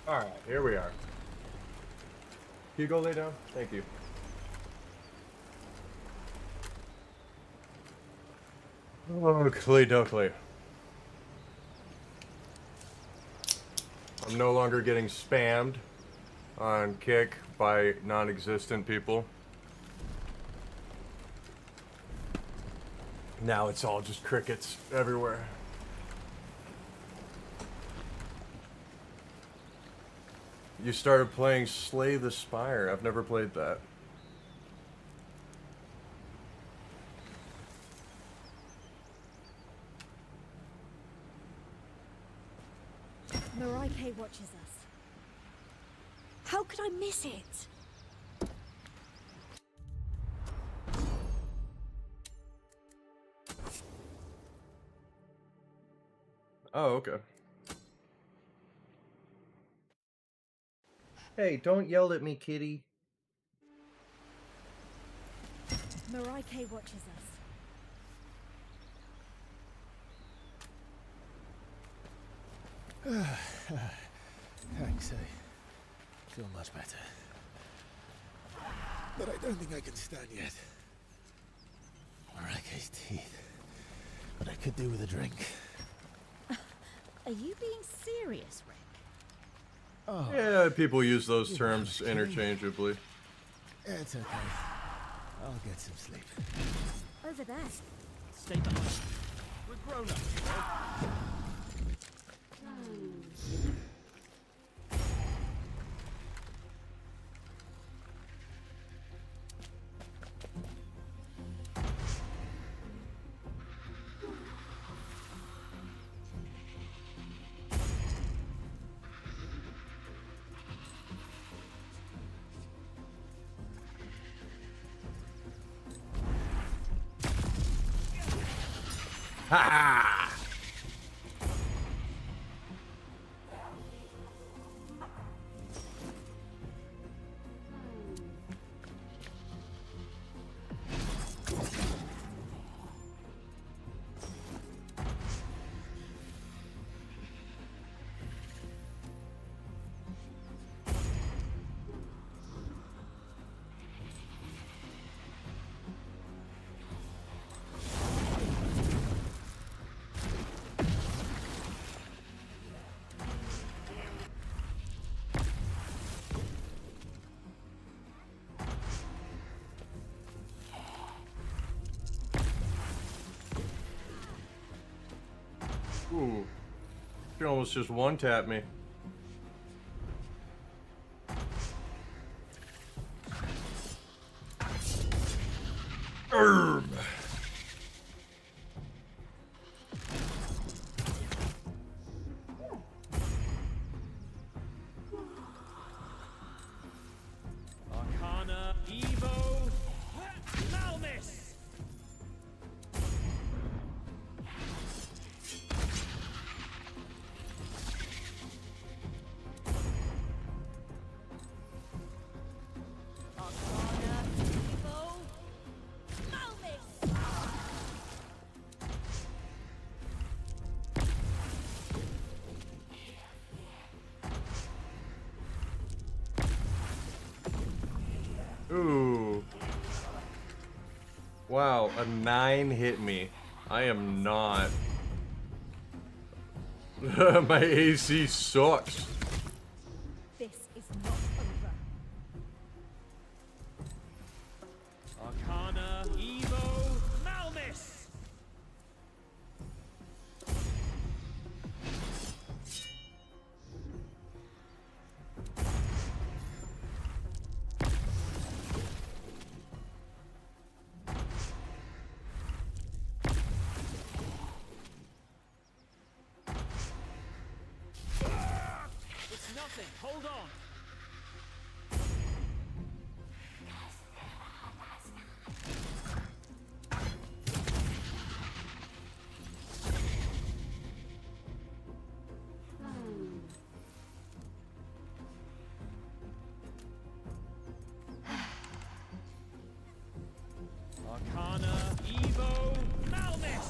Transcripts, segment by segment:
Alright, here we are. Can you go lay down? Thank you. Oh, Clay Duckley. I'm no longer getting spammed on Kick by non-existent people. Now it's all just crickets everywhere. You started playing Slay the Spire. I've never played that. Miraike watches us. How could I miss it? Oh, okay. Hey, don't yell at me, kitty. Miraike watches us. Thanks, I feel much better. But I don't think I can stand yet. Miraike's teeth. But I could do with a drink. Are you being serious, Rick? Oh, Yeah, people use those terms interchangeably. it's okay. I'll get some sleep. Over there. Stay back. We're grown ups, you know? Ha! Ooh. She almost just one-tapped me. Herb. Arcana, Evo, Malmis! Arcana, Evo, Malmis! Ooh. Wow, a 9 hit me. I am not. My AC sucks. This is not over. Arcana, Evo, Malmis! It's nothing, hold on! Arcana, Evo, Malmis!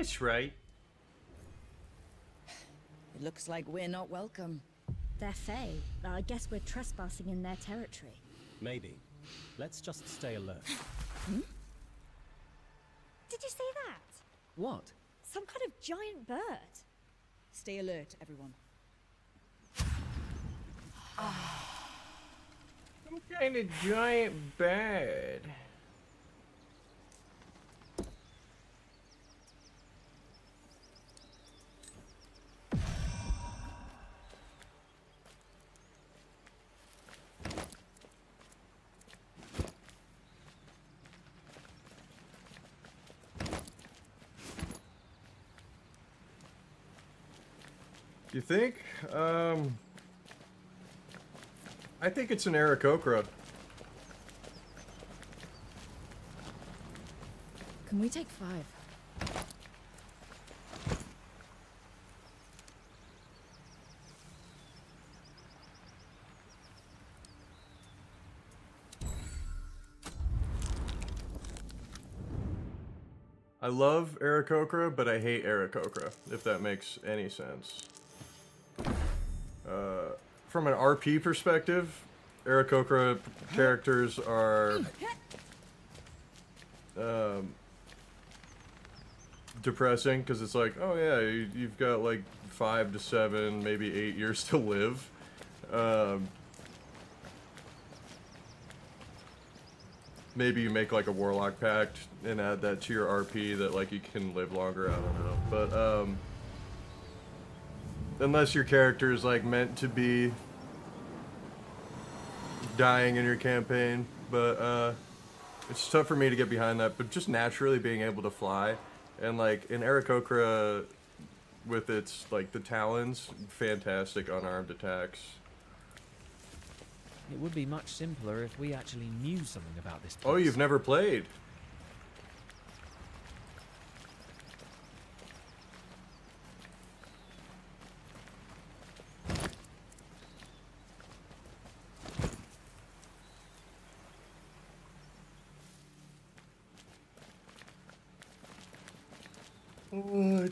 voice right. It looks like we're not welcome. They're Fae. I guess we're trespassing in their territory. Maybe. Let's just stay alert. Did you see that? What? Some kind of giant bird. Stay alert, everyone. Some kind of giant bird. You think? I think it's an Aarakocra. Can we take 5? I love Aarakocra, but I hate Aarakocra, if that makes any sense. From an RP perspective, Aarakocra characters are depressing, because it's like, oh yeah, you've got like 5 to 7, maybe 8 years to live. Maybe you make like a Warlock pact and add that to your RP that like you can live longer, I don't know. But unless your character is like meant to be dying in your campaign, but it's tough for me to get behind that. But just naturally being able to fly, and like in Aarakocra with its like the talons, fantastic unarmed attacks. It would be much simpler if we actually knew something about this place. Oh, you've never played?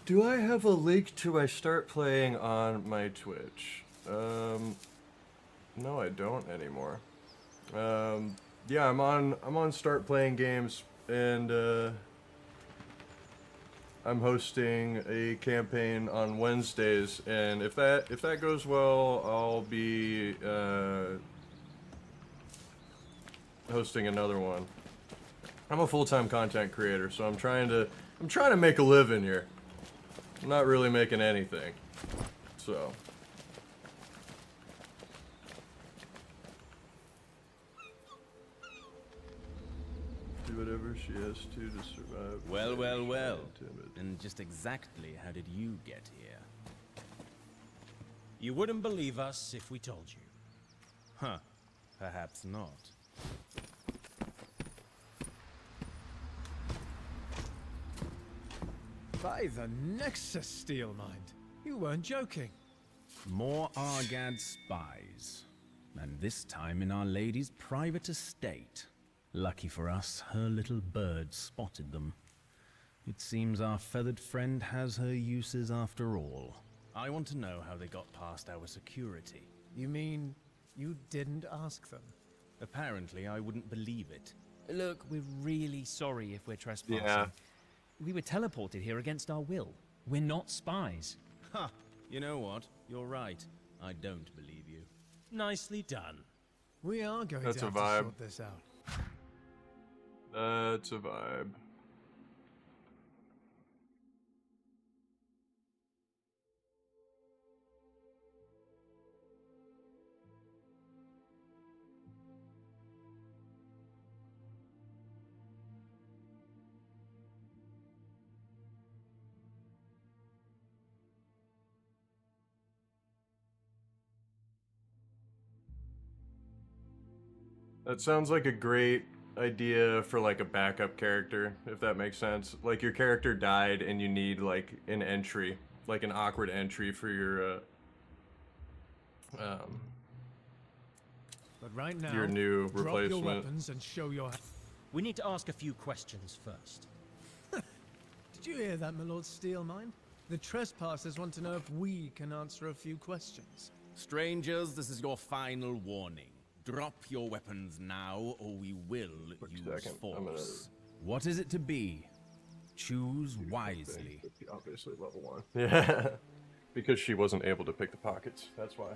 Do I have a link to I start playing on my Twitch? No, I don't anymore. Yeah, I'm on Start Playing Games, and I'm hosting a campaign on Wednesdays, and if that goes well, I'll be hosting another one. I'm a full-time content creator, so I'm trying to make a living here. I'm not really making anything, so. Do whatever she has to survive. Well, well, well. Timid. And just exactly how did you get here? You wouldn't believe us if we told you. Huh. Perhaps not. By the Nexus, Steelmind. You weren't joking. More Argad spies. And this time in Our Lady's private estate. Lucky for us, her little bird spotted them. It seems our feathered friend has her uses after all. I want to know how they got past our security. You mean you didn't ask them? Apparently, I wouldn't believe it. Look, we're really sorry if we're trespassing. Yeah. We were teleported here against our will. We're not spies. Ha! You know what? You're right. I don't believe you. Nicely done. We are going That's to a have to vibe. sort this out. That's a vibe. That sounds like a great idea for like a backup character, if that makes sense. Like your character died and you need like an entry, like an awkward entry for your But right now, your new drop your replacement. weapons and show your. We need to ask a few questions first. Did Did you hear that, my Lord Steelmind? The trespassers want to know if we can answer a few questions. Strangers, this is your final warning. Drop your weapons now, or we will use second, I'm gonna- force. What is it to be? Choose wisely. Obviously level 1. Yeah. Because she wasn't able to pick the pockets. That's why.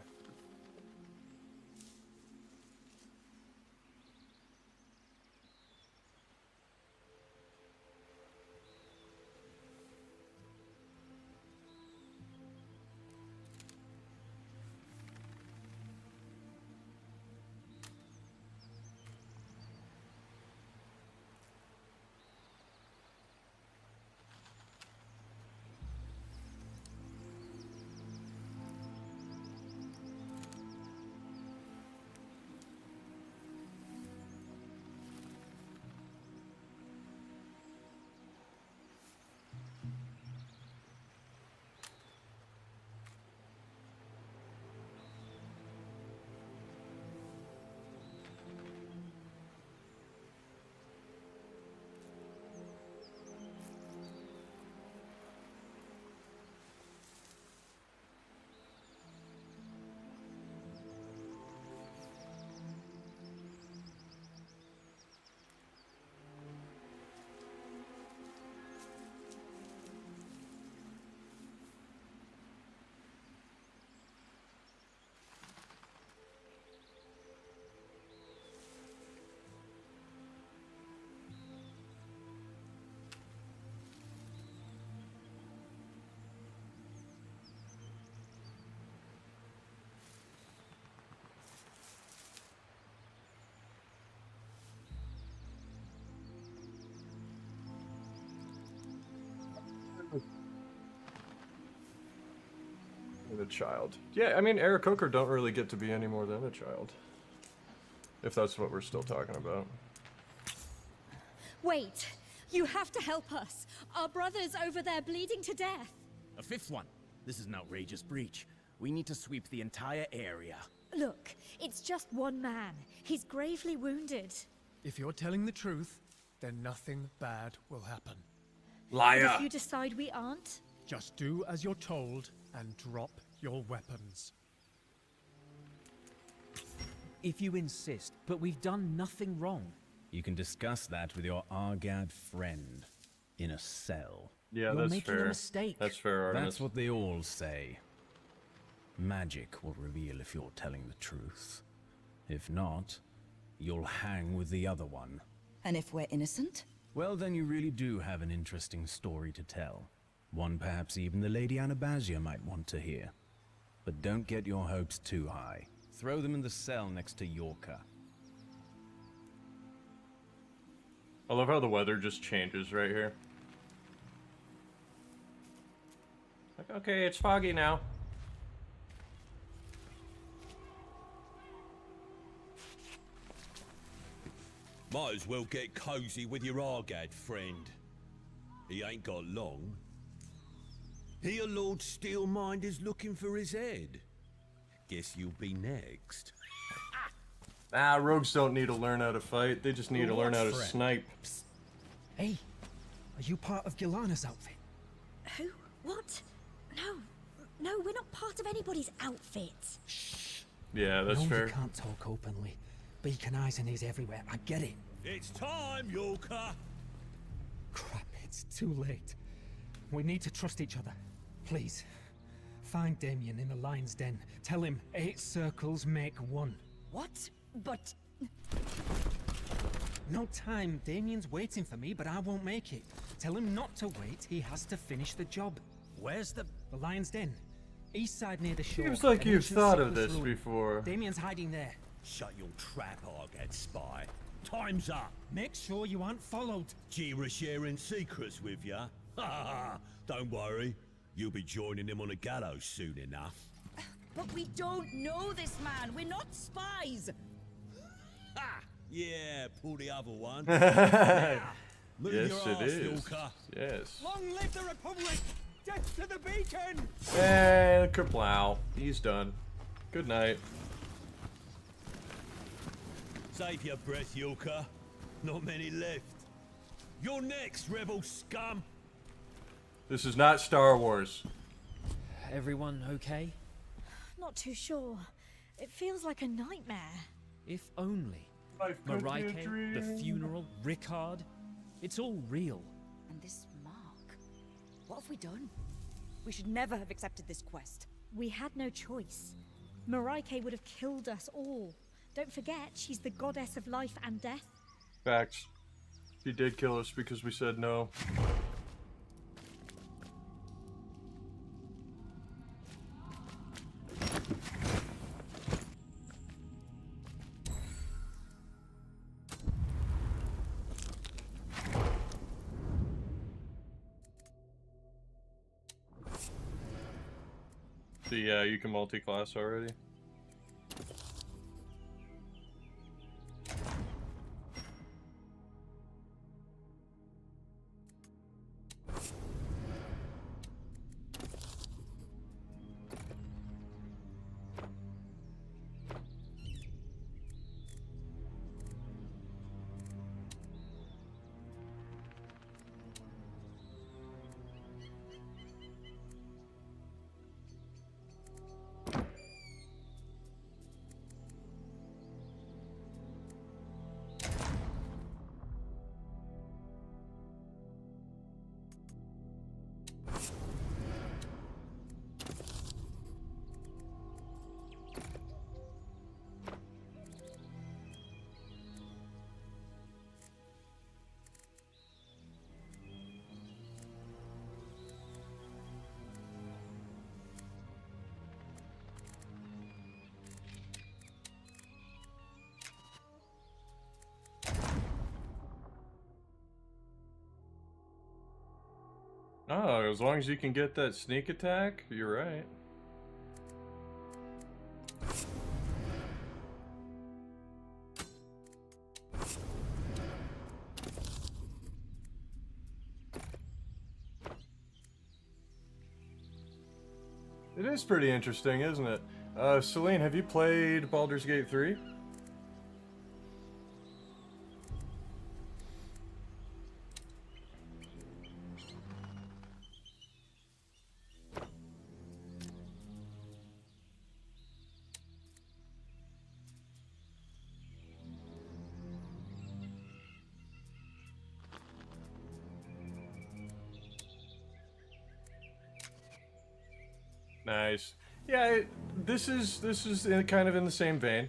The child. Yeah, I mean, Aarakocra don't really get to be any more than a child. If that's what we're still talking about. Wait! You have to help us! Our brother's over there bleeding to death! A fifth one. This is an outrageous breach. We need to sweep the entire area. Look, it's just one man. He's gravely wounded. If you're telling the truth, then nothing bad will happen. And if you decide we aren't? Just do as you're told and drop your weapons. If you insist, but we've done nothing wrong. You can discuss that with your Argad friend in a cell. Yeah, You're that's making fair. a mistake. That's fair, Artemis. That's what they all say. Magic will reveal if you're telling the truth. If not, you'll hang with the other one. And if we're innocent? Well, then you really do have an interesting story to tell. One perhaps even the Lady Anabasia might want to hear. But don't get your hopes too high. Throw them in the cell next to Yorka. I love how the weather just changes right here. Like, okay, it's foggy now. Might as well get cozy with your Argad friend. He ain't got long. Here Lord Steelmind is looking for his head. Guess you'll be next. Ah, rogues don't need to learn how to fight. They just need to learn how to friend? snipe. Hey, are you part of Gilana's outfit? Who? What? No, we're not part of anybody's outfit. Yeah, that's No, fair. you can't talk openly. Beacon eyes and ears everywhere. I get it. It's time, Yorka! Crap, it's too late. We need to trust each other. Please. Find Damien in the lion's den. Tell him 8 circles make 1. What? But... No time. Damien's waiting for me, but I won't make it. Tell him not to wait. He has to finish the job. Where's the... The lion's den. East side near the shore. Seems like An you've ancient thought of sickness this ruin. before. Damien's hiding there. Shut your trap, Argad spy. Time's up. Make sure you aren't followed. Jira sharing secrets with ya. Ha ha ha! Don't worry. You'll be joining him on a gallows soon enough. But we don't know this man. We're not spies. Ha! Yeah, pull the other one. Yes, Move your it arse, is. Yorka. Yes. Long live the Republic! Death to the beacon! And kerplow. He's done. Good night. Save your breath, Yorka. Not many left. You're next, rebel scum. This is not Star Wars. Everyone okay? Not too sure. It feels like a nightmare. If only. Life could be a Marike, the dream. funeral, Rickard. It's all real. And this mark. What have we done? We should never have accepted this quest. We had no choice. Marike would have killed us all. Don't forget, she's the goddess of life and death. Facts. He did kill us because we said no. So yeah, you can multi-class already. Oh, as long as you can get that sneak attack, you're right. It is pretty interesting, isn't it? Celine, have you played Baldur's Gate 3? Nice. Yeah, this is kind of in the same vein.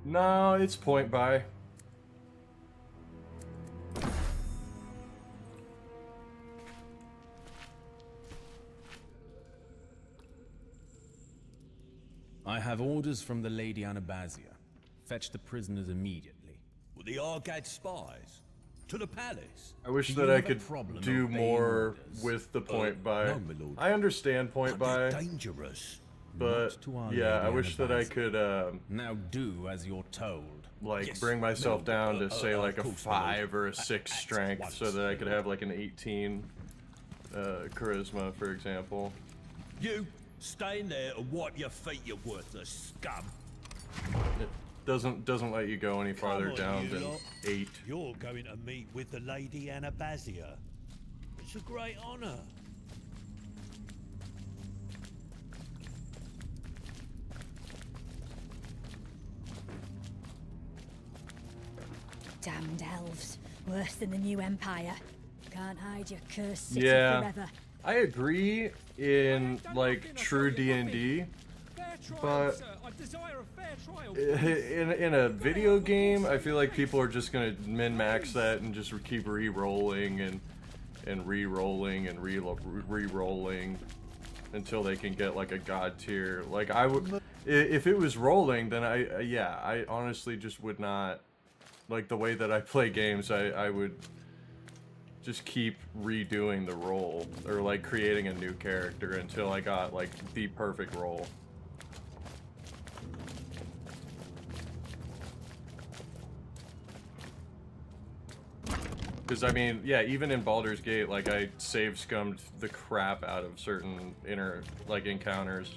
No, it's point buy. I have orders from the Lady Anabasia. Fetch the prisoners immediately. Well, the Argad spies? To the palace? I wish Do that you I have a could problem do obeying more orders? with the point buy. no, my lord. I understand point buy, Dangerous. but Not to our yeah, Lady I wish that I Anabasia. could Now do as you're told. like Yes, bring myself my down lord. to say Of like a course, my lord. 5 or a 6 At strength, once, so that I my could lord. have like an 18 charisma, for example. You, stay in there and wipe your feet, you worthless scum. It doesn't let you go any farther Come on, down you than lot. 8. You're going to meet with the Lady Anabasia. It's a great honor. Damned elves. Worse than the new empire. Can't hide your cursed city Yeah. forever. I agree in like true D&D, but in a video game, I feel like people are just gonna min-max that and just keep re-rolling and re-rolling and re-rolling until they can get like a god tier. Like I would, if it was rolling, then I honestly just would not, like the way that I play games, I would just keep redoing the roll or like creating a new character until I got like the perfect roll. Because I mean, yeah, even in Baldur's Gate, like I save scummed the crap out of certain encounters.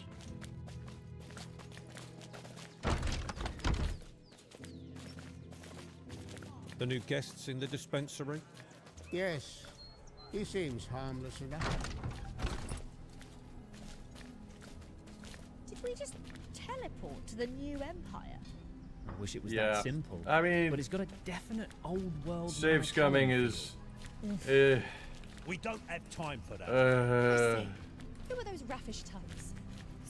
The new guests in the dispensary? Yes, he seems harmless enough. Did we just teleport to the new empire? I wish it was Yeah. that simple. I mean, but it's got a definite old world. Save scumming is. We don't have time for that. Who are those raffish types?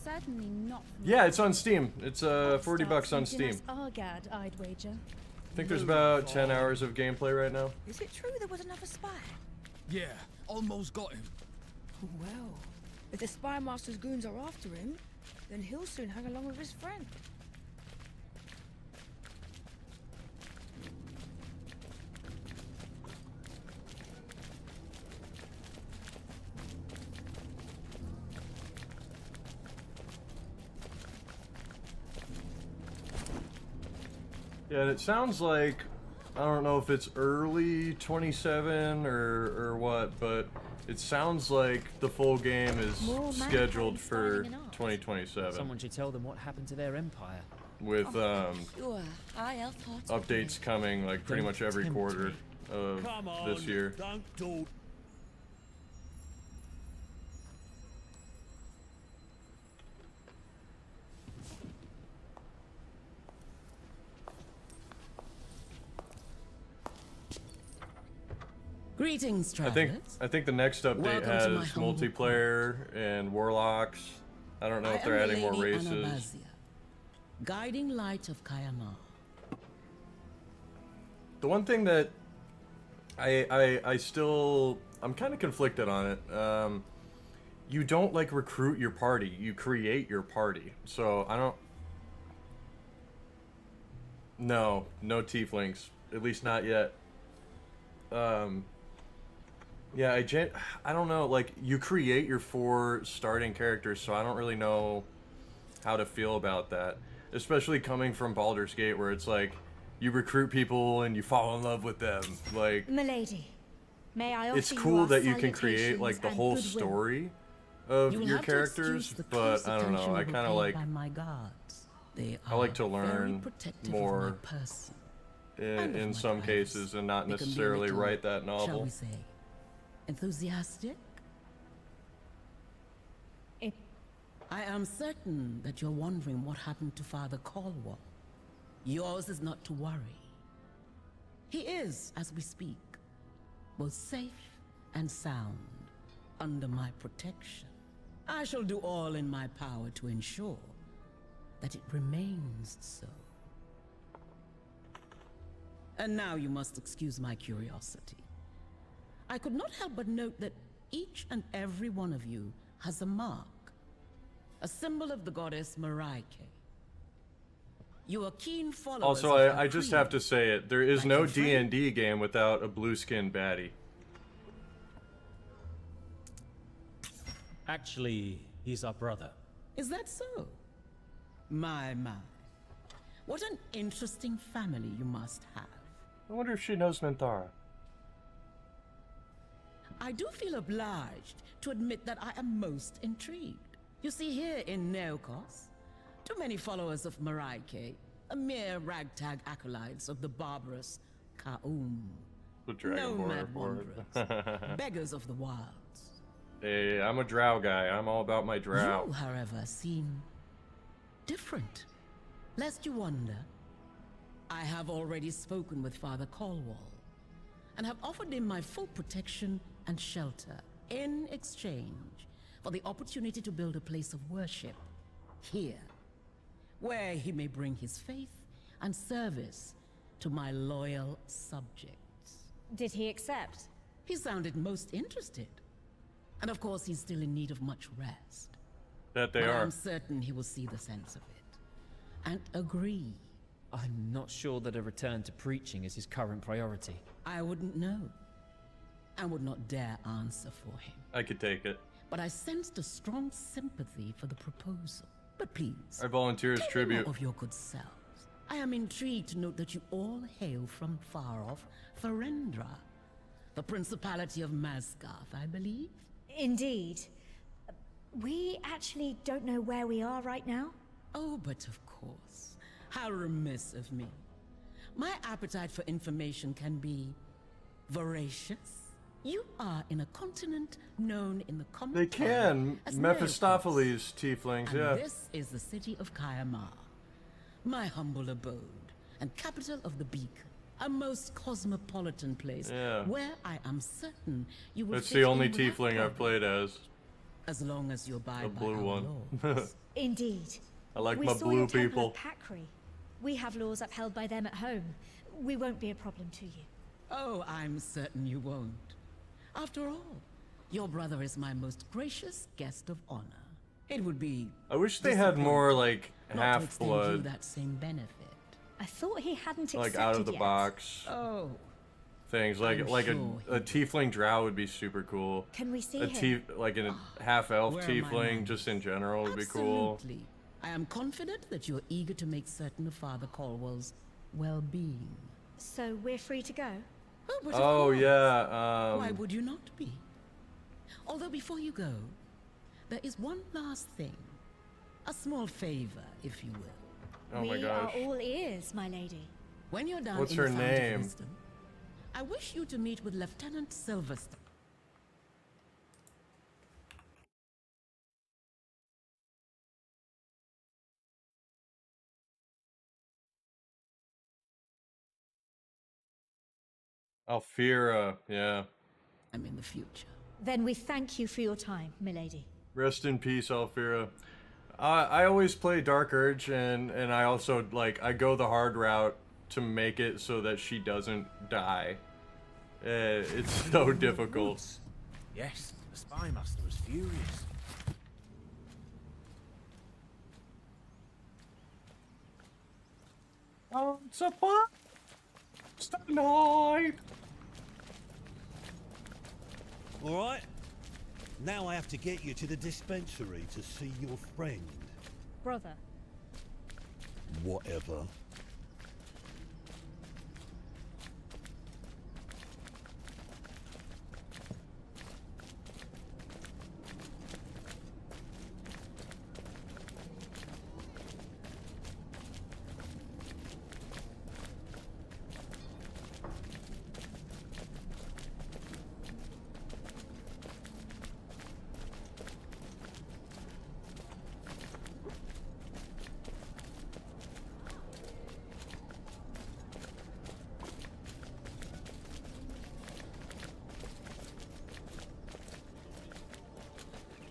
Certainly not. Yeah, it's on Steam. It's $40 on Upstarts Steam. thinking us Argad, I'd wager. I think there's about 10 hours of gameplay right now. Is it true there was another spy? Yeah, almost got him. Well, if the spy master's goons are after him, then he'll soon hang along with his friend. Yeah, and it sounds like, I don't know if it's early 27 or what, but it sounds like the full game is More scheduled mankind for starting an arc. 2027 Someone should tell them what happened to their empire. with Sure, I have thoughts. updates coming like pretty Don't much every tempt quarter me. of Come on, this year. don't do. Greetings, I think the next update Welcome to has my humble multiplayer and warlocks. I don't know if they're adding more races. Guiding light of Kayama. The one thing that I'm kind of conflicted on it. You don't like recruit your party, you create your party. So I don't. No tieflings, at least not yet. Yeah, I don't know. Like, you create your 4 starting characters, so I don't really know how to feel about that. Especially coming from Baldur's Gate, where it's like you recruit people and you fall in love with them. Like, Milady, may I offer it's you cool our that you can create salutations like the and whole goodwill? story of your characters, but I don't know. I kind of like. I like to learn more in some cases, and not necessarily write that Shall novel. we say, enthusiastic? I am certain that you're wondering what happened to Father Caldwell. Yours is not to worry. He is, as we speak, both safe and sound under my protection. I shall do all in my power to ensure that it remains so. And now you must excuse my curiosity. I could not help but note that each and every one of you has a mark, a symbol of the goddess Maraike. You are keen followers. Also, of her I just creed. have to say it. There is Like no your friend. D&D game without a blue-skinned baddie. Actually, he's our brother. Is that so? My. What an interesting family you must have. I wonder if she knows Minthara. I do feel obliged to admit that I am most intrigued. You see, here in Neokos, too many followers of Maraike, a mere ragtag acolytes of the barbarous Ka'um. The Dragonborn Nomad report. wanderers, beggars of the wilds. Hey, I'm a drow guy. I'm all about my drow. You, however, seem different. Lest you wonder, I have already spoken with Father Caldwell and have offered him my full protection and shelter in exchange for the opportunity to build a place of worship here, where he may bring his faith and service to my loyal subjects. Did he accept? He sounded most interested. And of course, he's still in need of much rest. That they But are. I'm certain he will see the sense of it and agree. I'm not sure that a return to preaching is his current priority. I wouldn't know and would not dare answer for him. I could take it. But I sensed a strong sympathy for the proposal. But please, I volunteer as tell me tribute. more of your good selves. I am intrigued to note that you all hail from far-off Ferendra, the Principality of Masgarth, I believe. Indeed. We actually don't know where we are right now. Oh, but of course. How remiss of me. My appetite for information can be voracious. You are in a continent known in the common They tongue can. as Mephistopheles tieflings, and yeah. this is the city of Kayamar, my humble abode and capital of the Beacon. A most cosmopolitan place where I am certain you will It's fit the only in without tiefling I've played as. as long as you abide The by blue our one. laws. Indeed. I like we my saw blue your temple people. of Pakri. We have laws upheld by them at home. We won't be a problem to you. Oh, I'm certain you won't. After all, your brother is my most gracious guest of honor. It would be I wish they had more like not to extend you half-blood, that same benefit. I thought he hadn't like accepted out of the yet. box Oh, things. Like I'm like sure a tiefling drow would be super cool. Can we see A him? like a half-elf where are my tiefling, manners? just in general, would be cool. Absolutely. I am confident that you're eager to make certain of Father Caldwell's well-being. So we're free to go? Oh, but of Oh course. yeah. Why would you not be? Although before you go, there is one last thing. A small favor, if you will. Oh my we gosh. are all ears, my lady. When you're down What's in her the Fount of name? Wisdom, I wish you to meet with Lieutenant Sylvester. Alfira, yeah. I'm in the future. Then we thank you for your time, milady. Rest in peace, Alfira. I always play Dark Urge, and I also, like, I go the hard route to make it so that she doesn't die. It's so difficult. Yes, the spy master was furious. Oh, it's a fun tonight. Alright. Now I have to get you to the dispensary to see your friend. Brother. Whatever.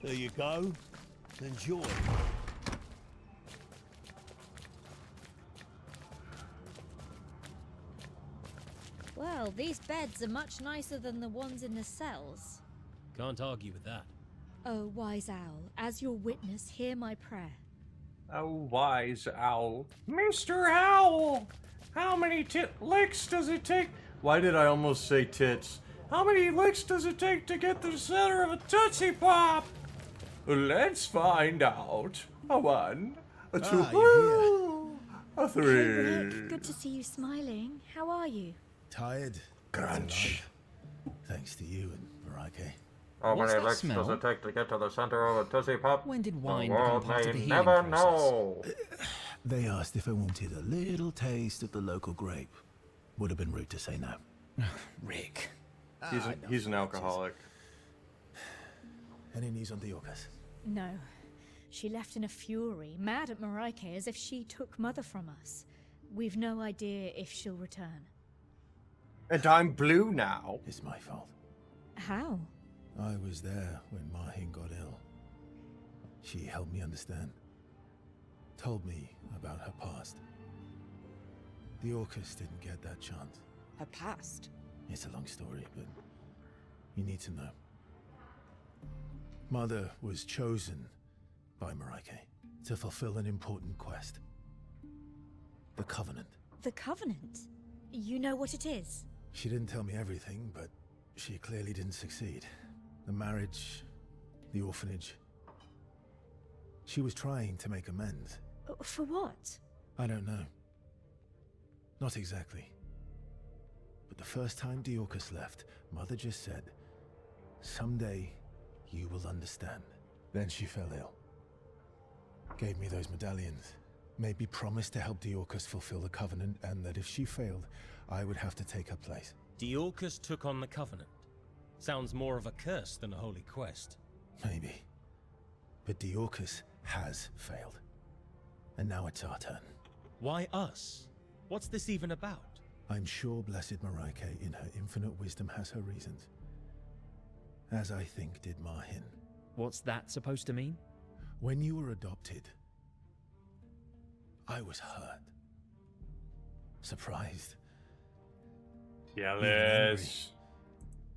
There you go. Enjoy. Well, these beds are much nicer than the ones in the cells. Can't argue with that. Oh, wise owl, as your witness, hear my prayer. Oh, wise owl. Mr. Owl! How many licks does it take? Why did I almost say tits? How many licks does it take to get the center of a Tootsie Pop? Let's find out. A 1, a 2, a 3. Hey, Rick, good to see you smiling. How are you? Tired. Crunch. Thanks to you and Marike. How What's many that licks does smell? it take to get to the center of a Tootsie Pop? When did The wine world become part of may the healing never process? know. They asked if I wanted a little taste of the local grape. Would have been rude to say no. Rick. He's an alcoholic. Any news on Diorcas? No. She left in a fury, mad at Marike as if she took Mother from us. We've no idea if she'll return. And I'm blue now. It's my fault. How? I was there when Mahin got ill. She helped me understand. Told me about her past. Diorcas didn't get that chance. Her past. It's a long story, but you need to know. Mother was chosen by Marike to fulfill an important quest. The Covenant. The Covenant? You know what it is? She didn't tell me everything, but she clearly didn't succeed. The marriage, the orphanage. She was trying to make amends. For what? I don't know. Not exactly. But the first time Diorcas left, Mother just said, "Someday you will understand." Then she fell ill. Gave me those medallions. Maybe promise to help Diorcus fulfill the Covenant, and that if she failed, I would have to take her place. Diorcus took on the Covenant. Sounds more of a curse than a holy quest. Maybe. But Diorcus has failed. And now it's our turn. Why us? What's this even about? I'm sure Blessed Marike, in her infinite wisdom, has her reasons. As I think did Marhin. What's that supposed to mean? When you were adopted, I was hurt. Surprised. Jealous.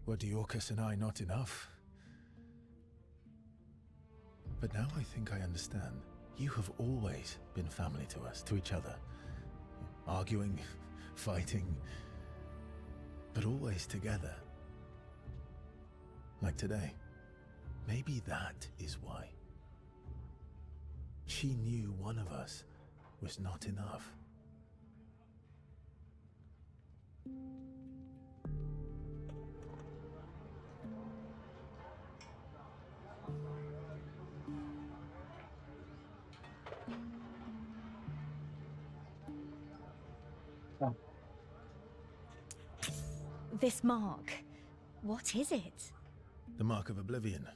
Were Diorcus and I not enough? But now I think I understand. You have always been family to us, to each other. Arguing, fighting, but always together. Like today. Maybe that is why. She knew one of us was not enough. This mark, what is it? The Mark of Oblivion.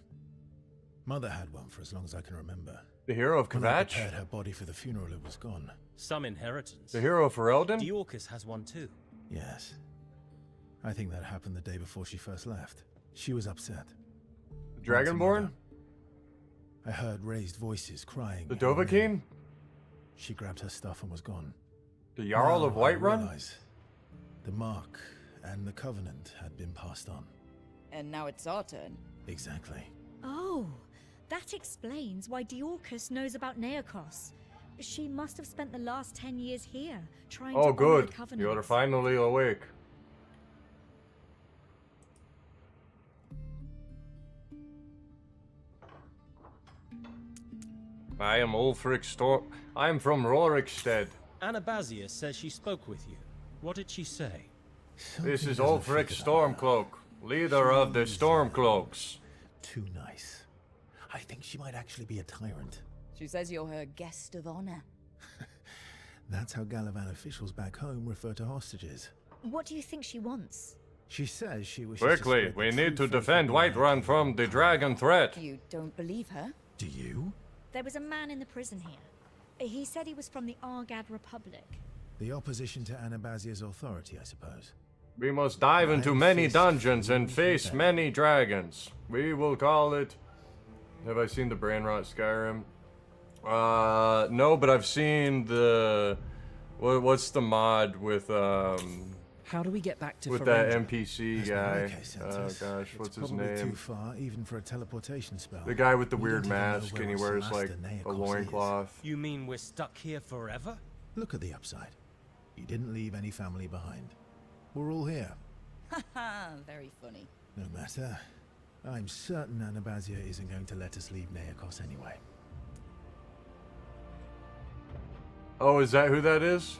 Mother had one for as long as I can remember. The hero of When I Kvatch? prepared her body for the funeral, it was gone. Some inheritance. The hero of Ferelden? Diorcus has one too. Yes. I think that happened the day before she first left. She was upset. The Dragonborn? I heard raised voices crying. The Dovahkiin? She grabbed her stuff and was gone. The Jarl of Now I Whiterun? realize the Mark and the Covenant had been passed on. And now it's our turn. Exactly. Oh, that explains why Diorcus knows about Neokos. She must have spent the last 10 years here, trying to Oh, honor good. the Covenant. You're finally awake. I am Ulfric Storm. I am from Rorikstead. Anabazia says she spoke with you. What did she say? This is Ulfric Stormcloak, leader of the Stormcloaks. Too nice. I think she might actually be a tyrant. She says you're her guest of honor. That's how Galavan officials back home refer to hostages. What do you think she wants? She says she wishes Quickly, to spread we the need true to faith defend of Whiterun from the dragon threat. You don't believe her? Do you? There was a man in the prison here. He said he was from the Argad Republic. The opposition to Anabazia's authority, I suppose. We must dive into many dungeons and face many dragons. We will call it... Have I seen the Brainrot Skyrim? No, but I've seen the... What's the mod with, How do we get back to with Ferelden? that NPC guy? Oh It's gosh, what's his probably name? too far, even for a teleportation spell. The guy with the We weird don't even know mask where and he our wears Solasta like a Neokos is. loincloth. You mean we're stuck here forever? Look at the upside. You didn't leave any family behind. We're all here. Haha, very funny. No matter. I'm certain Anabazia isn't going to let us leave Neokos anyway. Oh, is that who that is?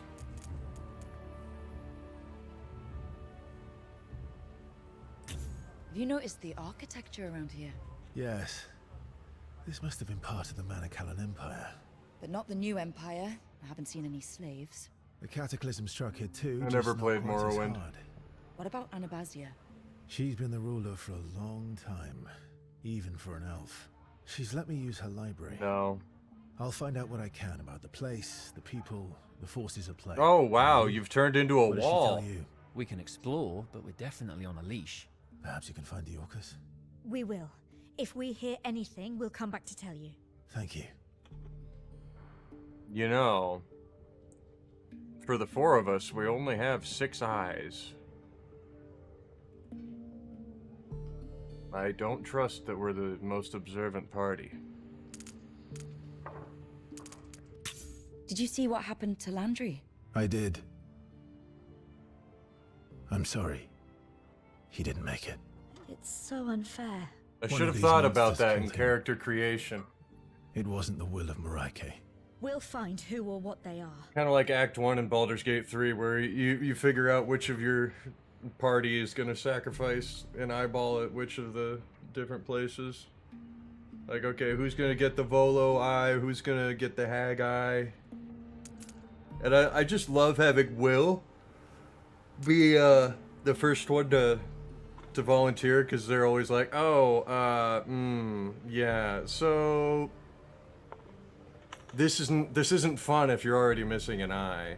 Have you noticed the architecture around here? Yes. This must have been part of the Manakalan Empire. But not the new empire. I haven't seen any slaves. The Cataclysm struck here too. I just never not played quite as Morrowind. hard. What about Anabazia? She's been the ruler for a long time, even for an elf. She's let me use her library. No. I'll find out what I can about the place, the people, the forces at play. Oh wow, you've turned into a What does she wall. tell you? We can explore, but we're definitely on a leash. Perhaps you can find Diorcus. We will. If we hear anything, we'll come back to tell you. Thank you. You know, for the four of us, we only have 6 eyes. I don't trust that we're the most observant party. Did you see what happened to Landry? I did. I'm sorry. He didn't make it. It's so unfair. I One should of have these thought about monsters that in killed him. character creation. It wasn't the will of Marike. We'll find who or what they are. Kind of like Act 1 in Baldur's Gate 3, where you figure out which of your party is going to sacrifice an eyeball at which of the different places. Like, okay, who's going to get the Volo eye? Who's going to get the Hag eye? And I just love having Will be the first one to volunteer, because they're always like, oh, yeah, so this isn't fun if you're already missing an eye.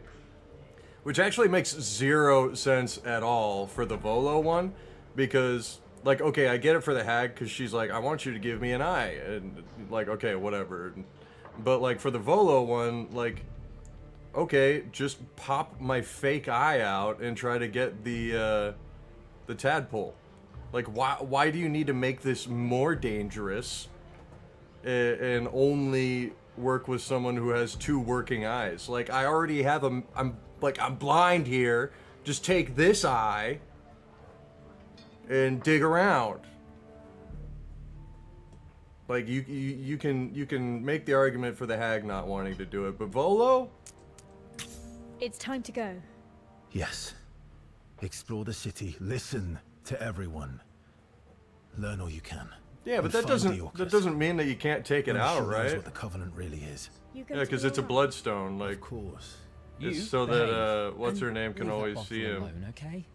Which actually makes 0 sense at all for the Volo one, because, like, okay, I get it for the hag, because she's like, I want you to give me an eye, and, like, okay, whatever. But, like, for the Volo one, like, okay, just pop my fake eye out and try to get the tadpole. Like, why do you need to make this more dangerous and only work with someone who has 2 working eyes? Like, I already have I'm blind here. Just take this eye and dig around. Like, you can make the argument for the hag not wanting to do it, but Volo? It's time to go. Yes. Explore the city. Listen to everyone. Learn all you can. Yeah, but that doesn't mean that you can't take it out, right? Knows what the Covenant really is. Yeah, because it's a bloodstone. Like, of course. It's so that what's her name can always see him. Alone, okay?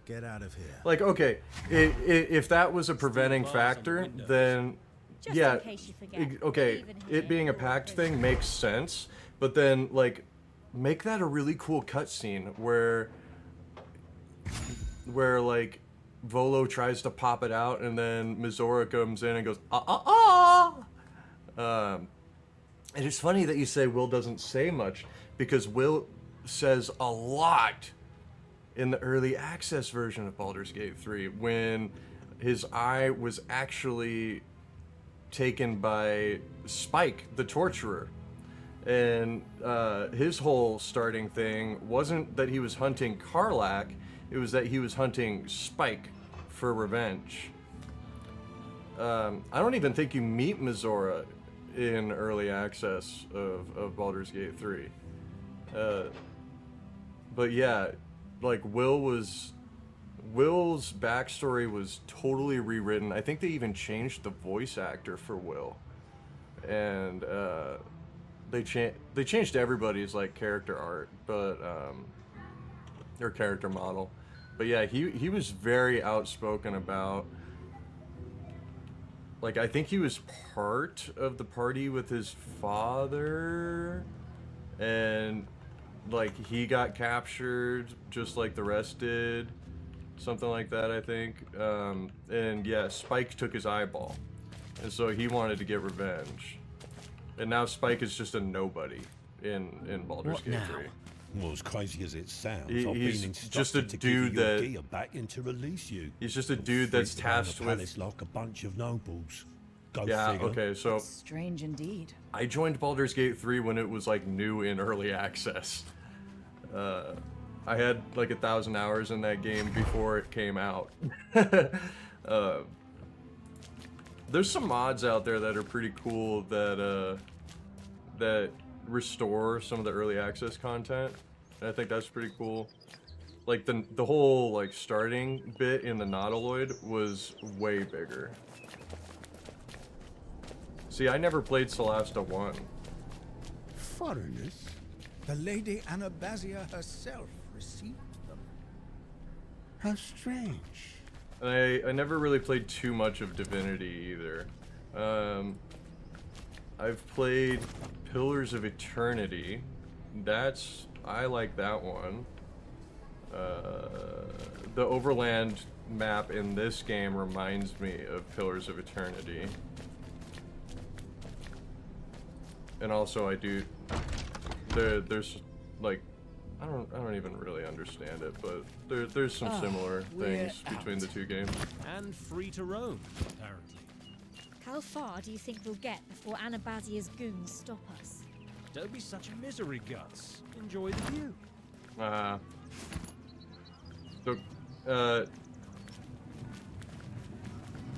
Get out of here. Like, okay, if that was a preventing factor, then Just yeah, in case you forget, okay, even it here, being a pact thing makes sense, but then like make that a really cool cutscene where like Volo tries to pop it out and then Mizora comes in and goes and it's funny that you say Will doesn't say much, because Will says a lot in the early access version of Baldur's Gate 3 when his eye was actually taken by Spike, the torturer. And his whole starting thing wasn't that he was hunting Karlach, it was that he was hunting Spike for revenge. I don't even think you meet Mizora in early access of Baldur's Gate 3. But yeah, like Will's backstory was totally rewritten. I think they even changed the voice actor for Will. And they changed everybody's like character art, but or character model. But yeah, he was very outspoken about, like, I think he was part of the party with his father, and like he got captured just like the rest did, something like that, I think. And yeah, Spike took his eyeball, and so he wanted to get revenge. And now Spike is just a nobody in Baldur's Gate 3. Well, as crazy as it sounds, He's I've been just a instructed to give dude you your that- gear back and to release you. He's just a dude that's Freaked around tasked the with. palace like a bunch of nobles. Go Yeah, figure. okay, so Strange indeed. I joined Baldur's Gate 3 when it was like new in early access. I had like 1,000 hours in that game before it came out. There's some mods out there that are pretty cool that that restore some of the early access content, and I think that's pretty cool. Like the whole like starting bit in the Nautiloid was way bigger. See, I never played Solasta 1. Foreigners? The Lady Anabasia herself received them. How strange. And I never really played too much of Divinity either. I've played Pillars of Eternity. I like that one. The Overland map in this game reminds me of Pillars of Eternity. And also there's like, I don't even really understand it, but there's some similar things between the two games. And free to roam, apparently. How far do you think we'll get before Anabasia's goons stop us? Don't be such a misery, Guts. Enjoy the view. So,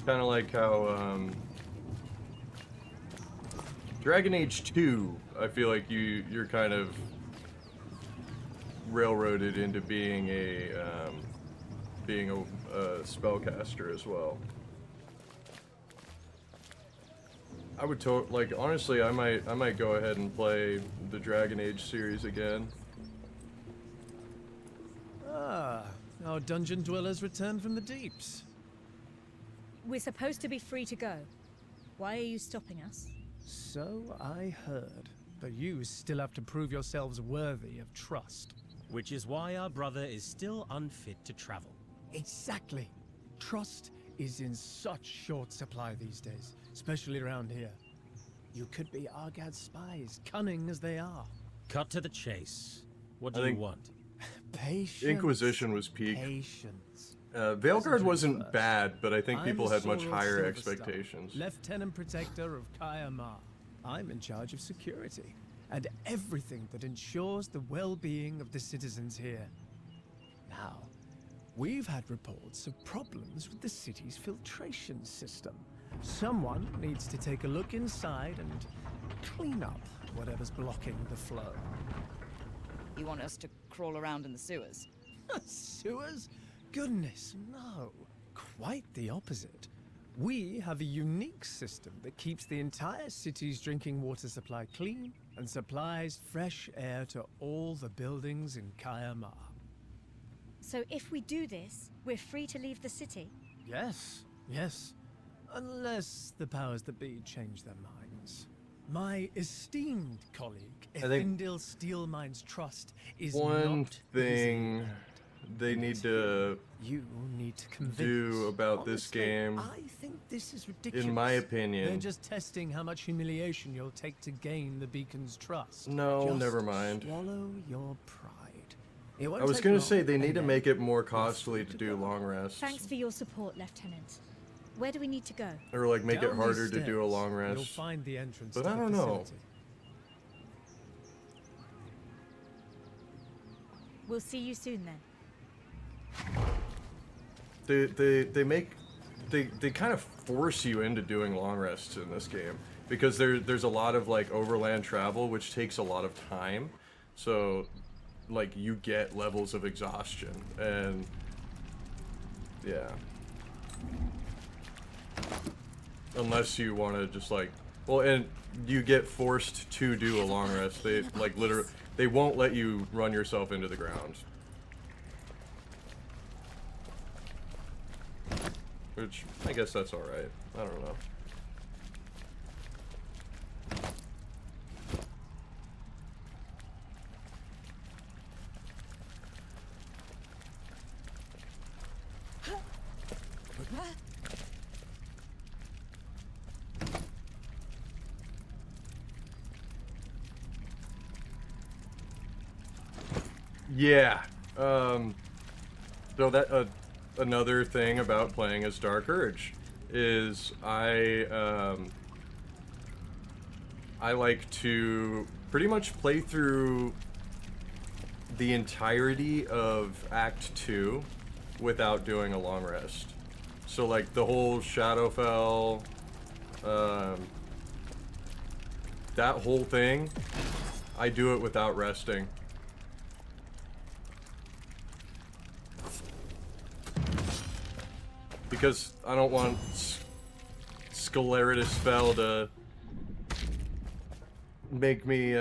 kind of like how Dragon Age 2, I feel like you're kind of railroaded into being a spellcaster as well. I would like honestly, I might go ahead and play the Dragon Age series again. Ah, our dungeon dwellers returned from the deeps. We're supposed to be free to go. Why are you stopping us? So I heard, but you still have to prove yourselves worthy of trust. Which is why our brother is still unfit to travel. Exactly. Trust is in such short supply these days, especially around here. You could be Argad's spies, cunning as they are. Cut to the chase. What do you want? Patience. Inquisition was peak. Patience. Veilguard wasn't bad, but I think people had much Sorrel higher Silverstar, expectations. Lieutenant Protector of Kaya Ma. I'm in charge of security and everything that ensures the well-being of the citizens here. Now, we've had reports of problems with the city's filtration system. Someone needs to take a look inside and clean up whatever's blocking the flow. You want us to crawl around in the sewers? Sewers? Goodness, no. Quite the opposite. We have a unique system that keeps the entire city's drinking water supply clean and supplies fresh air to all the buildings in Kaya Ma. So if we do this, we're free to leave the city? Yes, yes. Unless the powers that be change their minds. My esteemed colleague, Effindil Steelmine's trust is one not thing they need to do about this game, I think this is ridiculous. in my opinion. They're just testing how much humiliation you'll take to gain the Beacon's trust. No, Just never mind. Swallow your pride. It won't I was take gonna long, say they need and to then make it more costly to do long rests. Thanks for your support, Lieutenant. Where do we need to go? Or like make it down harder these to do a stairs, long You'll rest. find the entrance But to I the don't know. facility. We'll see you soon then. They kind of force you into doing long rests in this game because there's a lot of like overland travel which takes a lot of time, so like you get levels of exhaustion and yeah, unless you want to just like, well, and you get forced to do a long rest. They like literally they won't let you run yourself into the ground. Which, I guess that's alright. I don't know. Yeah. So that, another thing about playing as Dark Urge is I like to pretty much play through the entirety of Act 2 without doing a long rest. So like the whole Shadowfell, that whole thing, I do it without resting. Because I don't want Scaleritus Fell to make me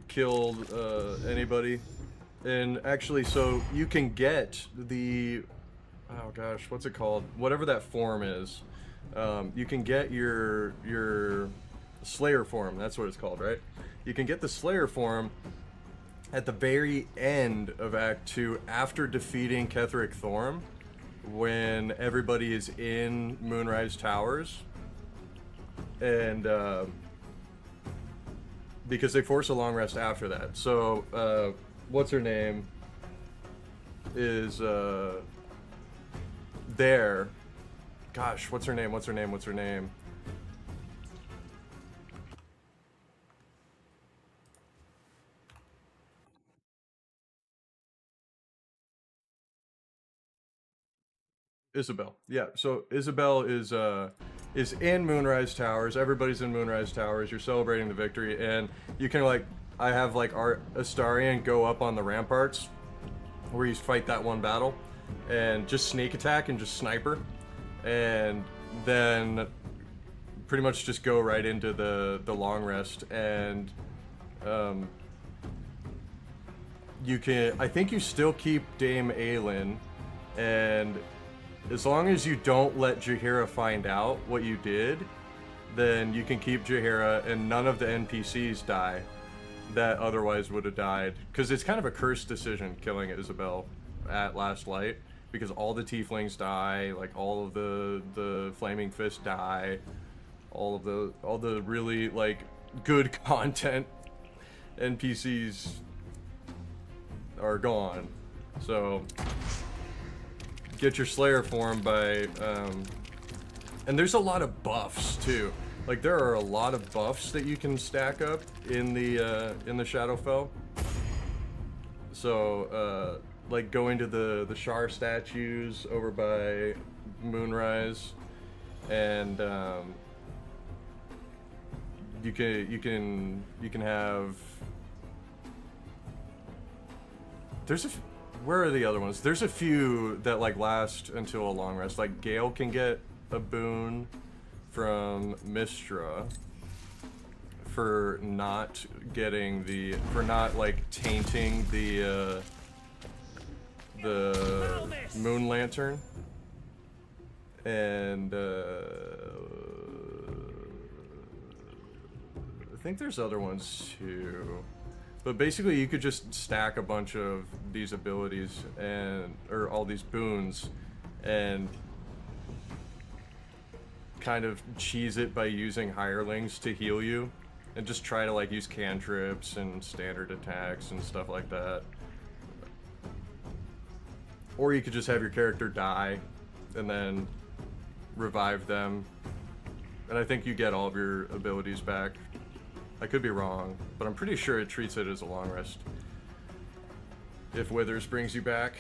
kill anybody. And actually, so you can get the, oh gosh, what's it called? Whatever that form is. You can get your Slayer form, that's what it's called, right? You can get the Slayer form at the very end of Act 2 after defeating Ketheric Thorm, when everybody is in Moonrise Towers, and because they force a long rest after that. So what's her name is there. Gosh, what's her name? What's her name? What's her name? Isabel. Yeah, so Isabel is in Moonrise Towers. Everybody's in Moonrise Towers. You're celebrating the victory, and you can like, I have like Astarion go up on the ramparts where you fight that one battle, and just sneak attack and just sniper, and then pretty much just go right into the long rest, and you can, I think you still keep Dame Aelin, and as long as you don't let Jaheira find out what you did, then you can keep Jaheira, and none of the NPCs die that otherwise would have died. Because it's kind of a cursed decision killing Isabel at Last Light, because all the tieflings die, like all of the Flaming Fist die, all the really like good content NPCs are gone. So get your Slayer form by and there's a lot of buffs too. Like there are a lot of buffs that you can stack up in the Shadowfell. So like going to the Shar statues over by Moonrise, and you can have, there's a, where are the other ones? There's a few that like last until a long rest. Like Gale can get a boon from Mistra for not getting for not like tainting the Moon Lantern, and I think there's other ones too. But basically you could just stack a bunch of these abilities or all these boons and kind of cheese it by using hirelings to heal you, and just try to like use cantrips and standard attacks and stuff like that. Or you could just have your character die and then revive them, and I think you get all of your abilities back. I could be wrong, but I'm pretty sure it treats it as a long rest if Withers brings you back.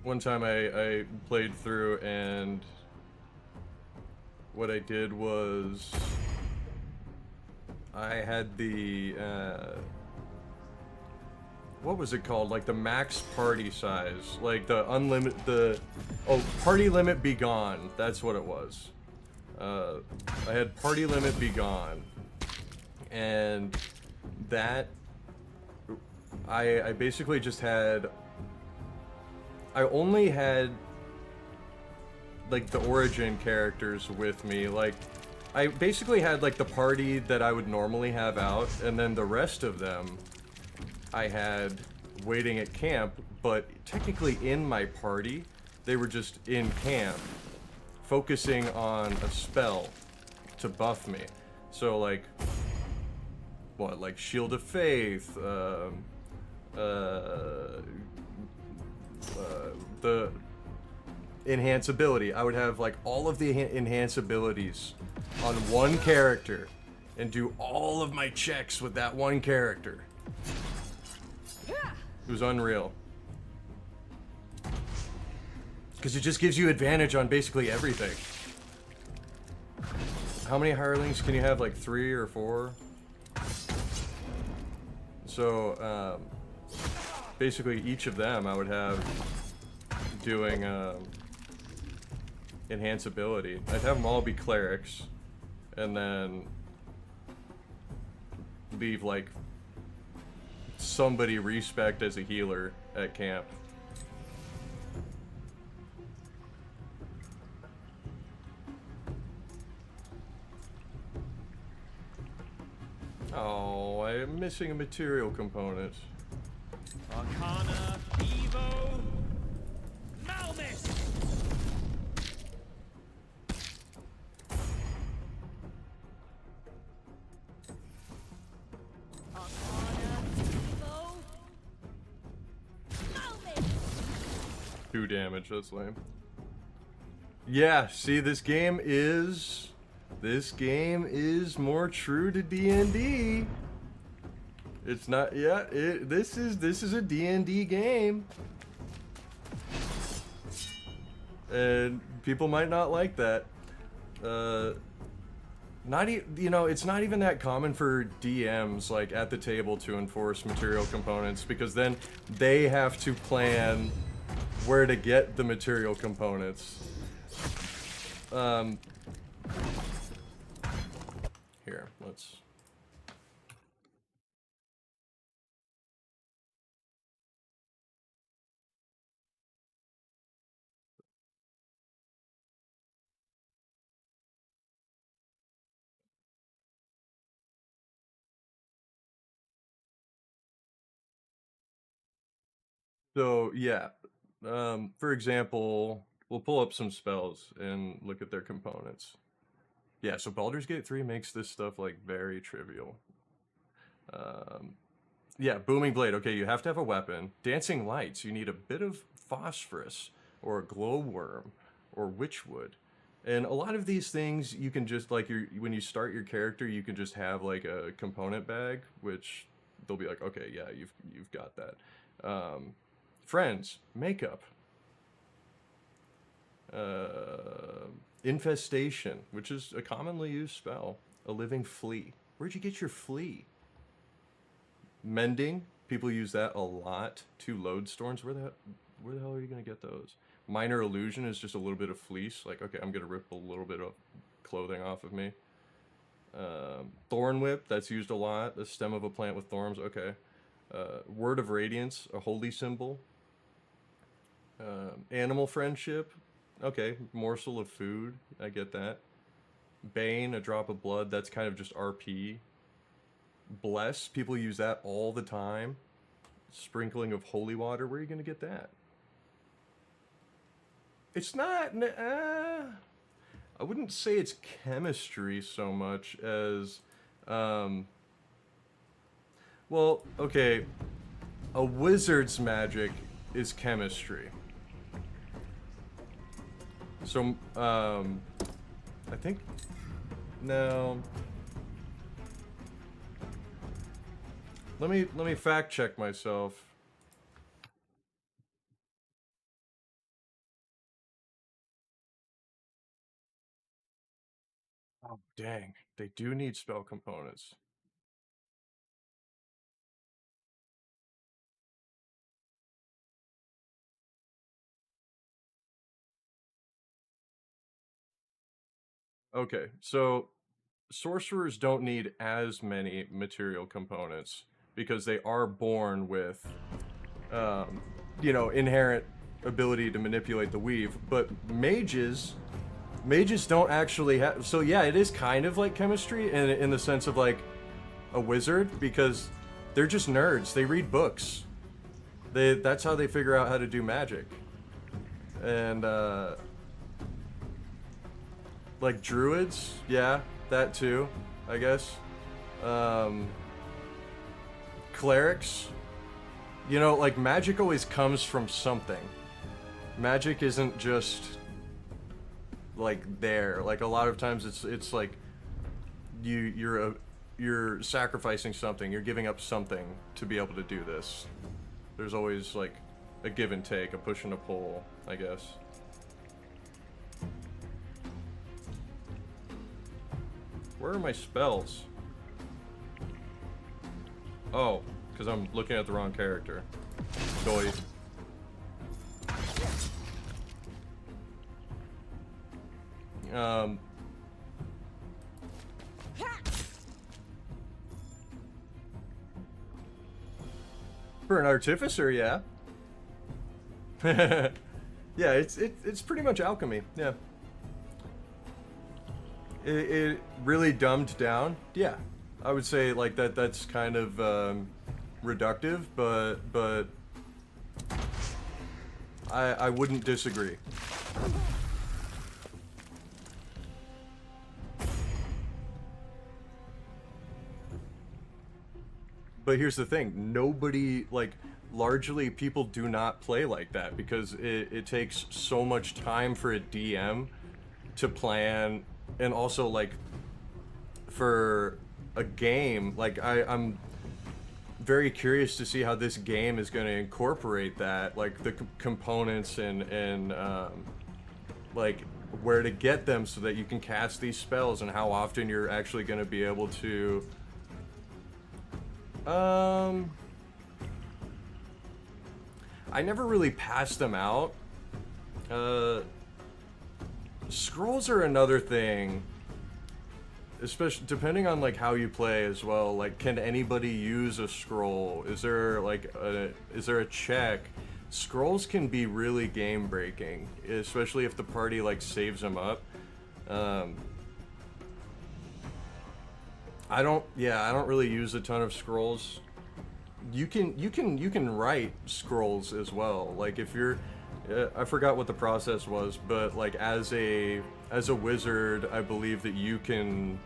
One time I played through, and what I did was I had the what was it called? Like the max party size, like the unlimited, party limit be gone. That's what it was. I had party limit be gone, and that I basically just had. I only had like the origin characters with me. Like I basically had like the party that I would normally have out, and then the rest of them I had waiting at camp, but technically in my party they were just in camp focusing on a spell to buff me. So like what, like Shield of Faith, the enhance ability. I would have like all of the enhance abilities on one character and do all of my checks with that one character. It was unreal. Because it just gives you advantage on basically everything. How many hirelings can you have? Like 3 or 4? So, basically each of them I would have doing enhance ability. I'd have them all be clerics, and then leave like somebody respect as a healer at camp. Oh, I'm missing a material component. Arcana, Evo, Malmis! Arcana, Evo, Malmis! 2 damage, that's lame. Yeah, see, this game is more true to D&D. It's not, yeah, this is a D&D game. And people might not like that. you know, it's not even that common for DMs like at the table to enforce material components, because then they have to plan where to get the material components. Here, let's. So yeah, for example, we'll pull up some spells and look at their components. Yeah, so Baldur's Gate 3 makes this stuff like very trivial. Yeah, Booming Blade. Okay, you have to have a weapon. Dancing Lights. You need a bit of phosphorus or a glowworm or witchwood. And a lot of these things you can just like when you start your character, you can just have like a component bag, which they'll be like, okay, yeah, you've got that. Friends, makeup. Infestation, which is a commonly used spell. A living flea. Where'd you get your flea? Mending, people use that a lot. 2 lodestorms. Where the hell are you gonna get those? Minor illusion is just a little bit of fleece. Like, okay, I'm gonna rip a little bit of clothing off of me. Thorn whip, that's used a lot. The stem of a plant with thorns. Okay. Word of radiance, a holy symbol. Animal friendship. Okay, morsel of food. I get that. Bane, a drop of blood. That's kind of just RP. Bless, people use that all the time. Sprinkling of holy water. Where are you going to get that? It's not... I wouldn't say it's chemistry so much as... well, okay. A wizard's magic is chemistry. So, I think... No... Let me fact check myself. Oh, dang. They do need spell components. Okay, so sorcerers don't need as many material components because they are born with, you know, inherent ability to manipulate the weave. But mages don't actually have. So yeah, it is kind of like chemistry in the sense of like a wizard, because they're just nerds. They read books. That's how they figure out how to do magic. And like druids, yeah, that too, I guess. Clerics, you know, like magic always comes from something. Magic isn't just like there. Like a lot of times it's like you're sacrificing something, you're giving up something to be able to do this. There's always like a give and take, a push and a pull, I guess. Where are my spells? Oh, because I'm looking at the wrong character. Doi. For an artificer, yeah. Yeah, it's pretty much alchemy, yeah. It really dumbed down, yeah. I would say like that's kind of reductive, but I wouldn't disagree. But here's the thing, nobody, like, largely people do not play like that because it takes so much time for a DM to plan, and also, like, for a game, like, I'm very curious to see how this game is going to incorporate that, like, the components and like where to get them so that you can cast these spells and how often you're actually going to be able to I never really passed them out. Scrolls are another thing, especially depending on like how you play as well. Like, can anybody use a scroll? Is there like is there a check? Scrolls can be really game breaking, especially if the party like saves them up. I don't really use a ton of scrolls. You can write scrolls as well. Like if you're I forgot what the process was, but like as a wizard, I believe that you can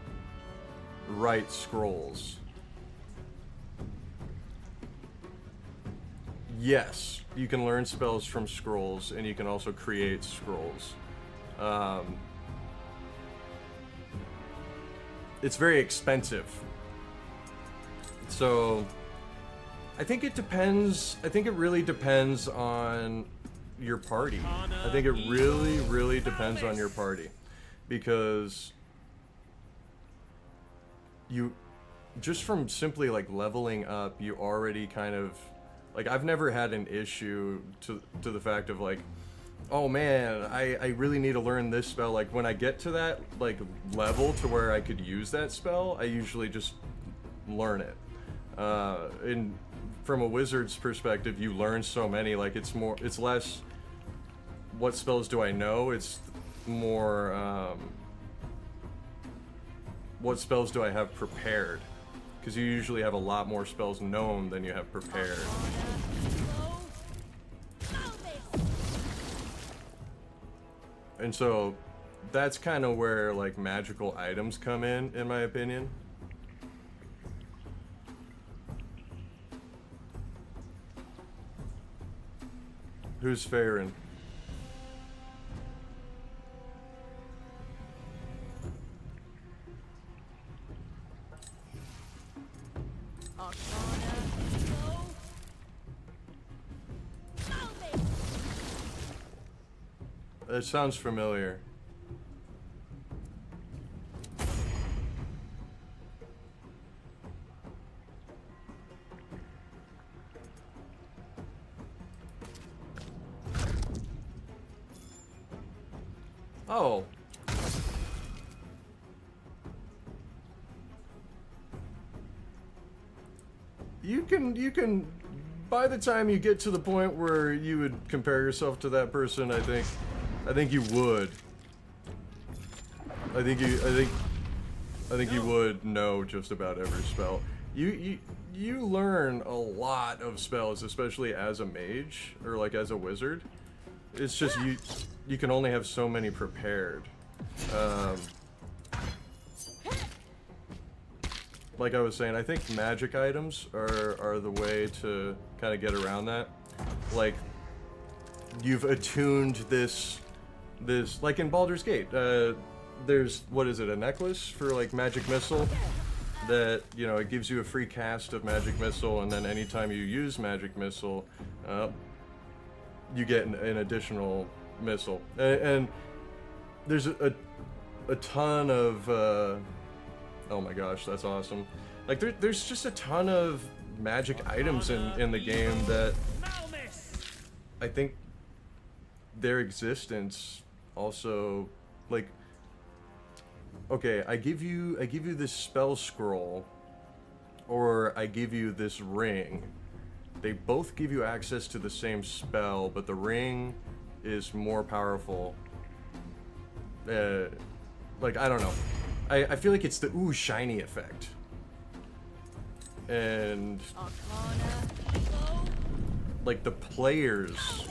write scrolls. Yes, you can learn spells from scrolls, and you can also create scrolls. It's very expensive. So I think it depends. I think it really depends on your party. I think it really depends on your party, because you just from simply like leveling up, you already kind of like, I've never had an issue to the fact of like, oh man, I really need to learn this spell. Like when I get to that like level to where I could use that spell, I usually just learn it. And from a wizard's perspective, you learn so many, like it's less what spells do I know, it's more what spells do I have prepared, because you usually have a lot more spells known than you have prepared. And so that's kind of where like magical items come in my opinion. Who's Farron? It sounds familiar. Oh. You can by the time you get to the point where you would compare yourself to that person, I think you would. I think you would know just about every spell. You learn a lot of spells, especially as a mage or like as a wizard. It's just you can only have so many prepared. Like I was saying, I think magic items are the way to kind of get around that. Like you've attuned this like in Baldur's Gate. There's, what is it, a necklace for like magic missile that, you know, it gives you a free cast of magic missile, and then anytime you use magic missile, you get an additional missile. And there's a ton of oh my gosh, that's awesome. Like there's just a ton of magic items in the game that I think their existence also, like, okay, I give you this spell scroll, or I give you this ring. They both give you access to the same spell, but the ring is more powerful. Like, I don't know. I feel like it's the ooh shiny effect. And like the players,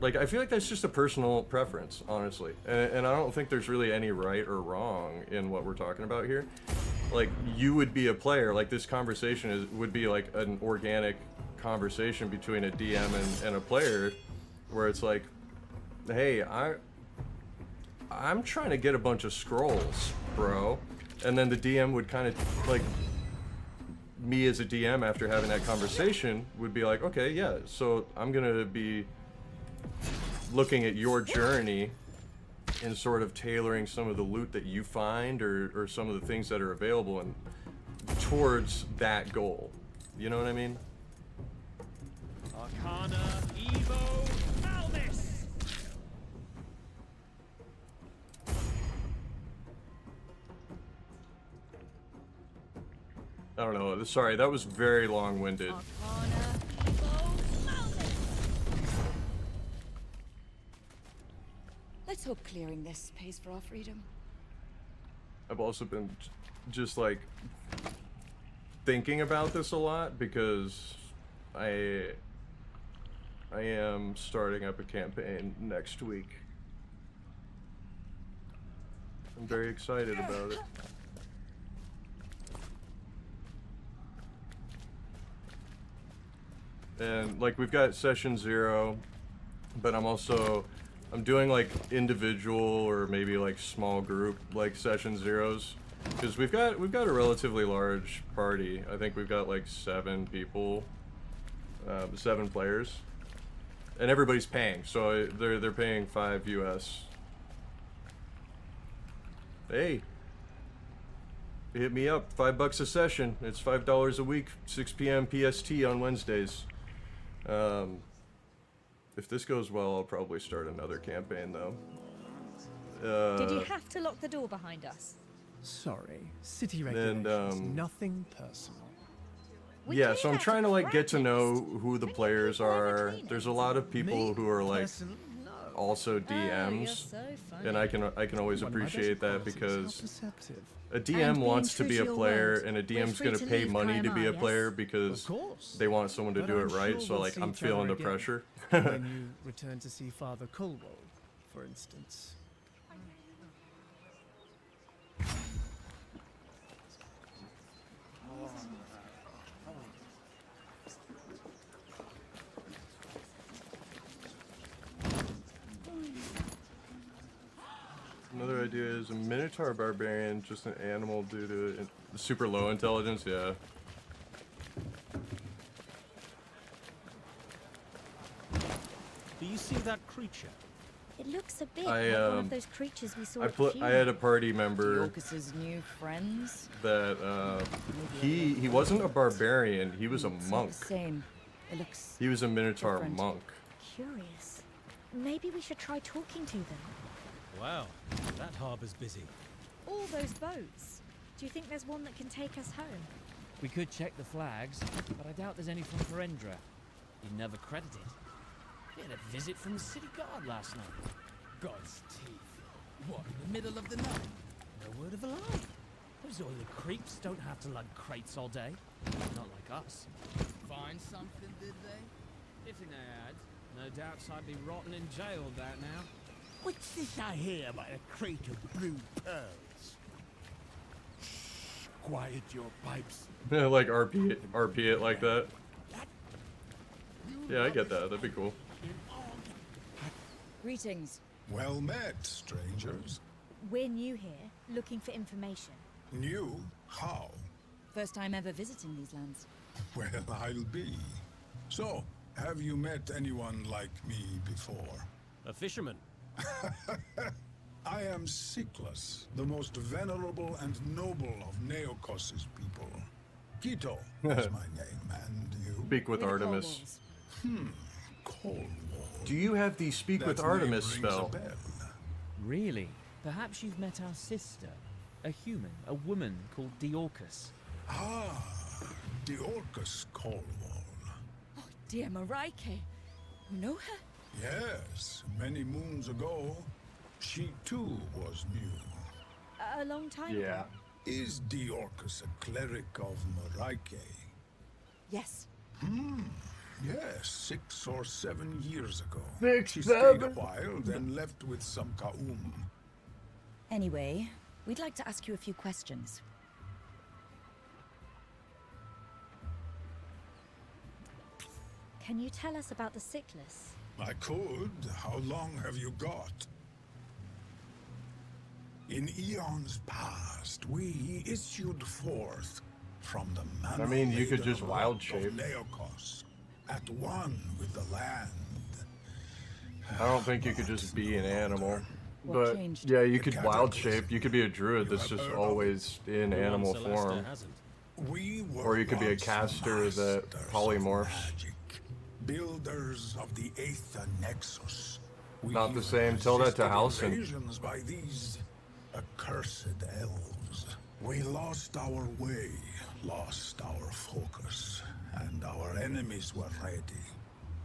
like, I feel like that's just a personal preference, honestly. And I don't think there's really any right or wrong in what we're talking about here. Like, you would be a player, like this conversation would be like an organic conversation between a DM and a player, where it's like, hey, I'm trying to get a bunch of scrolls, bro. And then the DM would kind of, like, me as a DM after having that conversation would be like, okay, yeah, so I'm gonna be looking at your journey and sort of tailoring some of the loot that you find or some of the things that are available and towards that goal. You know what I mean? Arcana, Evo, Malvis! I don't know. Sorry, that was very long-winded. Arcana, Evo, Malvis! Let's hope clearing this pays for our freedom. I've also been just like thinking about this a lot because I am starting up a campaign next week. I'm very excited about it. And like we've got session 0, but I'm doing like individual or maybe like small group like session 0s because we've got a relatively large party. I think we've got like 7 people, 7 players, and everybody's paying. So they're paying 5 US. Hey, hit me up. $5 a session. It's $5 a week. 6 p.m. PST on Wednesdays. If this goes well, I'll probably start another campaign, though. Did you have to lock the door behind us? Sorry, city regulations, nothing personal. Yeah, so I'm trying to like get to know who the players are. There's a lot of people who are like also DMs, and I can always appreciate that because a DM wants to be a player, and a DM's gonna pay money to be a player because they want someone to do it right. So like I'm feeling the pressure. When you return to see Father Colwell, for instance. Another idea is a Minotaur Barbarian, just an animal due to super low intelligence, yeah. Do you see that creature? It looks a bit like one of those creatures we saw at the I had a party member Orcus's new friends. that he wasn't a barbarian, he was a monk. Same. It looks He was a Minotaur different. monk. Curious. Maybe we should try talking to them. Wow, that harbor's busy. All those boats. Do you think there's one that can take us home? We could check the flags, but I doubt there's any from Ferendra. You'd never credited. We had a visit from the city guard last night. God's teeth. What, in the middle of the night? No word of a lie. Those oily creeps don't have to lug crates all day. Not like us. Find something, did they? If they had, no doubts I'd be rotting in jail about now. What's this I hear about a crate of blue pearls? Quiet your pipes. Like RP it like that. Yeah, I get that. That'd be cool. Greetings. Well met, strangers. We're new here, looking for information. New? How? First time ever visiting these lands. Well, I'll be. So, have you met anyone like me before? A fisherman. I am Cyclus, the most venerable and noble of Neokos' people. Quito is my name, and you? Speak with Artemis. Colwall. Do you have the Speak with Artemis spell? Really? Perhaps you've met our sister, a human, a woman called Diorcus. Ah, Diorcus Colwall. Oh, dear Marike. You know her? Yes, many moons ago, she too was new. A long time ago. Is Diorcus a cleric of Marike? Yes. Yes, 6 or 7 years ago. 6, she stayed a while, then left with some Kaum. Anyway, we'd like to ask you a few questions. Can you tell us about the Cyclus? I could. How long have you got? In eons past, we issued forth from the I mean, you could just wild shape. Neokos, at one with the land. I don't think you could just be an animal. What But changed? yeah, you The could wild cataclysm. shape. You could be a druid that's have just heard of always in Who on animal Solasta form. hasn't? We were Or you could be a once caster that masters of polymorphs. magic, builders of the Aether Nexus. We Not the even same. Tell that to resisted Halcyon. invasions by these accursed elves. We lost our way, lost our focus, and our enemies were ready.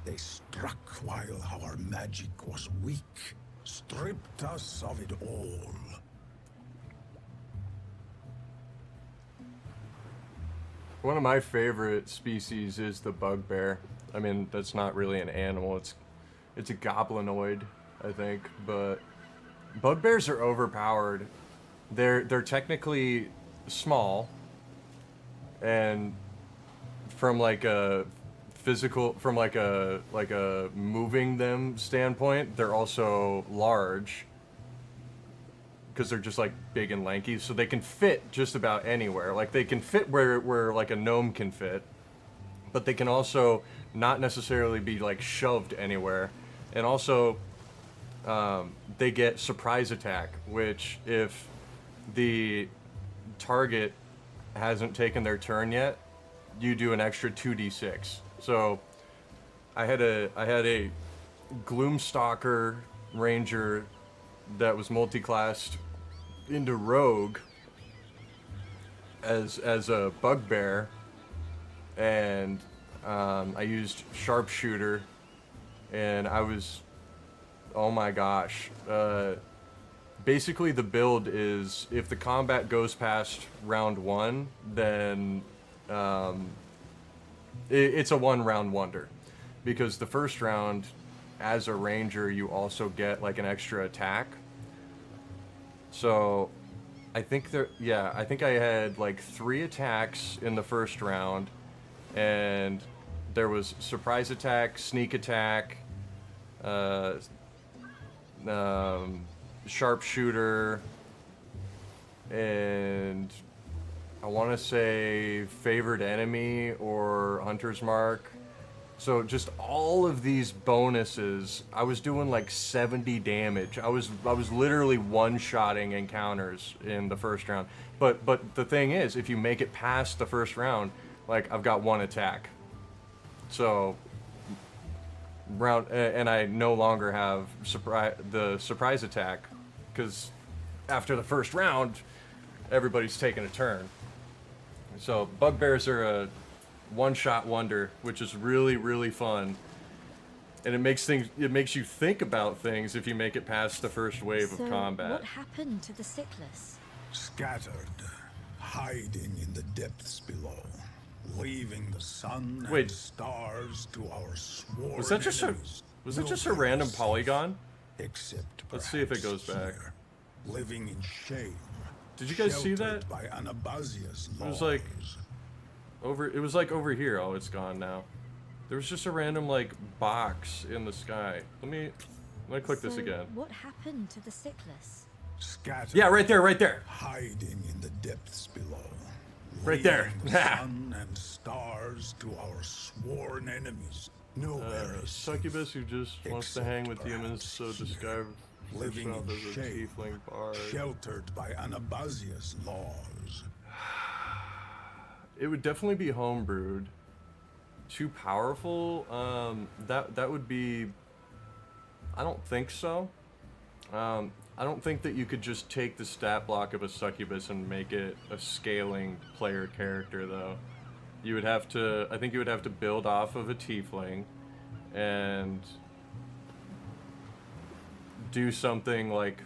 They struck while our magic was weak, stripped us of it all. One of my favorite species is the bugbear. I mean, that's not really an animal. It's a goblinoid, I think. But bugbears are overpowered. They're technically small, and from like a physical, from like a moving them standpoint, they're also large. Because they're just like big and lanky, so they can fit just about anywhere. Like they can fit where like a gnome can fit, but they can also not necessarily be like shoved anywhere. And also, they get surprise attack, which if the target hasn't taken their turn yet, you do an extra 2d6. So I had a Gloomstalker ranger that was multi-classed into rogue as a bugbear, and I used sharpshooter, and I was, oh my gosh, basically the build is if the combat goes past round 1, then it's a 1-round wonder, because the first round as a ranger you also get like an extra attack. So, I think I had like 3 attacks in the first round, and there was surprise attack, sneak attack, sharpshooter, and I want to say favored enemy or hunter's mark. So just all of these bonuses, I was doing like 70 damage. I was literally one-shotting encounters in the first round. But the thing is, if you make it past the first round, like I've got 1 attack. So and I no longer have the surprise attack, because after the first round, everybody's taking a turn. So bugbears are a one-shot wonder, which is really, really fun, and it makes you think about things if you make it past the first wave of combat. What happened to the Sickless? Scattered, hiding in the depths below, leaving the sun and stars to our sworn Was that just enemies. it just a random polygon? Except let's see if it goes back. here, living in shame. Did you guys see sheltered that? By Anabazia's It was laws. like over here. Oh, it's gone now. There was just a random like box in the sky. Let me click this again. What happened to the Sickless? Scattered, Yeah, right there. hiding in the depths below. Right there. leaving the sun and stars to our sworn enemies. Nowhere is Succubus who just wants to hang with humans, so describe living herself in as a shame, tiefling bard. sheltered by Anabazia's laws. It would definitely be homebrewed. Too powerful? That would be... I don't think so. I don't think that you could just take the stat block of a succubus and make it a scaling player character, though. You would have to... I think you would have to build off of a tiefling and do something like...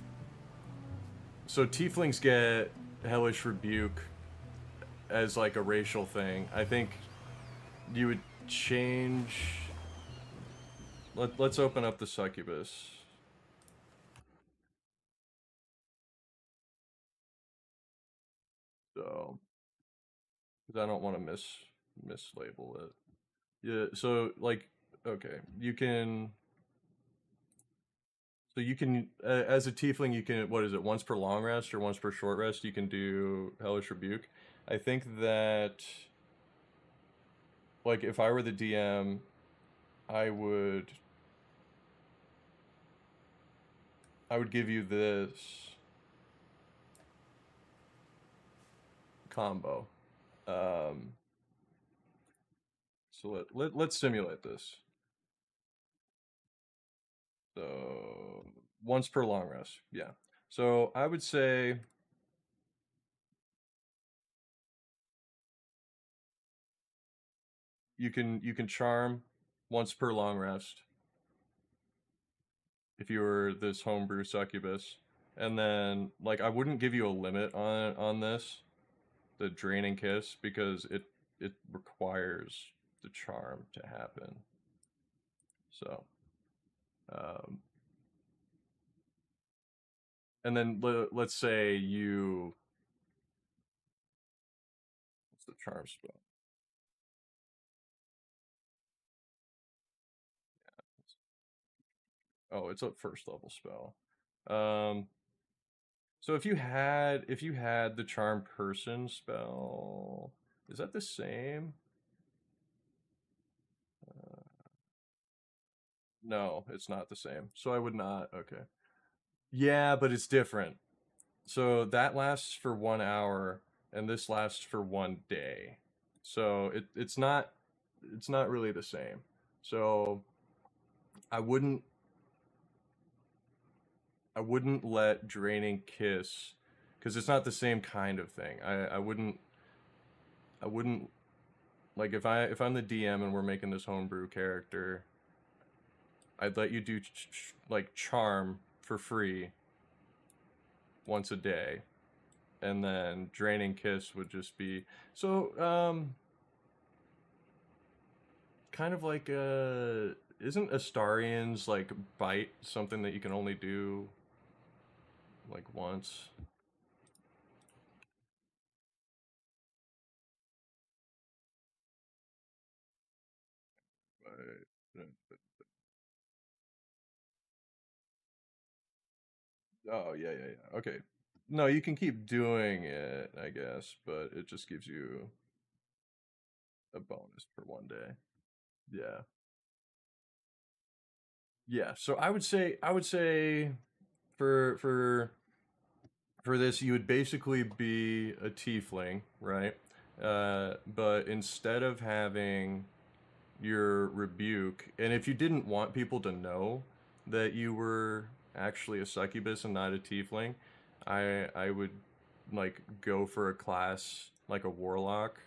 So tieflings get Hellish Rebuke as like a racial thing. I think you would change... Let's open up the succubus. So, because I don't want to mislabel it. Yeah, so like, okay, you can... So you can, as a tiefling, you can, what is it, once per long rest or once per short rest, you can do Hellish Rebuke. I think that, like, if I were the DM, I would I would give you this combo. So let's simulate this. So once per long rest, yeah. So I would say you can charm once per long rest if you were this homebrew succubus, and then like I wouldn't give you a limit on this, the draining kiss, because it requires the charm to happen. So, and then let's say you, what's the charm spell? Oh, it's a first level spell. So if you had the charm person spell, is that the same? No, it's not the same. So I would not. Okay. Yeah, but it's different. So that lasts for 1 hour, and this lasts for 1 day. So it's not really the same. So I wouldn't let draining kiss, because it's not the same kind of thing. I wouldn't like if I'm the DM and we're making this homebrew character, I'd let you do like charm for free once a day, and then draining kiss would just be so kind of like isn't Astarian's like bite something that you can only do like once? Oh, yeah, yeah, yeah. Okay. No, you can keep doing it, I guess, but it just gives you a bonus for 1 day. Yeah. Yeah, so I would say for this you would basically be a tiefling, right? But instead of having your rebuke, and if you didn't want people to know that you were actually a succubus and not a tiefling, I would like go for a class like a warlock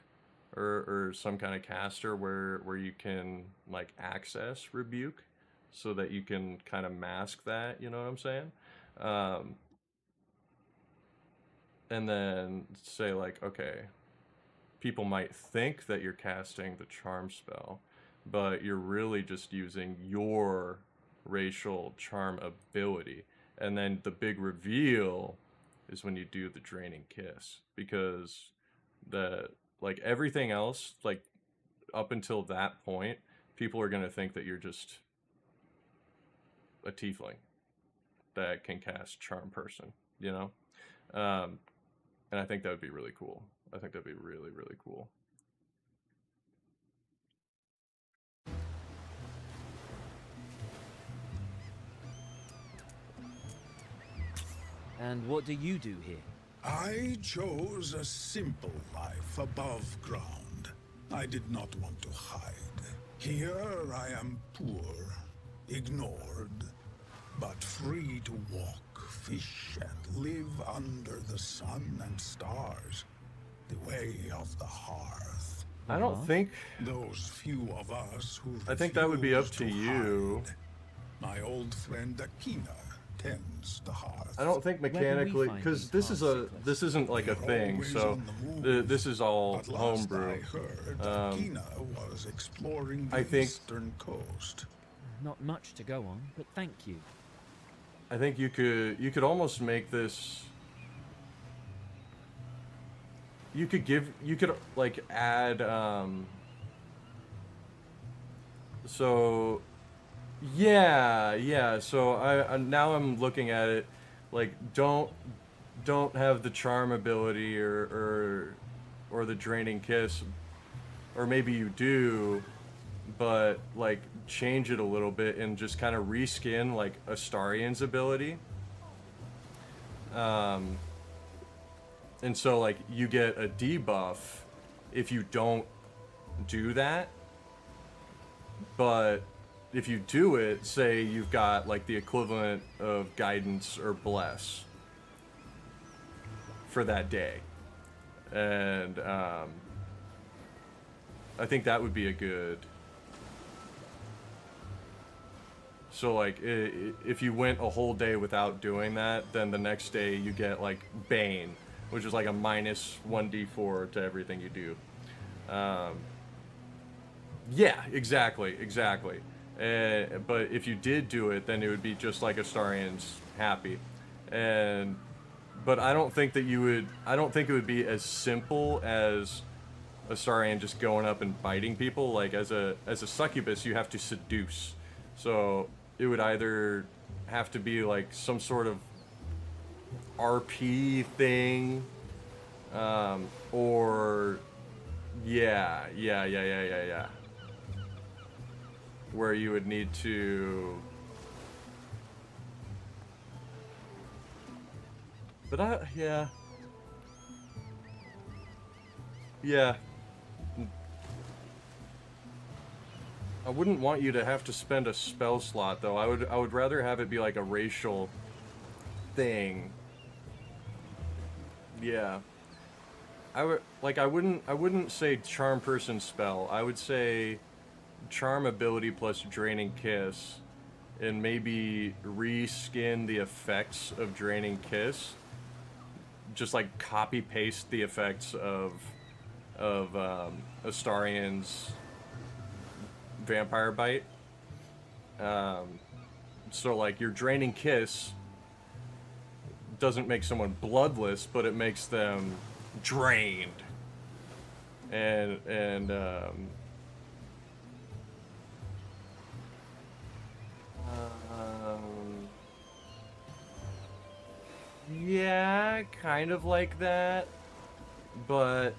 or some kind of caster where you can like access rebuke, so that you can kind of mask that, you know what I'm saying? Um, and then say like, okay, people might think that you're casting the charm spell, but you're really just using your racial charm ability. And then the big reveal is when you do the draining kiss, because the like everything else, like up until that point, people are going to think that you're just a tiefling that can cast charm person, you know? And I think that would be really cool. I think that'd be really, really cool. And what do you do here? I chose a simple life above ground. I did not want to hide. Here I am poor, ignored, but free to walk, fish, and live under the sun and stars. The way of the hearth. I don't think those few of us who I think that would be up to you. My old friend Akina tends the hearth. I don't think mechanically, because this isn't like a thing. So this is all homebrew. Akina was exploring the eastern coast. Not much to go on, but thank you. I think you could almost make this. You could like add so yeah, so I now I'm looking at it like don't have the charm ability or the draining kiss, or maybe you do, but like change it a little bit and just kind of reskin like Astarian's ability, And so, like, you get a debuff if you don't do that. But if you do it, say you've got, like, the equivalent of guidance or bless for that day. And, I think that would be a good... So, like, if you went a whole day without doing that, then the next day you get, like, Bane, which is like a minus 1d4 to everything you do. Yeah, exactly. But if you did do it, then it would be just like Astarian's happy. But I don't think that you would... I don't think it would be as simple as Astarian just going up and biting people. Like, as a succubus, you have to seduce. So it would either have to be like some sort of RP thing, or yeah, where you would need to... But yeah. I wouldn't want you to have to spend a spell slot, though. I would rather have it be like a racial thing. Yeah. I wouldn't say charm person spell. I would say charm ability plus draining kiss, and maybe reskin the effects of draining kiss. Just like copy paste the effects of Astarian's vampire bite. So like your draining kiss doesn't make someone bloodless, but it makes them drained. Yeah, kind of like that, but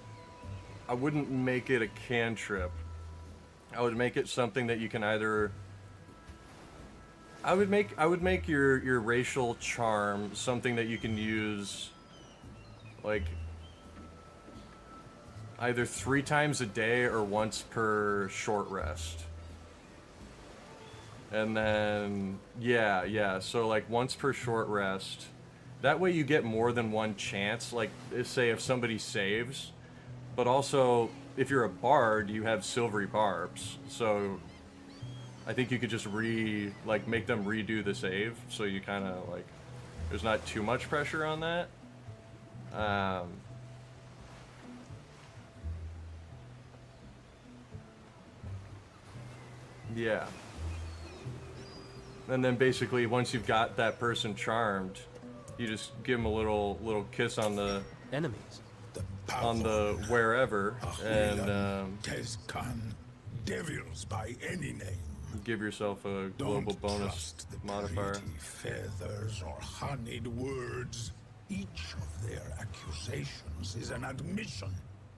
I wouldn't make it a cantrip. I would make it something that you can either... I would make your racial charm something that you can use, like, either 3 times a day or once per short rest. And then, yeah, so like once per short rest. That way you get more than one chance, like, say if somebody saves, but also, if you're a bard, you have silvery barbs, so I think you could just make them redo the save, so you kind of, like, there's not too much pressure on that. Yeah. And then basically, once you've got that person charmed, you just give them a little kiss on the... Enemies. On the wherever, and Tezcan, devils by any name. Give yourself a global bonus modifier. Feathers or honeyed words. Each of their accusations is an admission.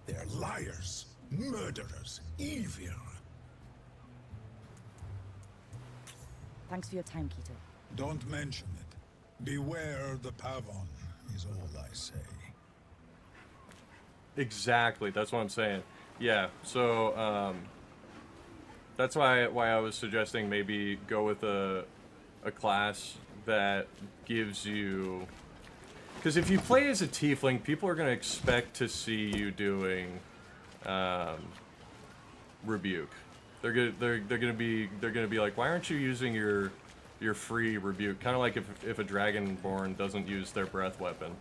They're liars, murderers, evil. Thanks for your time, Keto. Don't mention it. Beware the Pavon, is all I say. Exactly, that's what I'm saying. Yeah, so that's why I was suggesting maybe go with a class that gives you... Because if you play as a tiefling, people are going to expect to see you doing rebuke. They're gonna be like, why aren't you using your free rebuke? Kind of like if a dragonborn doesn't use their breath weapon.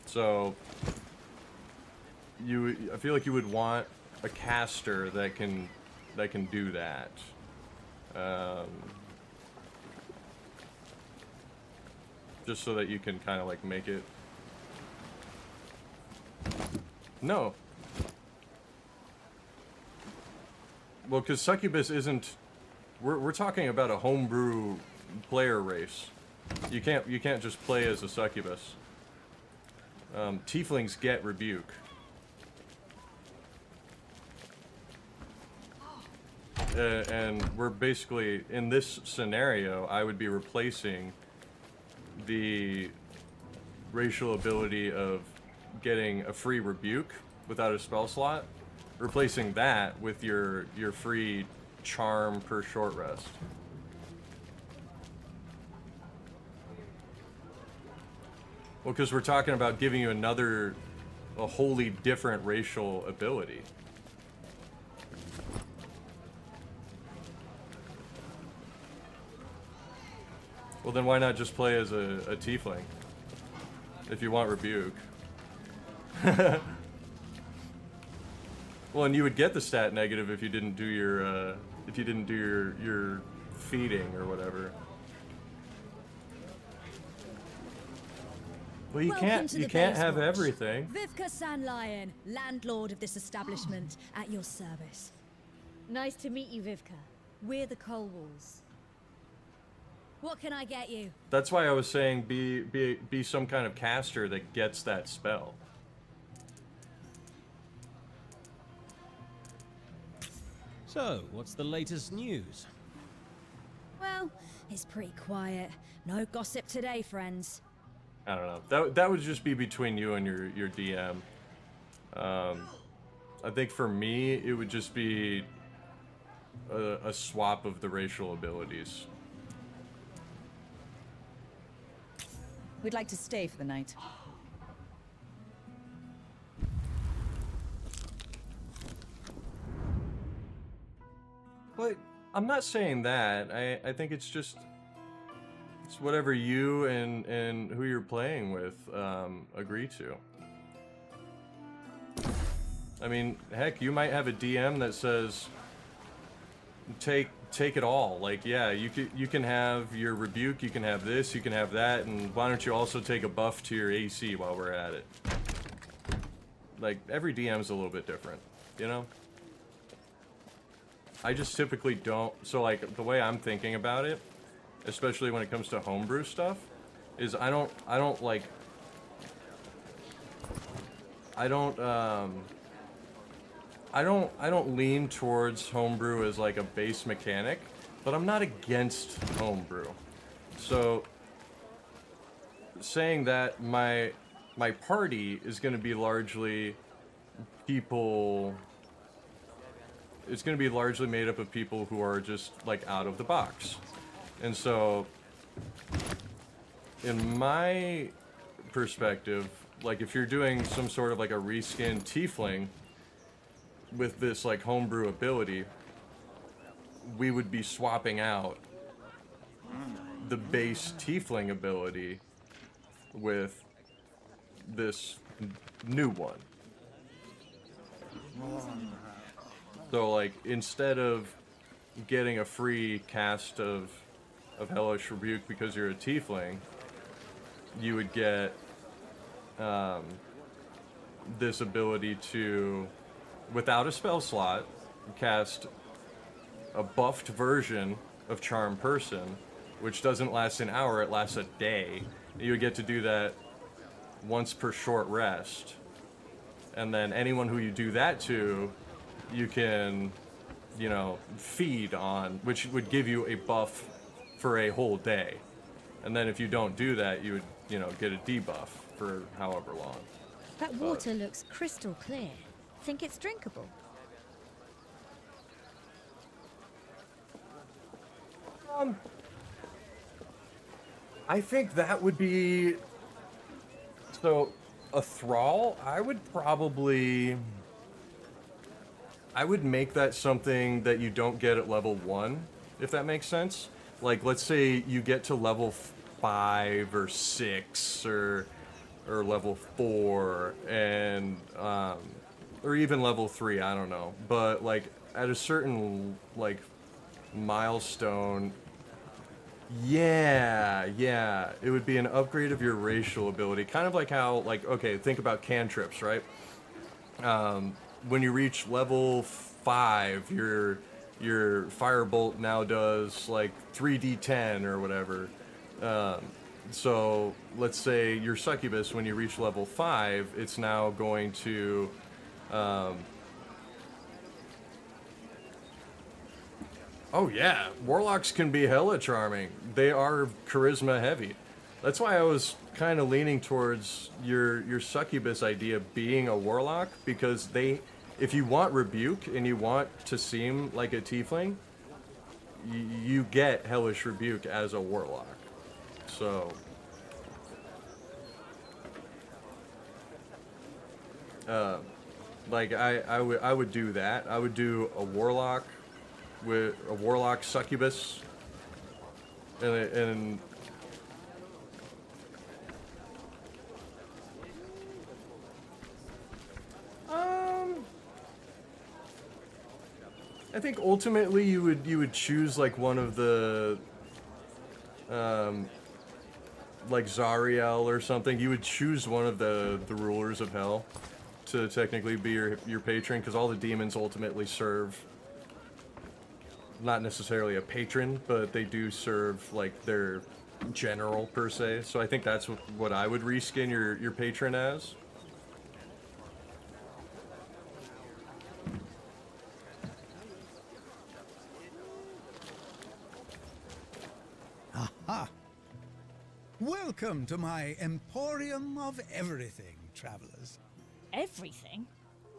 So I feel like you would want a caster that can do that. Just so that you can kind of like make it. No. Well, because Succubus isn't... We're talking about a homebrew player race. You can't just play as a Succubus. Tieflings get rebuke. And we're basically, in this scenario, I would be replacing the racial ability of getting a free rebuke without a spell slot, replacing that with your free charm per short rest. Well, because we're talking about giving you a wholly different racial ability. Well, then why not just play as a tiefling? If you want rebuke. Well, and you would get the stat negative if you didn't do your feeding or whatever. Well, you can't have everything. Vivka Sandlion, landlord of this establishment, at your service. Nice to meet you, Vivka. We're the Colwalls. What can I get you? That's why I was saying be some kind of caster that gets that spell. So, what's the latest news? Well, it's pretty quiet. No gossip today, friends. I don't know. That would just be between you and your DM. I think for me, it would just be a swap of the racial abilities. We'd like to stay for the night. But I'm not saying that. I think it's just it's whatever you and who you're playing with agree to. I mean, heck, you might have a DM that says take it all. Like, yeah, you can have your rebuke, you can have this, you can have that, and why don't you also take a buff to your AC while we're at it? Like, every DM's a little bit different, you know? I just typically don't, so like, the way I'm thinking about it, especially when it comes to homebrew stuff, is I don't lean towards homebrew as like a base mechanic, but I'm not against homebrew. So saying that my party is going to be largely people, it's going to be largely made up of people who are just like out of the box. And so in my perspective, like if you're doing some sort of like a reskin tiefling with this like homebrew ability, we would be swapping out the base tiefling ability with this new one. So like instead of getting a free cast of Hellish Rebuke because you're a tiefling, you would get this ability to, without a spell slot, cast a buffed version of Charm Person, which doesn't last an hour, it lasts a day. You would get to do that once per short rest. And then anyone who you do that to, you can, you know, feed on, which would give you a buff for a whole day. And then if you don't do that, you would, you know, get a debuff for however long. That water looks crystal clear. Think it's drinkable? I think that would be... So, a thrall, I would make that something that you don't get at level 1, if that makes sense. Like, let's say you get to level 5 or 6 or level 4 and or even level 3, I don't know. But like at a certain like milestone, yeah, it would be an upgrade of your racial ability. Kind of like how, like, okay, think about cantrips, right? When you reach level 5, your firebolt now does like 3d10 or whatever. So let's say your succubus, when you reach level 5, it's now going to oh yeah, warlocks can be hella charming. They are charisma heavy. That's why I was kind of leaning towards your succubus idea being a warlock, because if you want rebuke and you want to seem like a tiefling, you get hellish rebuke as a warlock. So, like I would do that. I would do a warlock with a warlock succubus, and I think ultimately you would choose like one of the like Zariel or something. You would choose one of the rulers of hell to technically be your patron, because all the demons ultimately serve not necessarily a patron, but they do serve like their general per se. So I think that's what I would reskin your patron as. Aha! Welcome to my emporium of everything, travelers. Everything?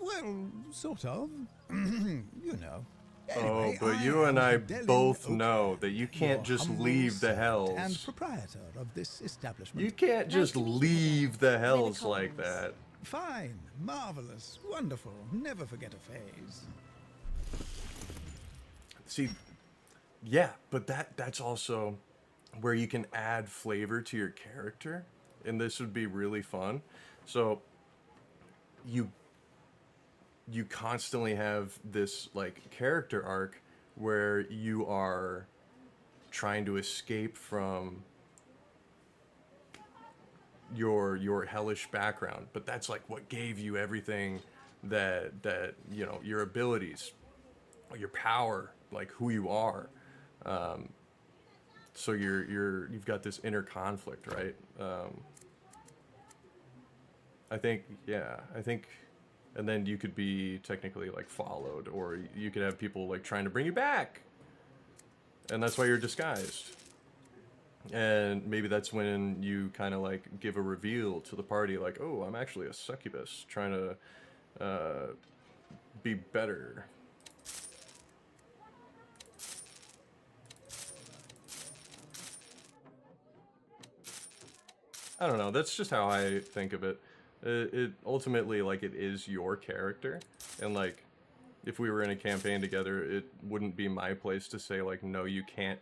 Well, sort of. You know. Oh, but you and I both know that you can't just leave the hells. And proprietor of this establishment. You can't just leave the hells like that. Fine, marvelous, wonderful. Never forget a phase. See, yeah, but that's also where you can add flavor to your character, and this would be really fun. So you constantly have this like character arc where you are trying to escape from your hellish background, but that's like what gave you everything that you know, your abilities, your power, like who you are. So you've got this inner conflict, right? I think, and then you could be technically like followed, or you could have people like trying to bring you back, and that's why you're disguised. And maybe that's when you kind of like give a reveal to the party, like, oh, I'm actually a succubus trying to be better. I don't know. That's just how I think of it. It ultimately, like, it is your character, and like, if we were in a campaign together, it wouldn't be my place to say like, no, you can't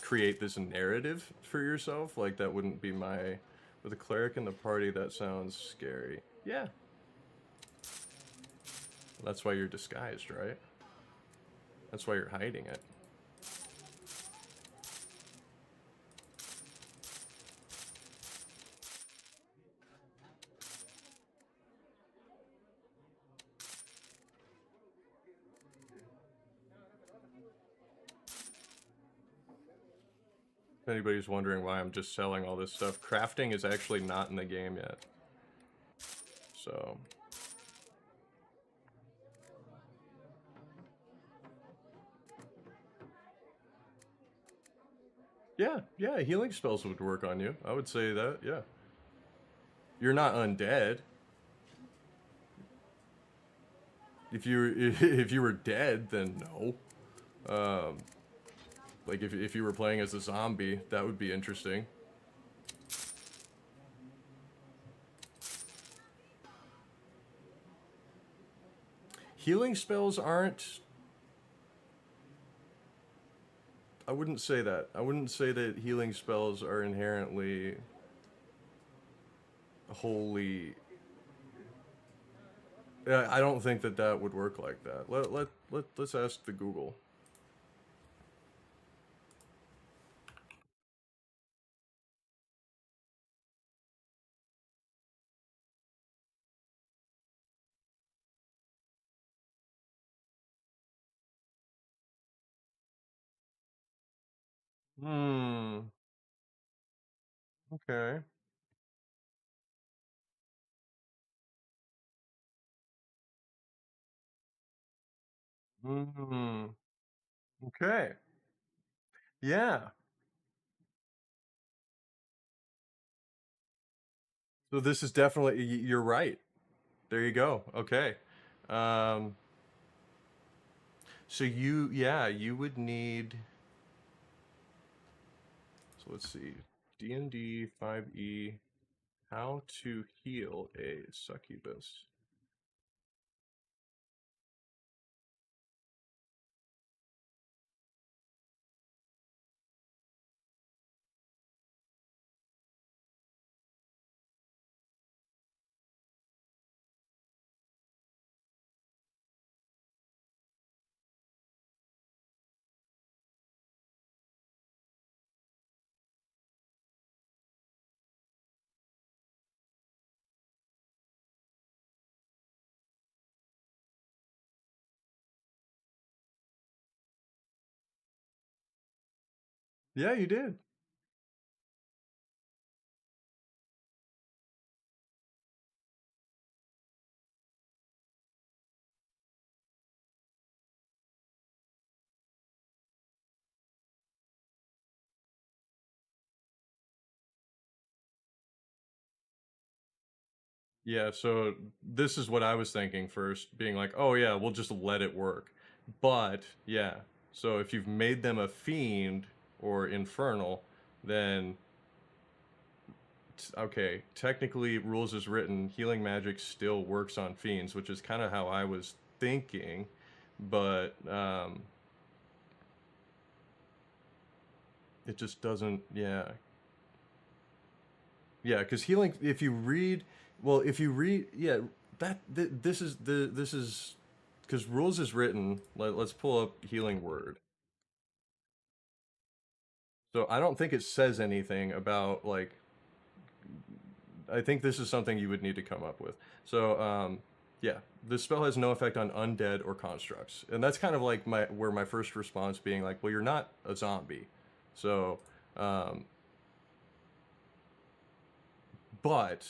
create this narrative for yourself. Like, that wouldn't be my. With a cleric in the party, that sounds scary. Yeah. That's why you're disguised, right? That's why you're hiding it. If anybody's wondering why I'm just selling all this stuff, crafting is actually not in the game yet. So... yeah, healing spells would work on you. I would say that, yeah. You're not undead. If you were dead, then no. Like if you were playing as a zombie, that would be interesting. Healing spells aren't... I wouldn't say that. I wouldn't say that healing spells are inherently wholly... I don't think that would work like that. Let's ask the Google. Okay. Okay. Yeah. So this is definitely, you're right. There you go. Okay. Um, so you would need, so let's see, D&D 5e, how to heal a succubus. Yeah, you did. Yeah, so this is what I was thinking first, being like, oh yeah, we'll just let it work. But yeah, so if you've made them a fiend or infernal, then okay, technically rules as written, healing magic still works on fiends, which is kind of how I was thinking, but it just doesn't, yeah. Yeah, because healing, if you read, well, if you read, yeah, this is this is because rules is written. Let's pull up healing word. So I don't think it says anything about like. I think this is something you would need to come up with. So yeah, this spell has no effect on undead or constructs, and that's kind of like my first response being like, well, you're not a zombie, so but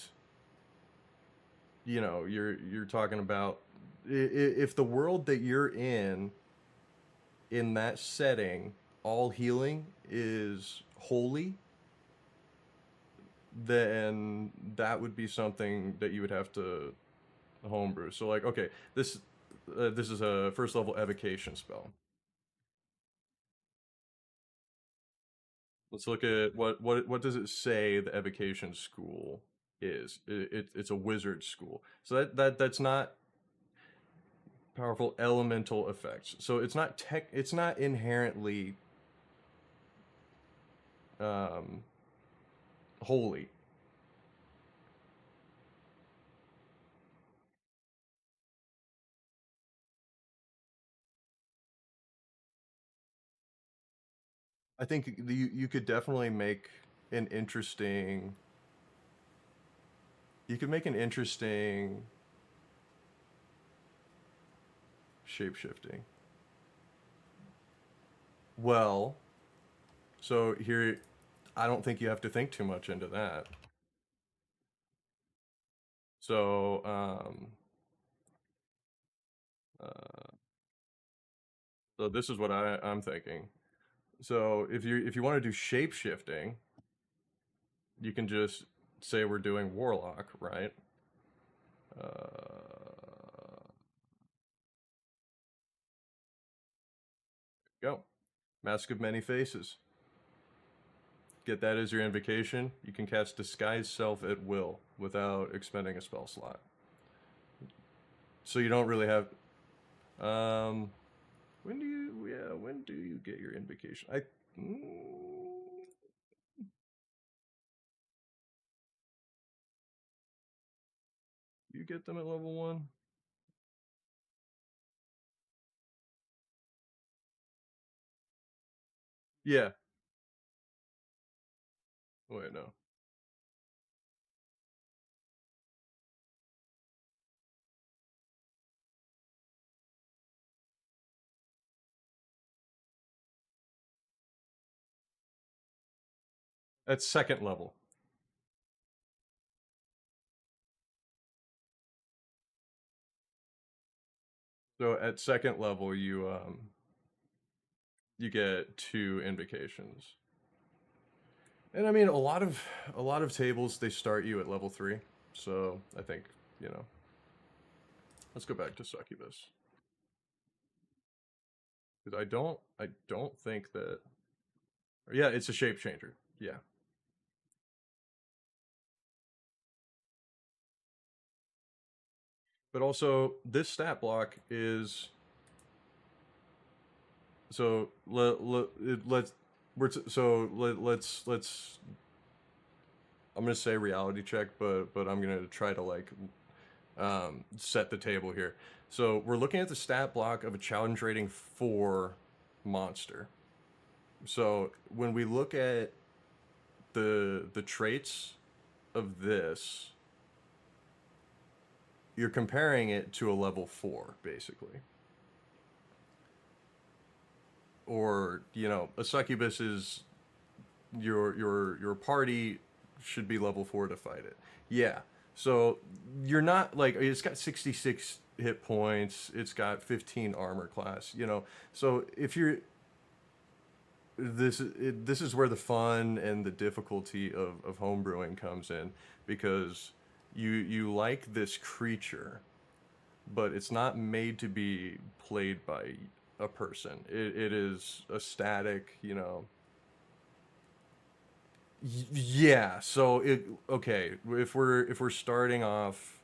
you know, you're talking about if the world that you're in that setting, all healing is holy, then that would be something that you would have to homebrew. So like, okay, this is a first level evocation spell. Let's look at what does it say the evocation school is. It's a wizard school. So that's not powerful elemental effects. So it's not inherently um, holy. I think you could definitely make an interesting. You could make an interesting shapeshifting. Well, so here, I don't think you have to think too much into that. So, uh, so this is what I'm thinking. So if you want to do shape shifting, you can just say we're doing warlock, right? Go. Mask of Many Faces. Get that as your invocation. You can cast Disguise Self at will without expending a spell slot. So you don't really have. Um, when do you get your invocation? You get them at level 1. Yeah. Wait, no. At second level. So at second level, you get 2 invocations. And I mean, a lot of tables they start you at level 3, so I think, you know. Let's go back to Succubus. Because I don't think that. Yeah, it's a shape changer. Yeah. But also, this stat block is. So let's let's. I'm gonna say reality check, but I'm gonna try to like set the table here. So we're looking at the stat block of a challenge rating 4 monster. So when we look at the traits of this, you're comparing it to a level 4, basically. Or, you know, a succubus is your party should be level 4 to fight it. Yeah. So you're not like, it's got 66 hit points, it's got 15 armor class, you know. So if you're this is where the fun and the difficulty of homebrewing comes in, because you like this creature, but it's not made to be played by a person. It is a static, you know. Yeah, so okay, if we're starting off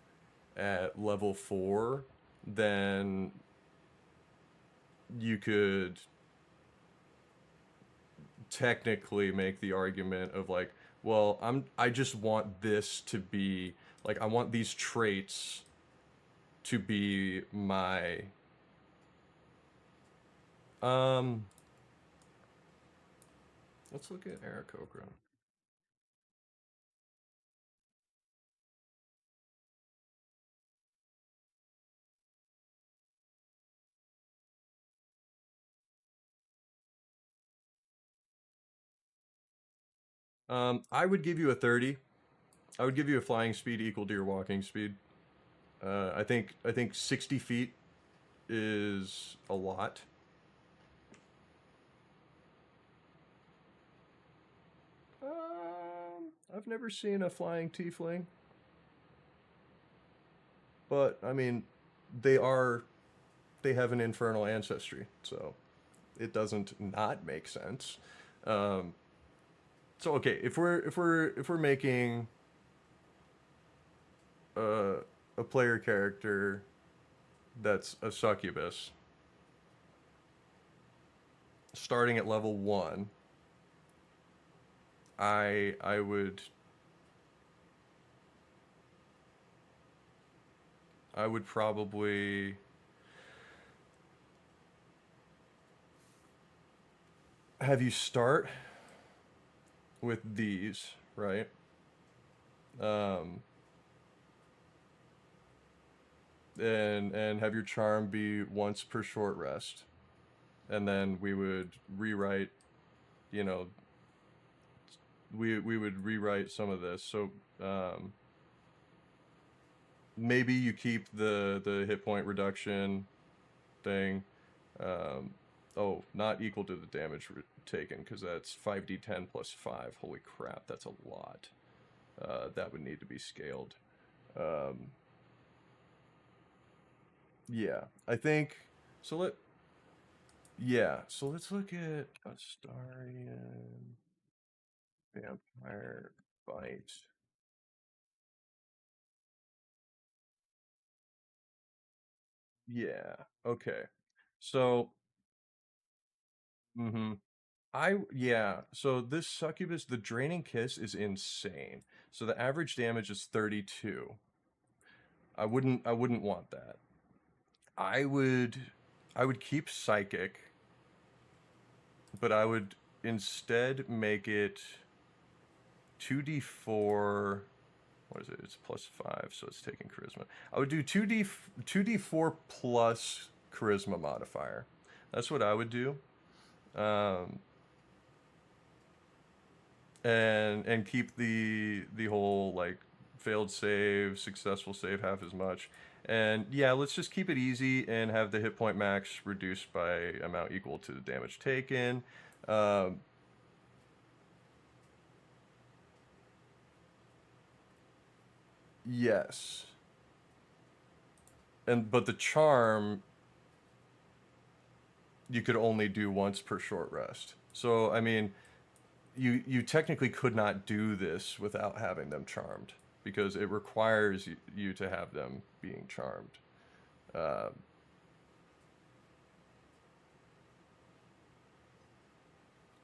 at level 4, then you could technically make the argument of like, well, I just want this to be like, I want these traits to be my let's look at Aarakocra. I would give you a 30. I would give you a flying speed equal to your walking speed. I think 60 feet is a lot. I've never seen a flying tiefling, but I mean, they have an infernal ancestry, so it doesn't not make sense. So okay, if we're making a player character that's a succubus, starting at level 1, I would probably have you start with these, right? And have your charm be once per short rest, and then we would rewrite, you know, we would rewrite some of this. So maybe you keep the hit point reduction thing. Oh, not equal to the damage taken, because that's 5d10 plus 5. Holy crap, that's a lot. That would need to be scaled. Yeah, I think so. Yeah, so let's look at Astarian Vampire Bite. Yeah, okay. So, yeah, so this succubus, the Draining Kiss is insane. So the average damage is 32. I wouldn't want that. I would I would keep Psychic, but I would instead make it 2d4. What is it? It's plus 5, so it's taking charisma. I would do 2d4 plus charisma modifier. That's what I would do. And keep the whole like failed save, successful save half as much. And yeah, let's just keep it easy and have the hit point max reduced by amount equal to the damage taken. Yes. But the charm you could only do once per short rest. So I mean, you technically could not do this without having them charmed because it requires you to have them being charmed.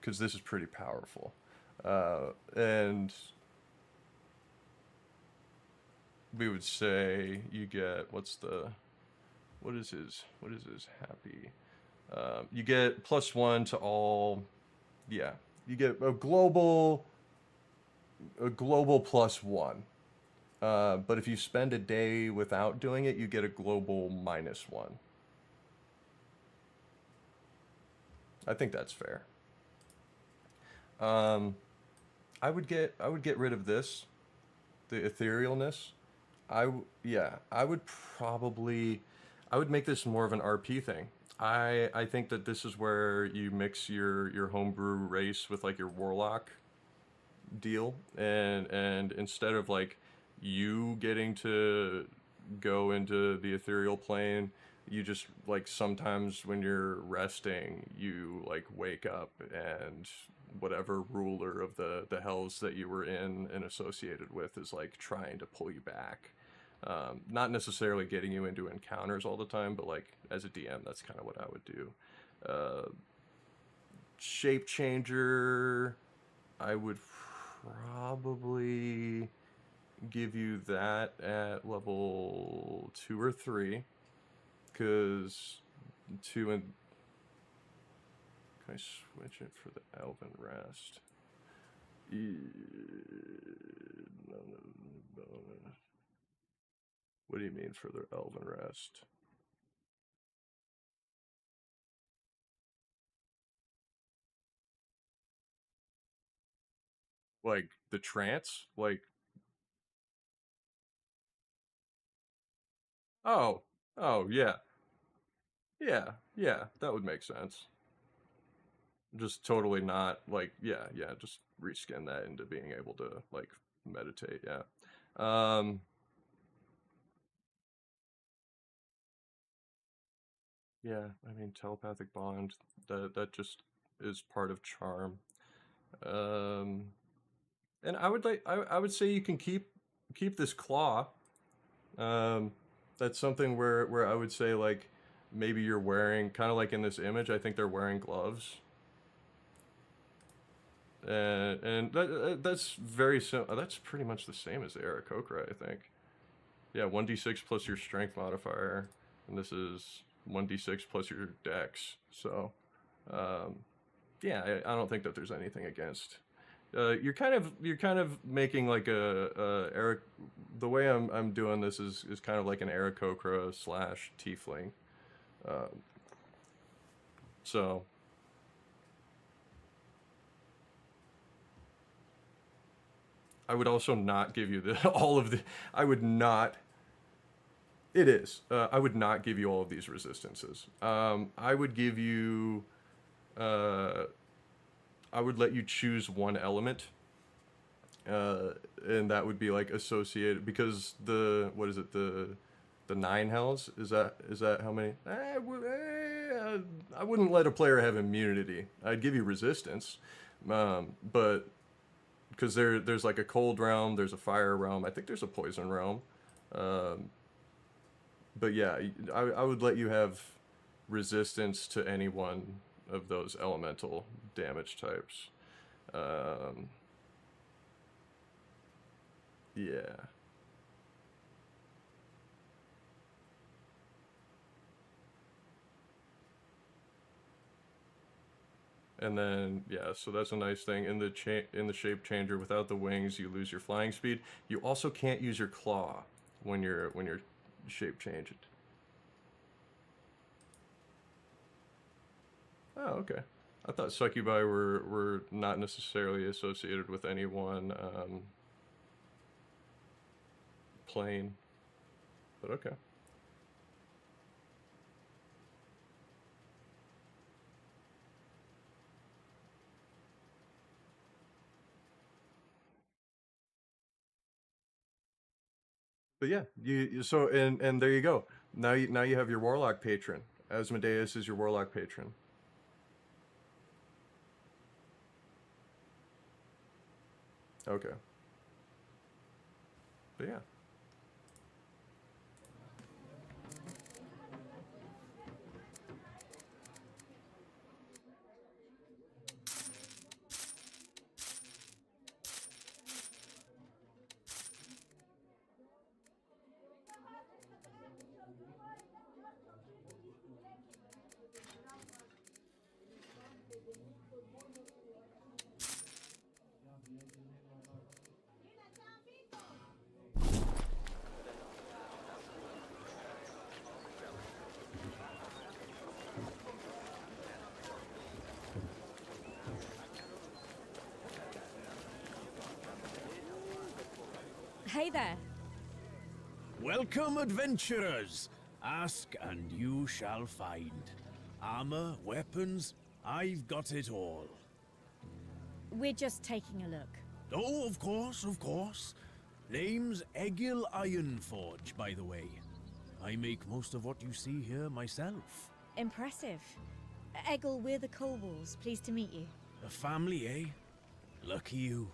Because this is pretty powerful, and we would say you get what is his happy? You get +1 to all. Yeah, you get a global +1. But if you spend a day without doing it, you get a global -1. I think that's fair. I would get rid of this, the etherealness. I would probably, I would make this more of an RP thing. I think that this is where you mix your homebrew race with like your warlock deal, and instead of like you getting to go into the ethereal plane, you just like sometimes when you're resting, you like wake up and whatever ruler of the hells that you were in and associated with is like trying to pull you back. Not necessarily getting you into encounters all the time, but like as a DM, that's kind of what I would do. Shape changer, I would probably give you that at level 2 or 3, because 2 and can I switch it for the Elven Rest? No, bonus. What do you mean for the Elven Rest? Like the trance? Like, oh, oh yeah, yeah, that would make sense. Just totally not like, yeah, just reskin that into being able to like meditate. Yeah. Yeah, I mean telepathic bond, that just is part of charm. Um, and I would say you can keep this claw. Um, that's something where I would say like maybe you're wearing kind of like in this image. I think they're wearing gloves. And that's very that's pretty much the same as the Aarakocra, I think. Yeah, 1d6 plus your strength modifier, and this is 1d6 plus your dex. So, um, yeah, I don't think that there's anything against. You're kind of making like a Eric. The way I'm doing this is kind of like an Aarakocra / Tiefling. Um, so I would also not give you the all of the. I would not. It is. I would not give you all of these resistances. I would give you. I would let you choose one element, and that would be like associated because what is it, the 9 hells, is that how many? I wouldn't let a player have immunity. I'd give you resistance, but because there's like a cold realm, there's a fire realm, I think there's a poison realm, but yeah, I would let you have resistance to any one of those elemental damage types. Yeah. And then yeah, so that's a nice thing. In the shape changer, without the wings, you lose your flying speed. You also can't use your claw when you're shape changed. Oh, okay. I thought succubi were not necessarily associated with any one plane, but okay. But yeah, so and there you go. Now you have your warlock patron. Asmodeus is your warlock patron. Okay. But yeah. Hey there. Welcome, adventurers. Ask and you shall find. Armor, weapons, I've got it all. We're just taking a look. Oh, of course, of course. Name's Egil Ironforge, by the way. I make most of what you see here myself. Impressive. Egil, we're the Colwalls. Pleased to meet you. A family, eh? Lucky you.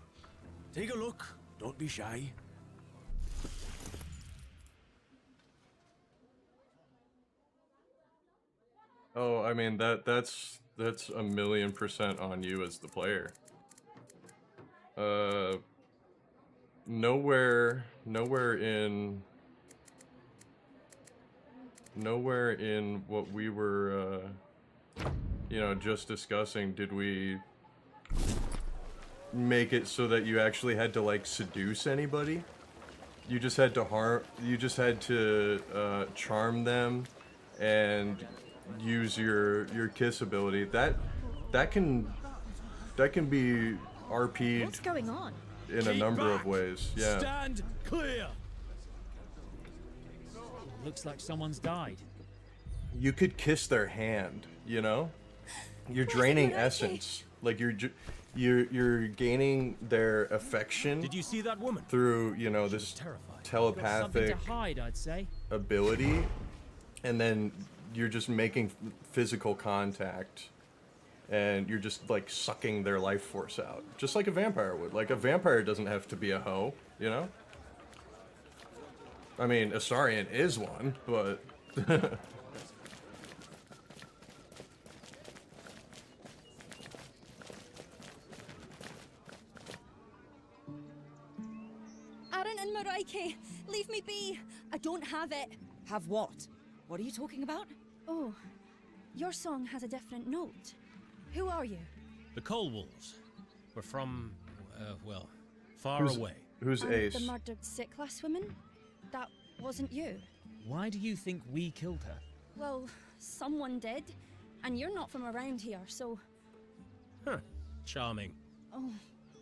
Take a look. Don't be shy. Oh, I mean that's 1,000,000% on you as the player. Nowhere in what we were you know, just discussing did we make it so that you actually had to like seduce anybody. You just had to charm them and use your kiss ability. That can be RP'd. What's going on? In a number of ways. Yeah. Stand clear. Looks like someone's died. You could kiss their hand, you know? You're draining essence. Like you're gaining their affection. Did you see that woman? Through, you know, this telepathic Something to hide, I'd say. ability, and then you're just making physical contact, and you're just like sucking their life force out, just like a vampire would. Like a vampire doesn't have to be a hoe, you know? I mean, Astarion is one, but Aaron and Maraike, leave me be. I don't have it. Have what? What are you talking about? Oh, your song has a different note. Who are you? The Colwalls. We're from, well, far away. Who's Ace? The murdered Sicklas woman? That wasn't you. Why do you think we killed her? Well, someone did. And you're not from around here, so... Huh. Charming. Oh,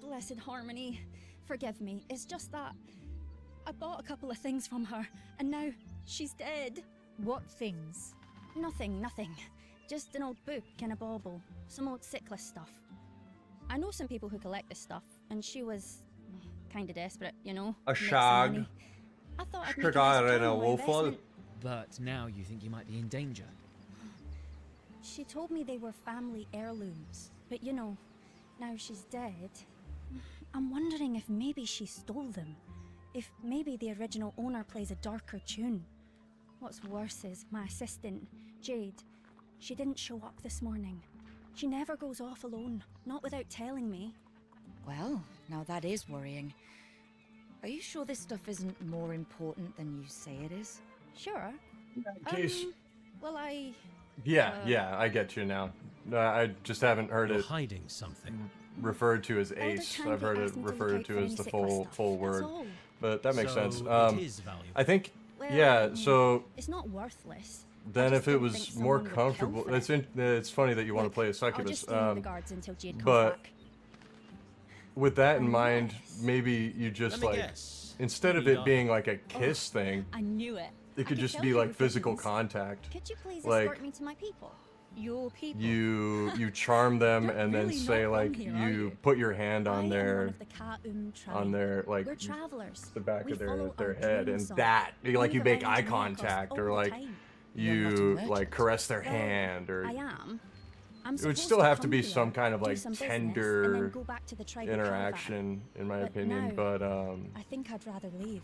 blessed Harmony. Forgive me. It's just that... I bought a couple of things from her, and now she's dead. What things? Nothing. Just an old book and a bauble. Some old Sicklas stuff. I know some people who collect this stuff, and she was... kinda desperate, you know? A to make some shag. money. I thought I'd make a nice job on my investment. But now you think you might be in danger. She told me they were family heirlooms, but you know, now she's dead. I'm wondering if maybe she stole them. If maybe the original owner plays a darker tune. What's worse is my assistant, Jade. She didn't show up this morning. She never goes off alone, not without telling me. Well, now that is worrying. Are you sure this stuff isn't more important than you say it is? Sure. case- Well, Yeah, I get you now. I just haven't heard You're it hiding something. referred to as the Ace. time I've they heard it asked me to look referred out to for as any the Sicklas stuff, full that's word, all. but that makes So sense. it is valuable. I think, well, yeah. So it's not worthless. then, I if just it didn't was think more someone would kill comfortable, for it. it's funny that you want to play a I'll succubus. just stay in the guards until Jade comes But back. with that in mind, maybe you just Let me like guess. instead of Lead it on. being like a kiss thing, I knew it. it could I just tell be you like were physical things. contact. Could you please Like- escort me to my people? Your people. you charm them and then really say not like from here, are you you? put your hand I on am their one of the Ka'um tribe. on their like We're travelers. the back We of follow their our head, dream and song. that like you Move make around eye and near us contact, all or the like time. you like caress their Well, hand, or I am. I'm it would supposed still to have to come be here, some kind of do like some business, and then tender go back to the tribal caravan. interaction, in my But opinion. now, But I think I'd rather leave.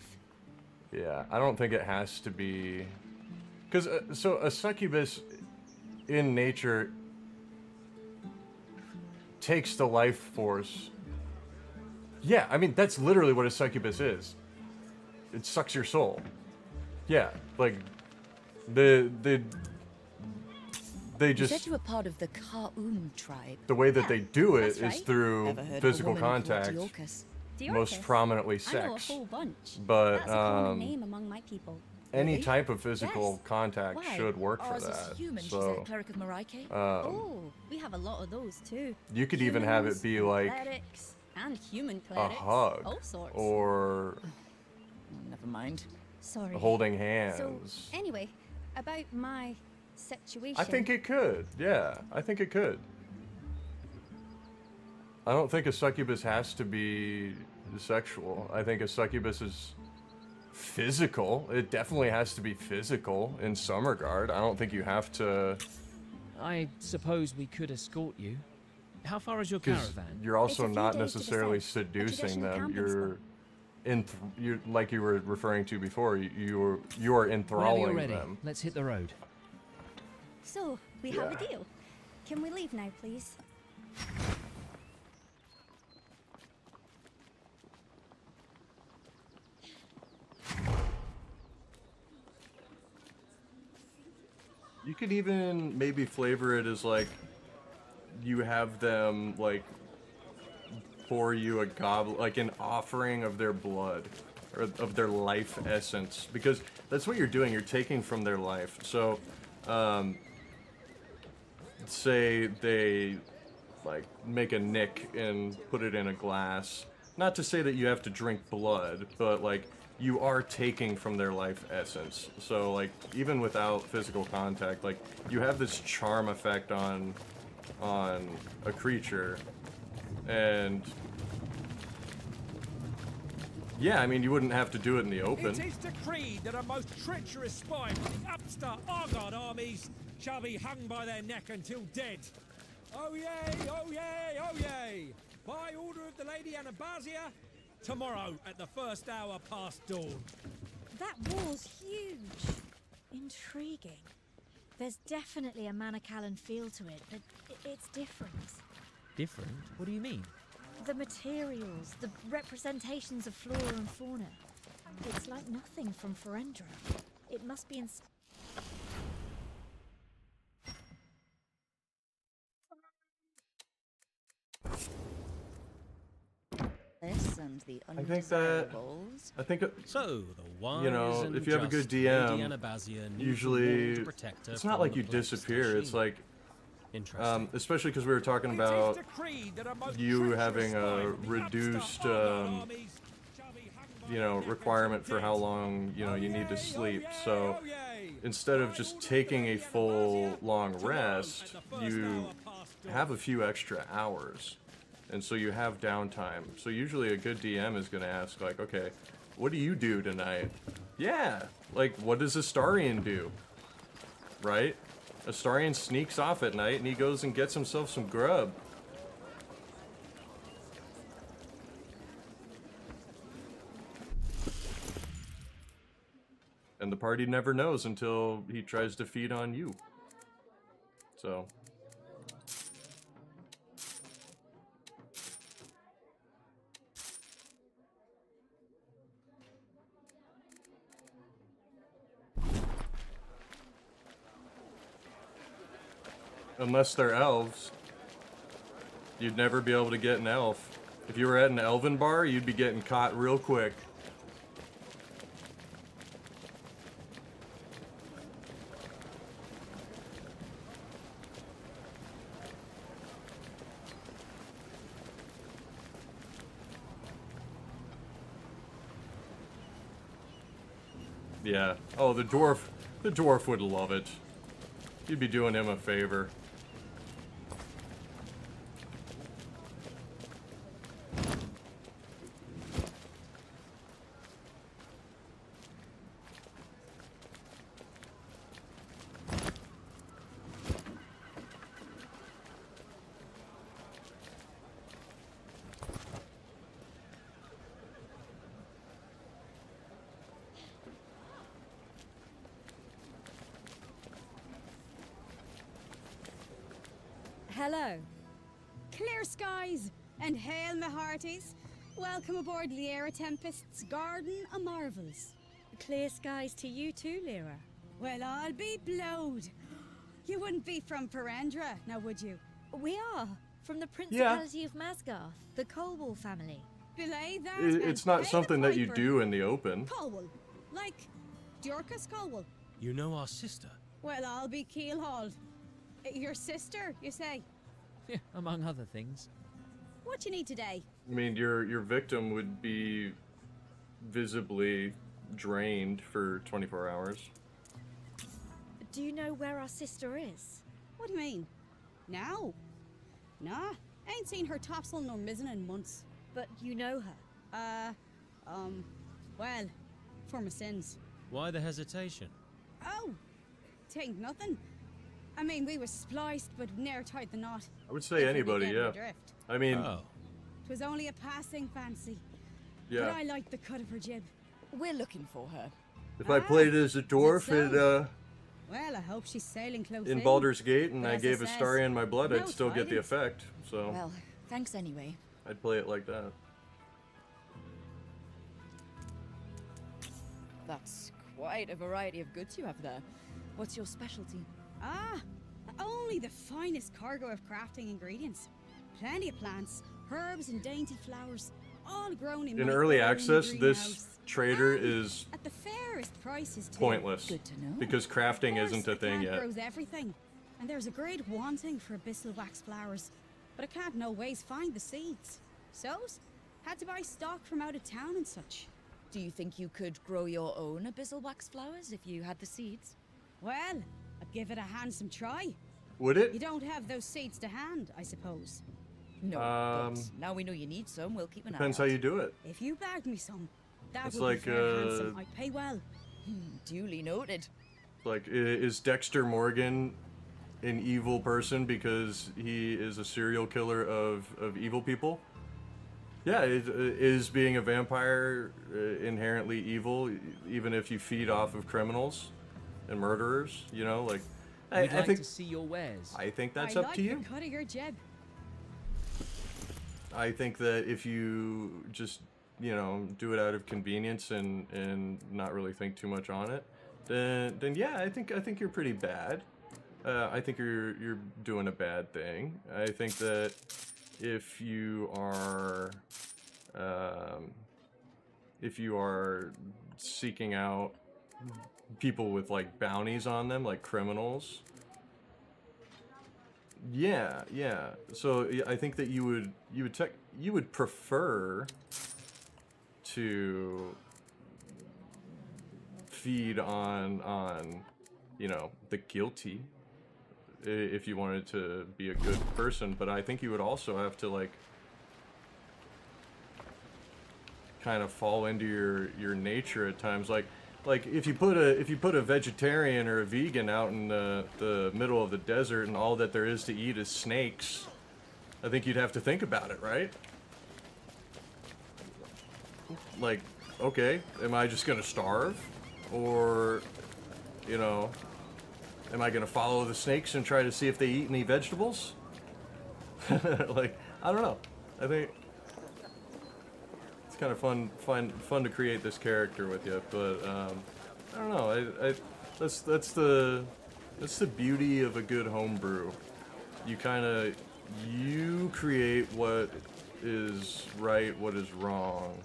yeah, I don't think it has to be, because so a succubus in nature takes the life force. Yeah, I mean that's literally what a succubus is. It sucks your soul. Yeah, like they You just said you were part of the Ka'um tribe. the way that they do it That's is right. through Ever heard of a physical woman called contact, Diorcus? most prominently I know a sex. whole bunch. But That's a common name among my people. any Really? type of physical Yes. contact Why? should work for Ours is that. human, she So said, cleric of Maraike. Oh, we have a lot of those too. you could even have it Humans, be like clerics, and human a clerics. hug, All sorts. or Never mind. Sorry. holding So hands. anyway, about my situation. I think it could. Yeah, I think it could. I don't think a succubus has to be sexual. I think a succubus is physical. It definitely has to be physical in some regard. I don't think you have to. I suppose we could escort you. How far is your 'Cause caravan? you're also It's a few not days to the necessarily south, a seducing traditional them. camping You like you were referring to before. You are Whenever you're enthralling ready, them. let's hit the road. So we have Yeah. a deal. Can we leave now, please? You could even maybe flavor it as like you have them like pour you a goblet, like an offering of their blood or of their life essence, because that's what you're doing. You're taking from their life. So, say they like make a nick and put it in a glass. Not to say that you have to drink blood, but like you are taking from their life essence. So like even without physical contact, like you have this charm effect on a creature. And yeah, I mean you wouldn't have to do it in the open. It is decreed that a most treacherous spy from the upstart Argard armies shall be hung by their neck until dead. Oh yay, oh yay, oh yay! By order of the Lady Anabasia, tomorrow at the first hour past dawn. That wall's huge. Intriguing. There's definitely a Manacalon feel to it, but it's different. Different? What do you mean? The materials, the representations of flora and fauna. It's like nothing from Ferendra. It must be This and the I think that So, the wise you know, and if you have a good just Lady DM, Anabasia knew usually to protect her it's not from like the you plagues that disappear. It's she- like, Interesting. especially because we were talking about you having a reduced, you know, requirement for how long you need to sleep. So instead of just taking a full long rest, you have a few extra hours. And so you have downtime. So usually a good DM is going to ask, like, okay, what do you do tonight? Yeah, like, what does Astarion do? Right? Astarion sneaks off at night and he goes and gets himself some grub. And the party never knows until he tries to feed on you. So... Unless they're elves, you'd never be able to get an elf. If you were at an elven bar, you'd be getting caught real quick. Yeah. Oh, the dwarf would love it. You'd be doing him a favor. Hello. Clear skies and hail, my hearties. Welcome aboard Lyra Tempest's Garden of Marvels. Clear skies to you too, Lyra. Well, I'll be blowed. You wouldn't be from Perendra, now would you? We are. From the Principality of Masgarth, the Colwall family. Belay that It's not something that you do in the open. Colwall. Like Dorcas Colwall. You know our sister? Well, I'll be keelhauled. Your sister, you say? Yeah, among other things. What you need today? I mean, your victim would be visibly drained for 24 hours. Do you know where our sister is? What do you mean? Now? Nah, ain't seen her topsail nor mizzen in months. But you know her? Well, for my sins. Why the hesitation? Oh, tain't nothing. I mean, we was spliced, but ne'er tied the knot. I would say anybody, yeah. I mean, 'Twas only a passing fancy. yeah. But I liked the cut of her jib. We're looking for her. If I played as a dwarf Well, I hope she's sailing close in Baldur's Gate and But I as gave it Astarion my blood, no I'd still get the tidings. effect. So Well, thanks anyway. I'd play it like that. That's quite a variety of goods you have there. What's your specialty? Ah, only the finest cargo of crafting ingredients. Plenty of plants, herbs and dainty flowers, all grown in In my early own access, this greenhouse. trader is At the fairest prices too. pointless Good to know. because crafting Of course, isn't a thing plant yet. grows everything, and there's a great wanting for abyssal wax flowers, but I can't no ways find the seeds. So's had to buy stock from out of town and such. Do you think you could grow your own abyssal wax flowers if you had the seeds? Well, I'd give it a handsome try. Would it? You don't have those seeds to hand, I suppose. No, Um, but now we know you need some, we'll keep an Depends eye how out. you do it. If you bagged me some, that It's would like, be fair handsome. I'd pay well. Duly noted. Like, is Dexter Morgan an evil person because he is a serial killer of evil people? Yeah, is being a vampire inherently evil, even if you feed off of criminals and murderers? You know, like, I We'd like think to see your wares. I think that's I up like to you. the cut of your jib. I think that if you just, you know, do it out of convenience and not really think too much on it, then yeah, I think you're pretty bad. I think you're doing a bad thing. I think that if you are seeking out people with like bounties on them, like criminals. Yeah. So yeah, I think that you would prefer to feed on you know, the guilty if you wanted to be a good person, but I think you would also have to like kind of fall into your nature at times, like if you put a vegetarian or a vegan out in the middle of the desert and all that there is to eat is snakes, I think you'd have to think about it, right? Like, okay, am I just gonna starve, or, you know, am I gonna follow the snakes and try to see if they eat any vegetables? Like, I don't know. I think it's kind of fun to create this character with you, but I don't know. That's the beauty of a good homebrew. You create what is right, what is wrong,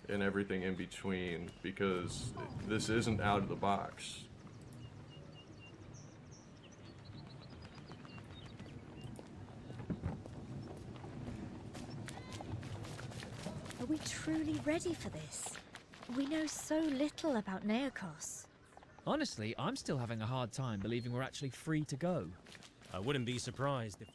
and everything in between, because this isn't out of the box. Are we truly ready for this? We know so little about Neokos. Honestly, I'm still having a hard time believing we're actually free to go. I wouldn't be surprised if...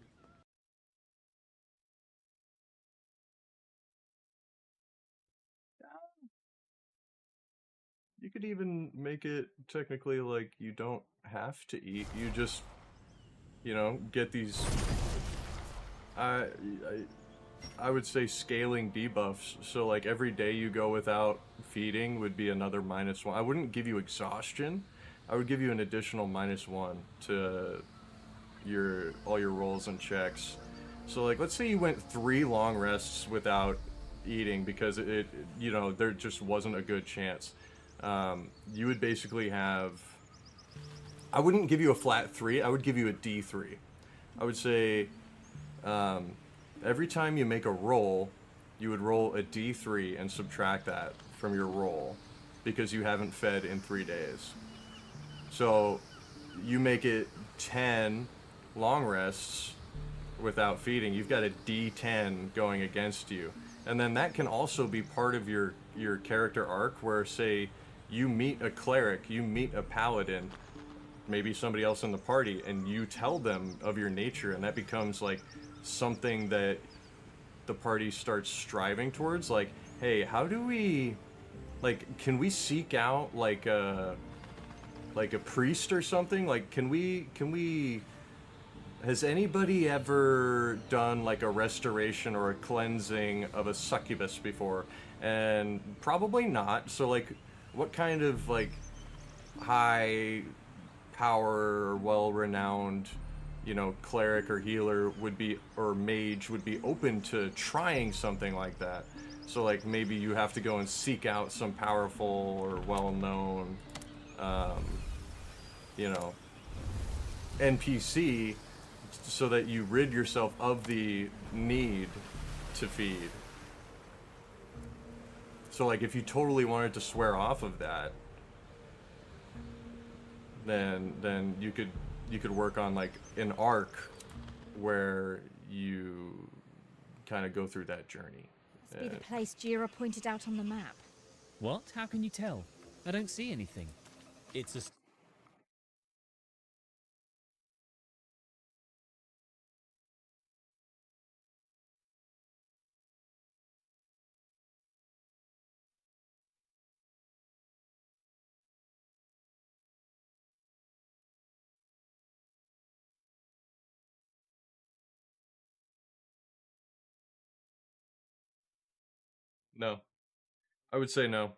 You could even make it technically like you don't have to eat. You just, you know, get these. I would say scaling debuffs. So like every day you go without feeding would be another -1. I wouldn't give you exhaustion. I would give you an additional -1 to all your rolls and checks. So like, let's say you went 3 long rests without eating because it you know, there just wasn't a good chance. You would basically have, I wouldn't give you a flat 3, I would give you a D3. I would say every time you make a roll, you would roll a D3 and subtract that from your roll because you haven't fed in 3 days. So you make it 10 long rests without feeding, you've got a D10 going against you. And then that can also be part of your character arc where, say, you meet a cleric, you meet a paladin, maybe somebody else in the party, and you tell them of your nature, and that becomes like something that the party starts striving towards. Like, hey, how do we, like, can we seek out like a priest or something? Like, can we has anybody ever done like a restoration or a cleansing of a succubus before? And probably not. So like, what kind of like high power or well-renowned, you know, cleric or healer would be, or mage would be open to trying something like that? So like, maybe you have to go and seek out some powerful or well-known, you know, NPC so that you rid yourself of the need to feed. So like, if you totally wanted to swear off of that, then you could work on like an arc where you kind of go through that journey. Must be the place Jira pointed out on the map. What? How can you tell? I don't see anything. It's a... No. I would say no.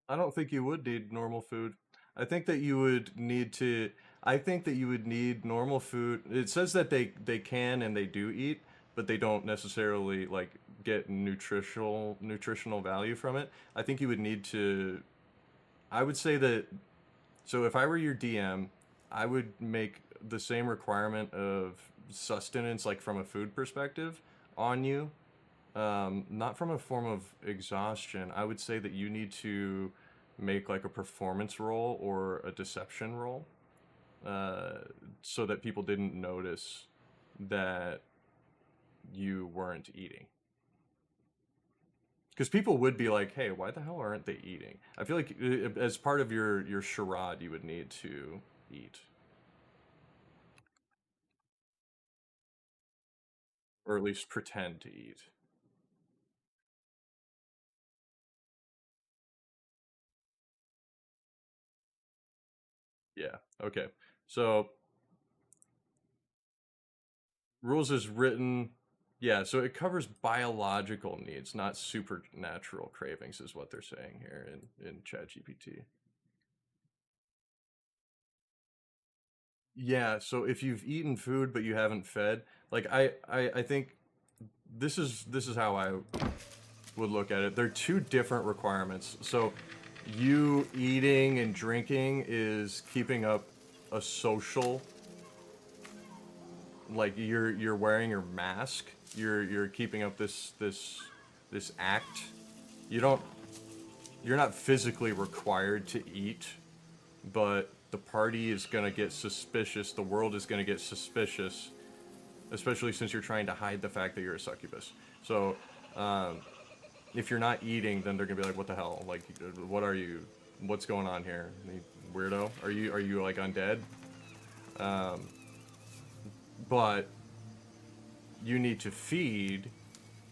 I don't think you would need normal food. I think that you would need to. I think that you would need normal food. It says that they can and they do eat, but they don't necessarily like get nutritional value from it. I think you would need to. I would say that. So if I were your DM, I would make the same requirement of sustenance, like from a food perspective, on you. Not from a form of exhaustion. I would say that you need to make like a performance roll or a deception roll, so that people didn't notice that you weren't eating. Because people would be like, "Hey, why the hell aren't they eating?" I feel like as part of your charade, you would need to eat, or at least pretend to eat. Yeah. Okay. So rules is written. Yeah, so it covers biological needs, not supernatural cravings, is what they're saying here in ChatGPT. Yeah, so if you've eaten food but you haven't fed, like I think this is how I would look at it. They're two different requirements. So you eating and drinking is keeping up a social like you're wearing your mask, you're keeping up this act. You're not physically required to eat, but the party is gonna get suspicious, the world is gonna get suspicious, especially since you're trying to hide the fact that you're a succubus. So if you're not eating, then they're gonna be like, what the hell? Like, what are you? What's going on here? Weirdo? Are you like undead? But you need to feed,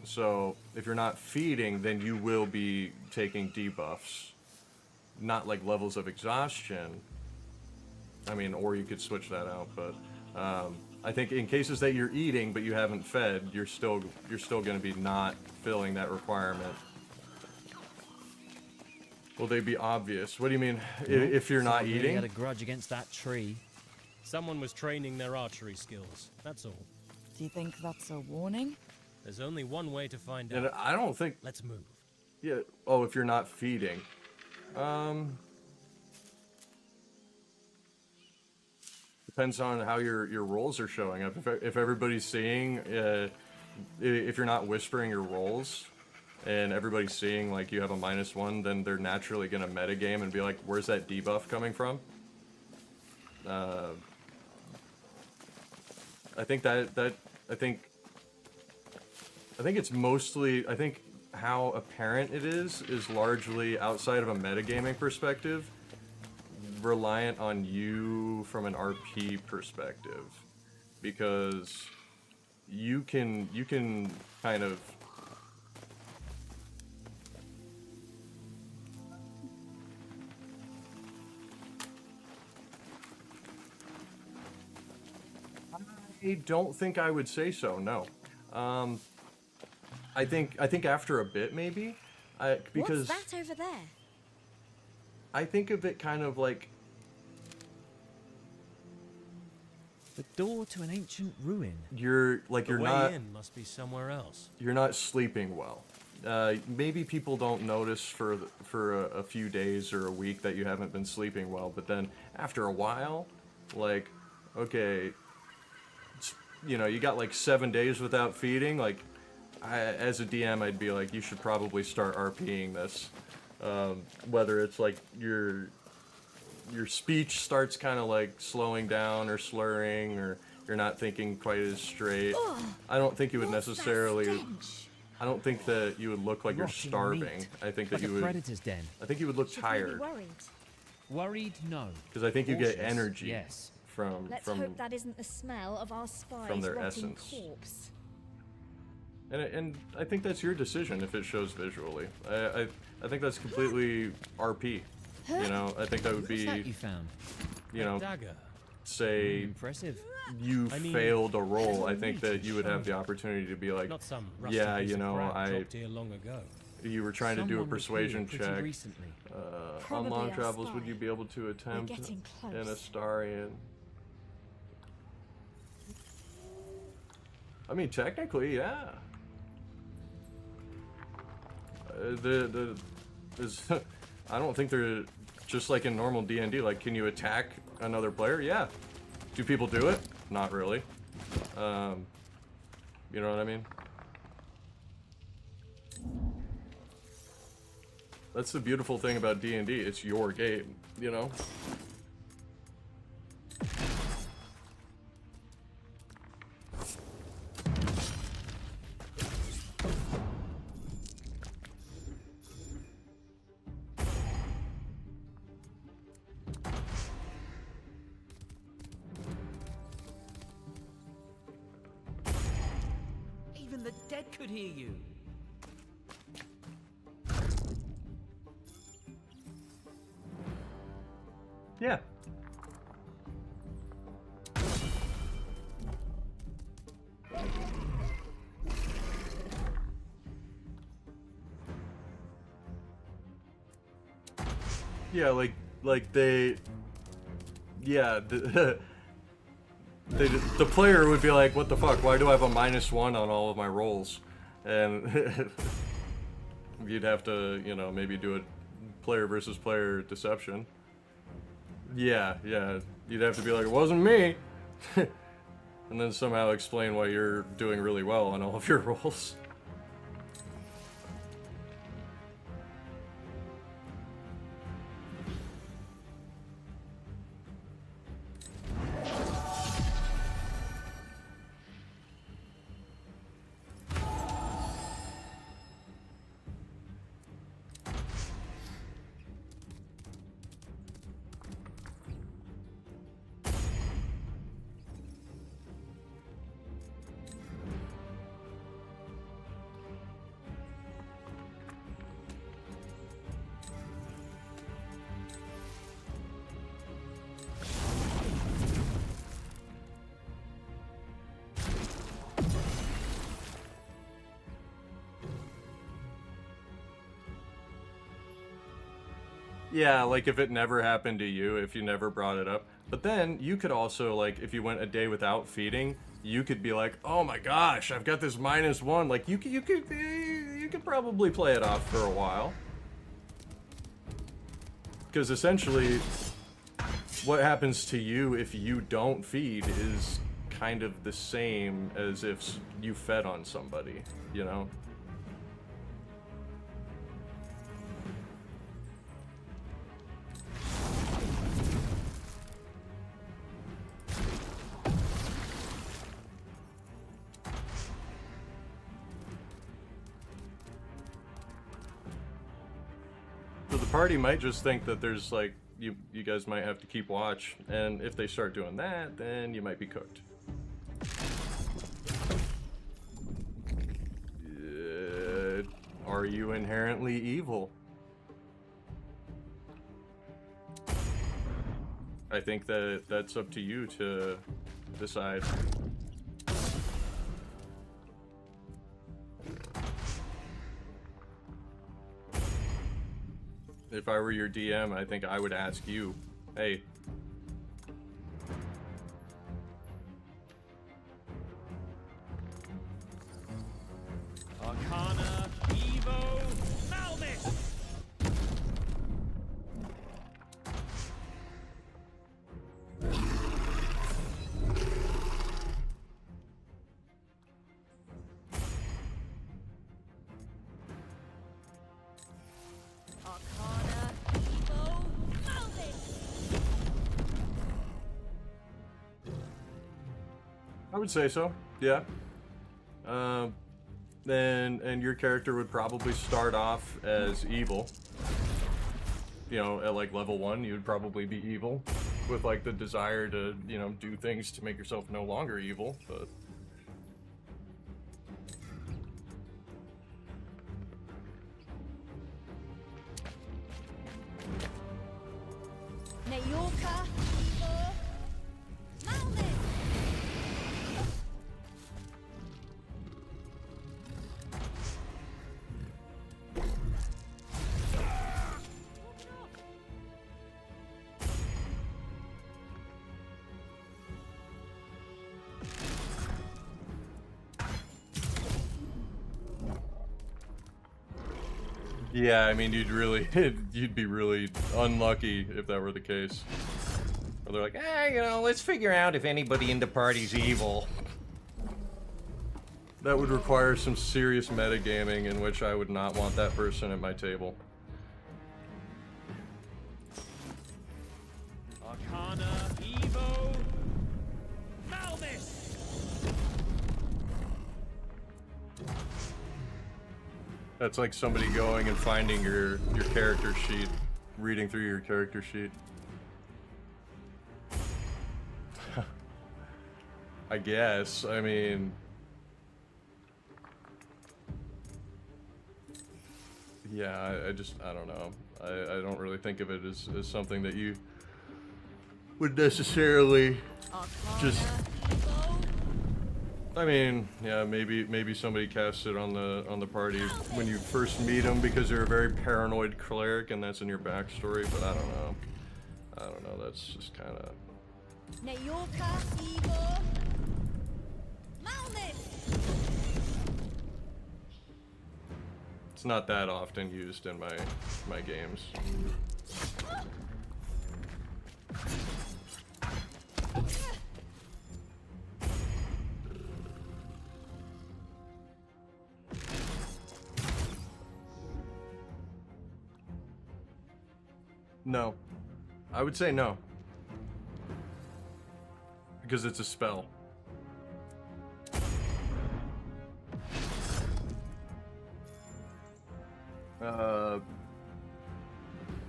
so if you're not feeding, then you will be taking debuffs. Not like levels of exhaustion. I mean, or you could switch that out, but I think in cases that you're eating but you haven't fed, you're still going to be not filling that requirement. Will they be obvious? What do you mean? If you're not eating? Had a grudge against that tree. Someone was training their archery skills. That's all. Do you think that's a warning? There's only one way to find And out. I don't think. Let's move. Yeah. Oh, if you're not feeding. Depends on how your rolls are showing up. If everybody's seeing, if you're not whispering your rolls, and everybody's seeing like you have a -1, then they're naturally gonna metagame and be like, "Where's that debuff coming from?" I think I think it's mostly, I think how apparent it is largely outside of a metagaming perspective, reliant on you from an RP perspective, because you can kind of I don't think I would say so, no. I think after a bit, maybe. Because What's that over there? I think of it kind of like... The door to an ancient ruin. You're The way not... in must be somewhere else. You're not sleeping well. Maybe people don't notice for a few days or a week that you haven't been sleeping well, but then after a while, like, okay... You know, you got like 7 days without feeding. Like, as a DM, I'd be like, you should probably start RPing this. Whether it's like your speech starts kind of like slowing down or slurring, or you're not thinking quite as straight. I don't think you would necessarily. I don't think that you would look like you're Rotting starving. meat. I think Like that you a would. predator's den. I think you would look Should we be tired. worried? Worried? No. Because I think you get Cautious? energy. Yes. Let's hope that isn't the smell of our spy's from their rotting essence. corpse. And I think that's your decision if it shows visually. I think that's completely RP. You know, I think that would What's be, that you found? you know, Dagger. say Impressive. you I mean, failed a roll. there's I a think reach that you would have the opportunity to be like, Not some rusty yeah, piece you of know, crap dropped here long ago. you were trying to do a Someone persuasion was here pretty check. recently. On Probably long our travels, spy. would you be able to attempt getting close. an Astarian? I mean, technically, yeah. I don't think they're just like in normal D&D. Like, can you attack another player? Yeah. Do people do it? Not really. You know what I mean? That's the beautiful thing about D&D. It's your game, you know? Even the dead could hear you. Yeah. Yeah, like they, yeah, the player would be like, what the fuck, why do I have a -1 on all of my rolls? And you'd have to, you know, maybe do a player versus player deception. Yeah, you'd have to be like, it wasn't me. and then somehow explain why you're doing really well on all of your rolls. Yeah, like if it never happened to you, if you never brought it up. But then you could also, like, if you went a day without feeding, you could be like, oh my gosh, I've got this -1. Like, you could probably play it off for a while. Because essentially, what happens to you if you don't feed is kind of the same as if you fed on somebody, you know? So the party might just think that there's like, you guys might have to keep watch, and if they start doing that, then you might be cooked. Are you inherently evil? I think that that's up to you to decide. If I were your DM, I think I would ask you, hey, Arcana, Evo, Malmis! Arcana, Evo, Malvis! I would say so, yeah. And your character would probably start off as evil. You know, at like level 1, you would probably be evil, with like the desire to, you know, do things to make yourself no longer evil, but... Nayorka, Evo, Malvis! Yeah, I mean, you'd be really unlucky if that were the case. Or they're like, you know, let's figure out if anybody in the party's evil. That would require some serious metagaming, in which I would not want that person at my table. Arcana, Evo, Malvis! That's like somebody going and finding your character sheet, reading through your character sheet. I guess, I mean... Yeah, I don't know. I don't really think of it as something that you would necessarily just... I mean, yeah, maybe somebody casts it on the party when you first meet them because they're a very paranoid cleric and that's in your backstory, but I don't know. I don't know, that's just kind of... Nayorka, Evo, Malvis! It's not that often used in my games. No. I would say no. Because it's a spell.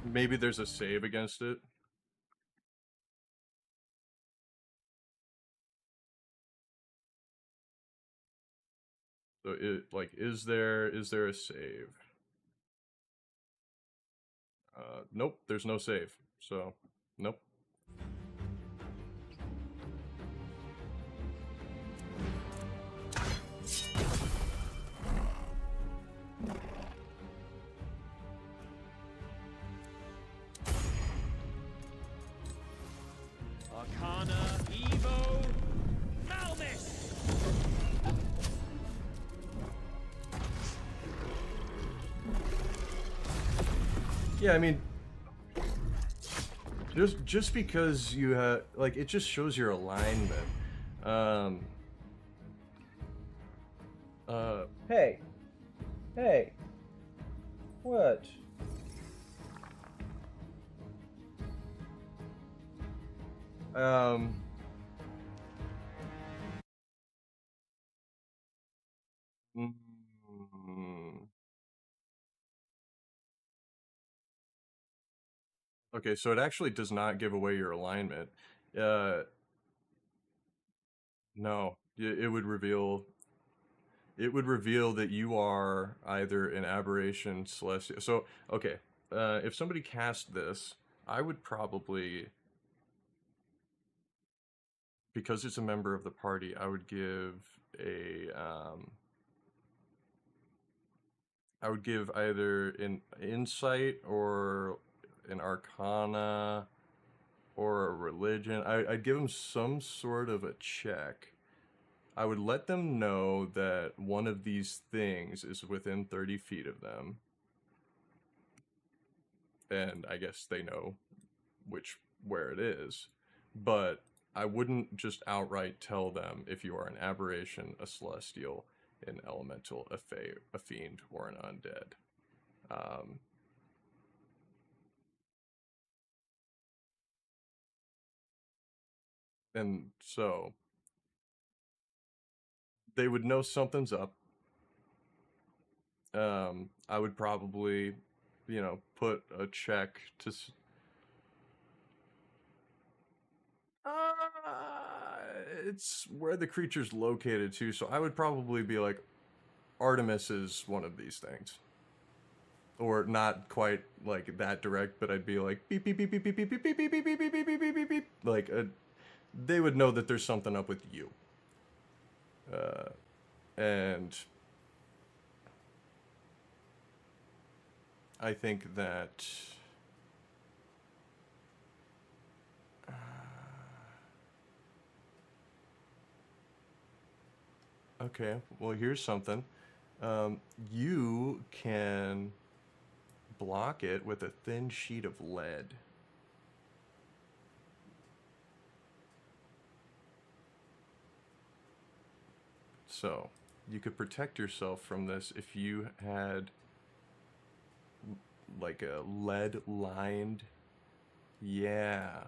Maybe there's a save against it. So is there a save? Nope, there's no save. So, nope. Arcana, Evo, Malmis! Yeah, I mean, just because you have, like, it just shows your alignment. Hey. Hey. What? Okay, so it actually does not give away your alignment. No, it would reveal that you are either an aberration, celestial. So, okay, if somebody cast this, I would probably, because it's a member of the party, I would give I would give either an insight or an arcana or a religion. I'd give them some sort of a check. I would let them know that one of these things is within 30 feet of them. And I guess they know where it is. But I wouldn't just outright tell them if you are an aberration, a celestial, an elemental, a fiend, or an undead. And so they would know something's up. I would probably, put a check to. It's where the creature's located too, so I would probably be like, Artemis is one of these things. Or not quite like that direct, but I'd be like beep beep beep beep beep beep beep beep beep beep beep beep beep beep beep beep. Like they would know that there's something up with you. And I think that okay, well here's something. You can block it with a thin sheet of lead. So, you could protect yourself from this if you had like a lead lined, yeah.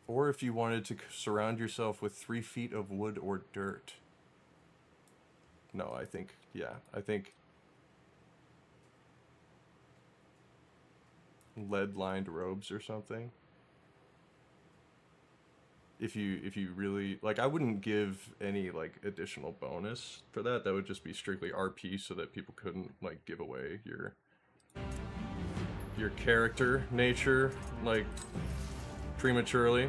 Or if you wanted to surround yourself with 3 feet of wood or dirt. No, I think lead lined robes or something. If you really like, I wouldn't give any like additional bonus for that. That would just be strictly RP so that people couldn't like give away your character nature like prematurely.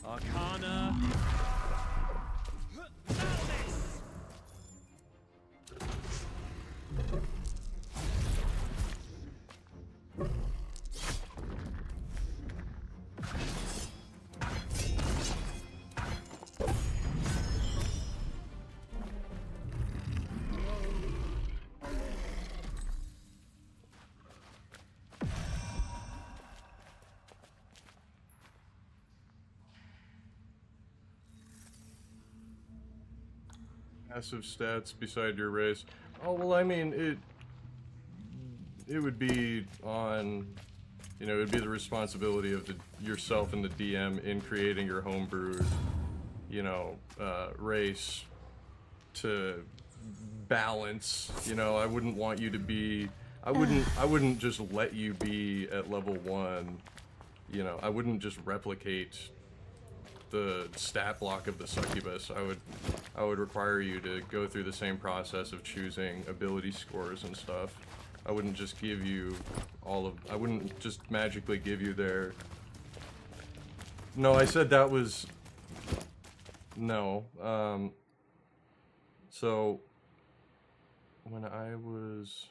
Arcana. Malmis! Passive stats beside your race. Oh, well, I mean, it would be on, you know, it would be the responsibility of yourself and the DM in creating your homebrewed, you know, race to balance. You know, I wouldn't want you to be, I wouldn't just let you be at level 1. You know, I wouldn't just replicate the stat block of the succubus. I would require you to go through the same process of choosing ability scores and stuff. I wouldn't just give you I wouldn't just magically give you their... No, I said that was... No. So, when I was...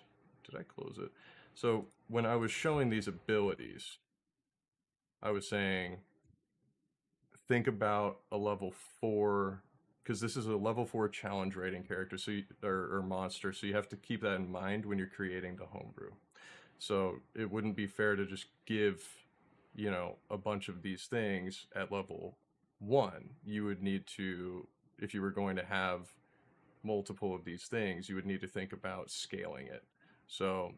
Did I close it? So, when I was showing these abilities, I was saying, think about a level 4, because this is a level 4 challenge rating character, so or monster, so you have to keep that in mind when you're creating the homebrew. So it wouldn't be fair to just give, you know, a bunch of these things at level 1. You would need to, if you were going to have multiple of these things, you would need to think about scaling it. So,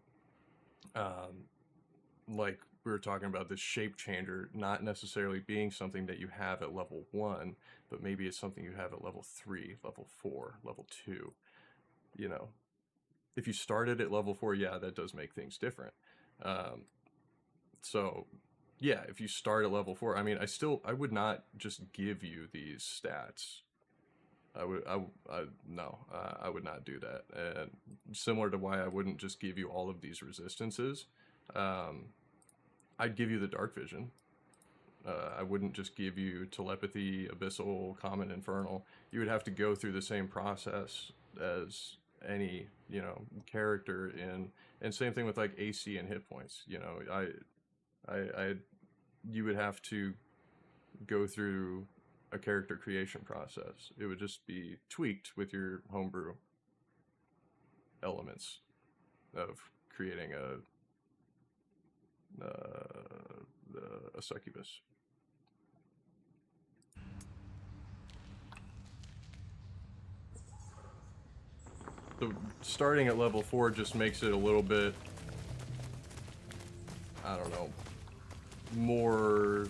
like we were talking about, this shape changer not necessarily being something that you have at level 1, but maybe it's something you have at level 3, level 4, level 2. You know, if you started at level 4, yeah, that does make things different. So yeah, if you start at level 4, I mean, I would not just give you these stats. I would not do that. And similar to why I wouldn't just give you all of these resistances, I'd give you the dark vision. I wouldn't just give you telepathy, abyssal, common, infernal. You would have to go through the same process as any, you know, character in, and same thing with like AC and hit points. You know, you would have to go through a character creation process. It would just be tweaked with your homebrew elements of creating a succubus. So starting at level 4 just makes it a little bit, I don't know, more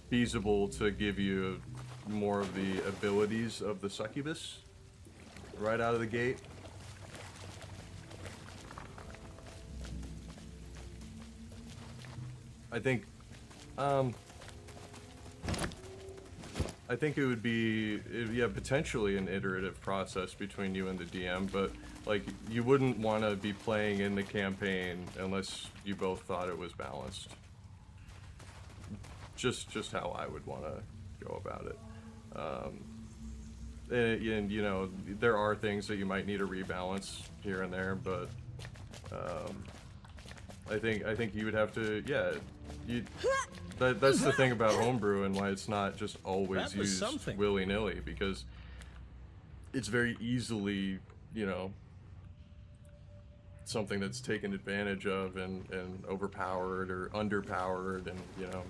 feasible to give you more of the abilities of the succubus right out of the gate. I think it would be, yeah, potentially an iterative process between you and the DM, but like, you wouldn't want to be playing in the campaign unless you both thought it was balanced. Just how I would want to go about it. And you know, there are things that you might need to rebalance here and there, but I think you would have to, yeah. That's the thing about homebrew and why it's not just always used willy-nilly, because it's very easily, you know, something that's taken advantage of and overpowered or underpowered, and you know,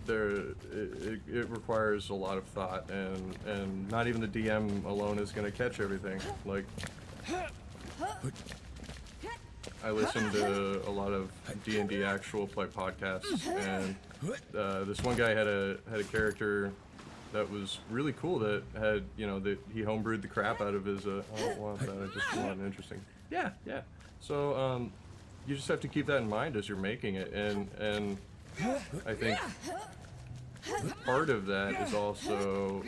it requires a lot of thought, and not even the DM alone is going to catch everything. Like, I listen to a lot of D&D actual play podcasts, and this one guy had a character that was really cool that had, you know, that he homebrewed the crap out of his, I don't want that, I just want interesting. Yeah. So, you just have to keep that in mind as you're making it, and I think part of that is also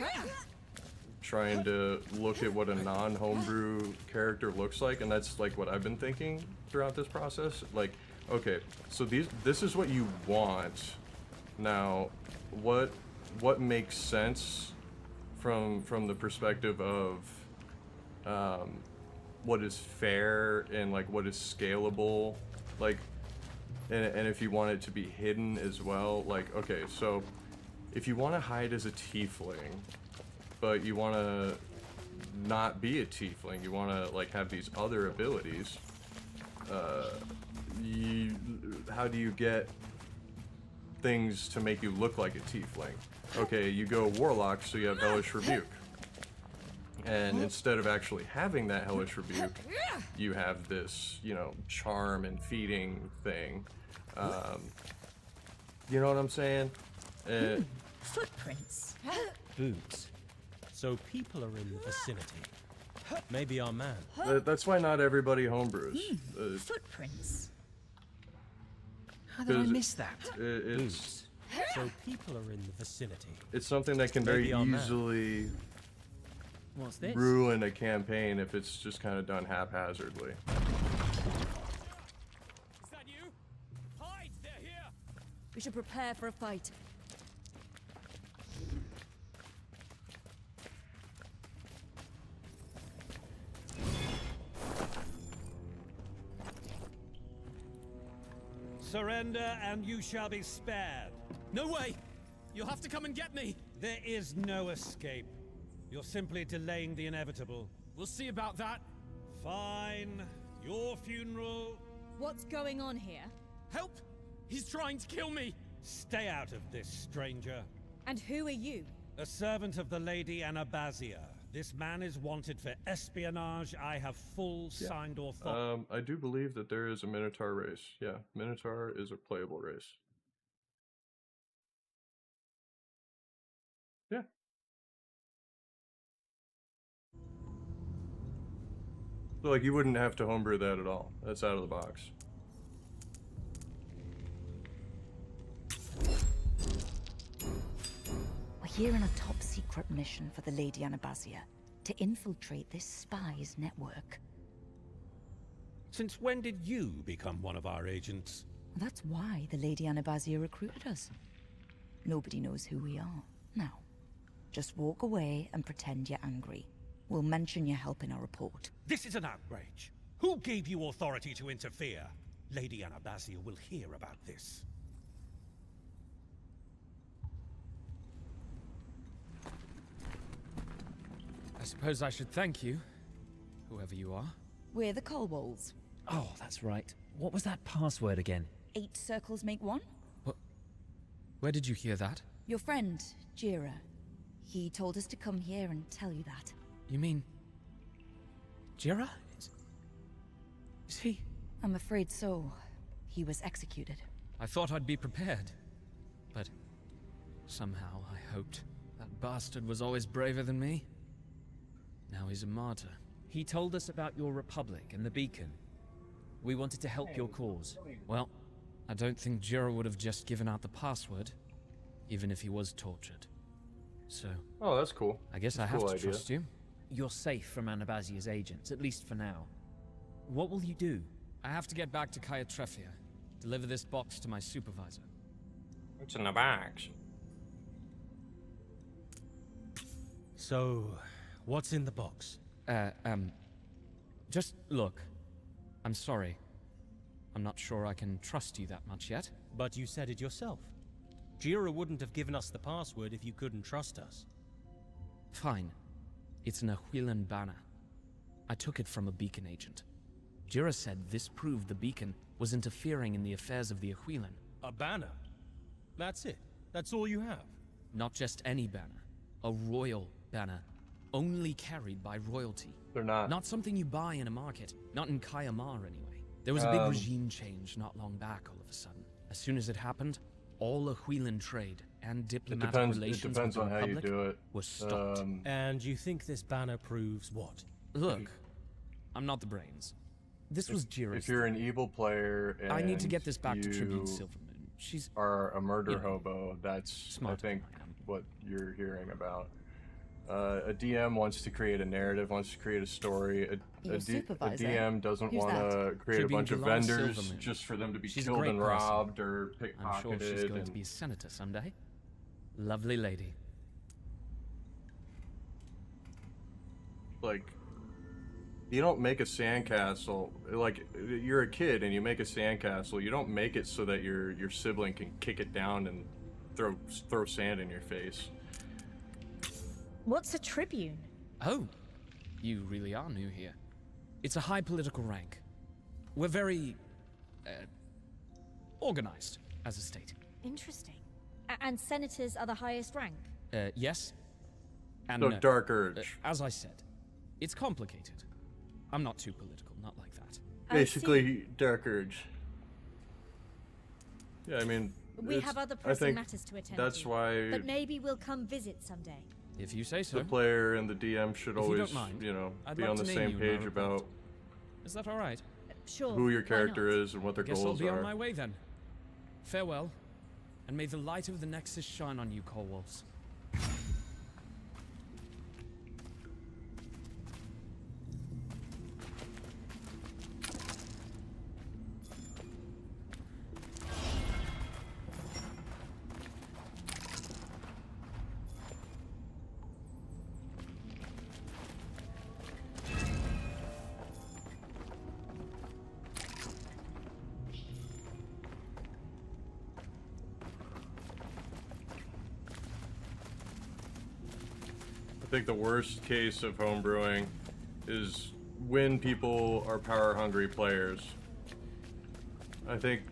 trying to look at what a non-homebrew character looks like, and that's like what I've been thinking throughout this process. Like, okay, so this is what you want. Now, what makes sense from the perspective of what is fair and like what is scalable, like, and if you want it to be hidden as well. Like, okay, so if you want to hide as a tiefling, but you want to not be a tiefling, you want to like have these other abilities, how do you get things to make you look like a tiefling. Okay, you go warlock, so you have hellish rebuke. And instead of actually having that hellish rebuke, you have this, you know, charm and feeding thing. You know what I'm saying? Footprints. Boots. So people are in the vicinity. Maybe our man. That's why not everybody homebrews. Footprints. How did I 'Cause miss that? It's So people are in the vicinity. it's something that can very Maybe our man. easily What's this? ruin a campaign if it's just kind of done haphazardly. We should prepare for a fight. Surrender and you shall be spared. No way! You'll have to come and get me! There is no escape. You're simply delaying the inevitable. We'll see about that. Fine. Your funeral. What's going on here? Help! He's trying to kill me! Stay out of this, stranger. And who are you? A servant of the Lady Anabazia. This man is wanted for espionage. I have full signed authority. I do believe that there is a Minotaur race. Yeah, Minotaur is a playable race. Yeah. So, like, you wouldn't have to homebrew that at all. That's out of the box. We're here on a top secret mission for the Lady Anabazia to infiltrate this spy's network. Since when did you become one of our agents? That's why the Lady Anabazia recruited us. Nobody knows who we are. Now, just walk away and pretend you're angry. We'll mention your help in our report. This is an outrage. Who gave you authority to interfere? Lady Anabazia will hear about this. I suppose I should thank you, whoever you are. We're the Colwolds. Oh, that's right. What was that password again? 8 circles make one? Where did you hear that? Your friend, Jira. He told us to come here and tell you that. You mean... Jira? Is he... I'm afraid so. He was executed. I thought I'd be prepared. But... somehow I hoped. That bastard was always braver than me. Now he's a martyr. He told us about your republic and the beacon. We wanted to help your cause. Well, I don't think Jira would have just given out the password, even if he was tortured. So... Oh, that's cool. I guess That's I have cool to idea. trust you. You're safe from Anabazia's agents, at least for now. What will you do? I have to get back to Kaya Treffia. Deliver this box to my supervisor. What's in the box? So, what's in the box? Just look. I'm sorry. I'm not sure I can trust you that much yet. But you said it yourself. Jira wouldn't have given us the password if you couldn't trust us. Fine. It's an Ahuilan banner. I took it from a beacon agent. Jira said this proved the beacon was interfering in the affairs of the Ahuilan. A banner? That's it? That's all you have? Not just any banner. A royal banner. Only carried by royalty. They're not. Not something you buy in a market. Not in Kayamar, anyway. There was a big regime change not long back all of a sudden. As soon as it happened, all Ahuilan trade and diplomatic relations It depends with on the how you Republic do it. was stopped. And you think this banner proves what? Look, I'm not the brains. This was Jira's. If you're an evil player and I need to get this back to Tribune you Silvermoon. She's are a murder you know, hobo. That's smarter I think what you're hearing about. A DM wants to create a narrative, wants to create a story. A DM doesn't Who's want to create Tribune a bunch of Delon vendors Silvermoon. just for them to be She's a killed great and person. robbed or pickpocketed. I'm sure she's going to and, be a senator someday. Lovely lady. like, you don't make a sandcastle. Like, you're a kid and you make a sandcastle. You don't make it so that your sibling can kick it down and throw sand in your face. What's a tribune? Oh, you really are new here. It's a high political rank. We're very... organized as a state. Interesting. And senators are the highest rank? Yes. And So no. Dark Urge. As I said, it's complicated. I'm not too political, not like that. Basically, Dark Urge. Yeah, I mean, We have other pressing matters to attend that's to. why But maybe we'll come visit someday. If you say so. the player and the DM should If you always, don't mind, you know, I'd be love on the to name same you in my page report. about Is that all right? Sure. who your why character not? is and what their Guess I'll goals be on are. my way then. Farewell, and may the light of the Nexus shine on you, Colwolves. I think the worst case of homebrewing is when people are power hungry players. I think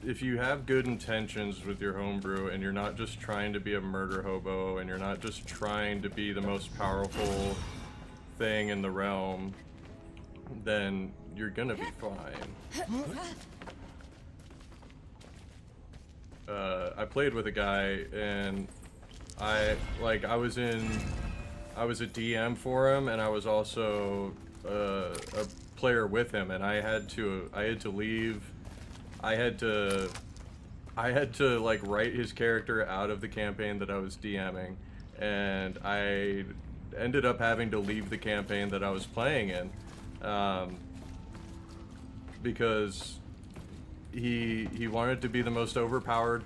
if you have good intentions with your homebrew and you're not just trying to be a murder hobo and you're not just trying to be the most powerful thing in the realm, then you're gonna be fine. I played with a guy and I was a DM for him, and I was also a player with him, and I had to leave. I had to like write his character out of the campaign that I was DMing, and I ended up having to leave the campaign that I was playing in, because he wanted to be the most overpowered,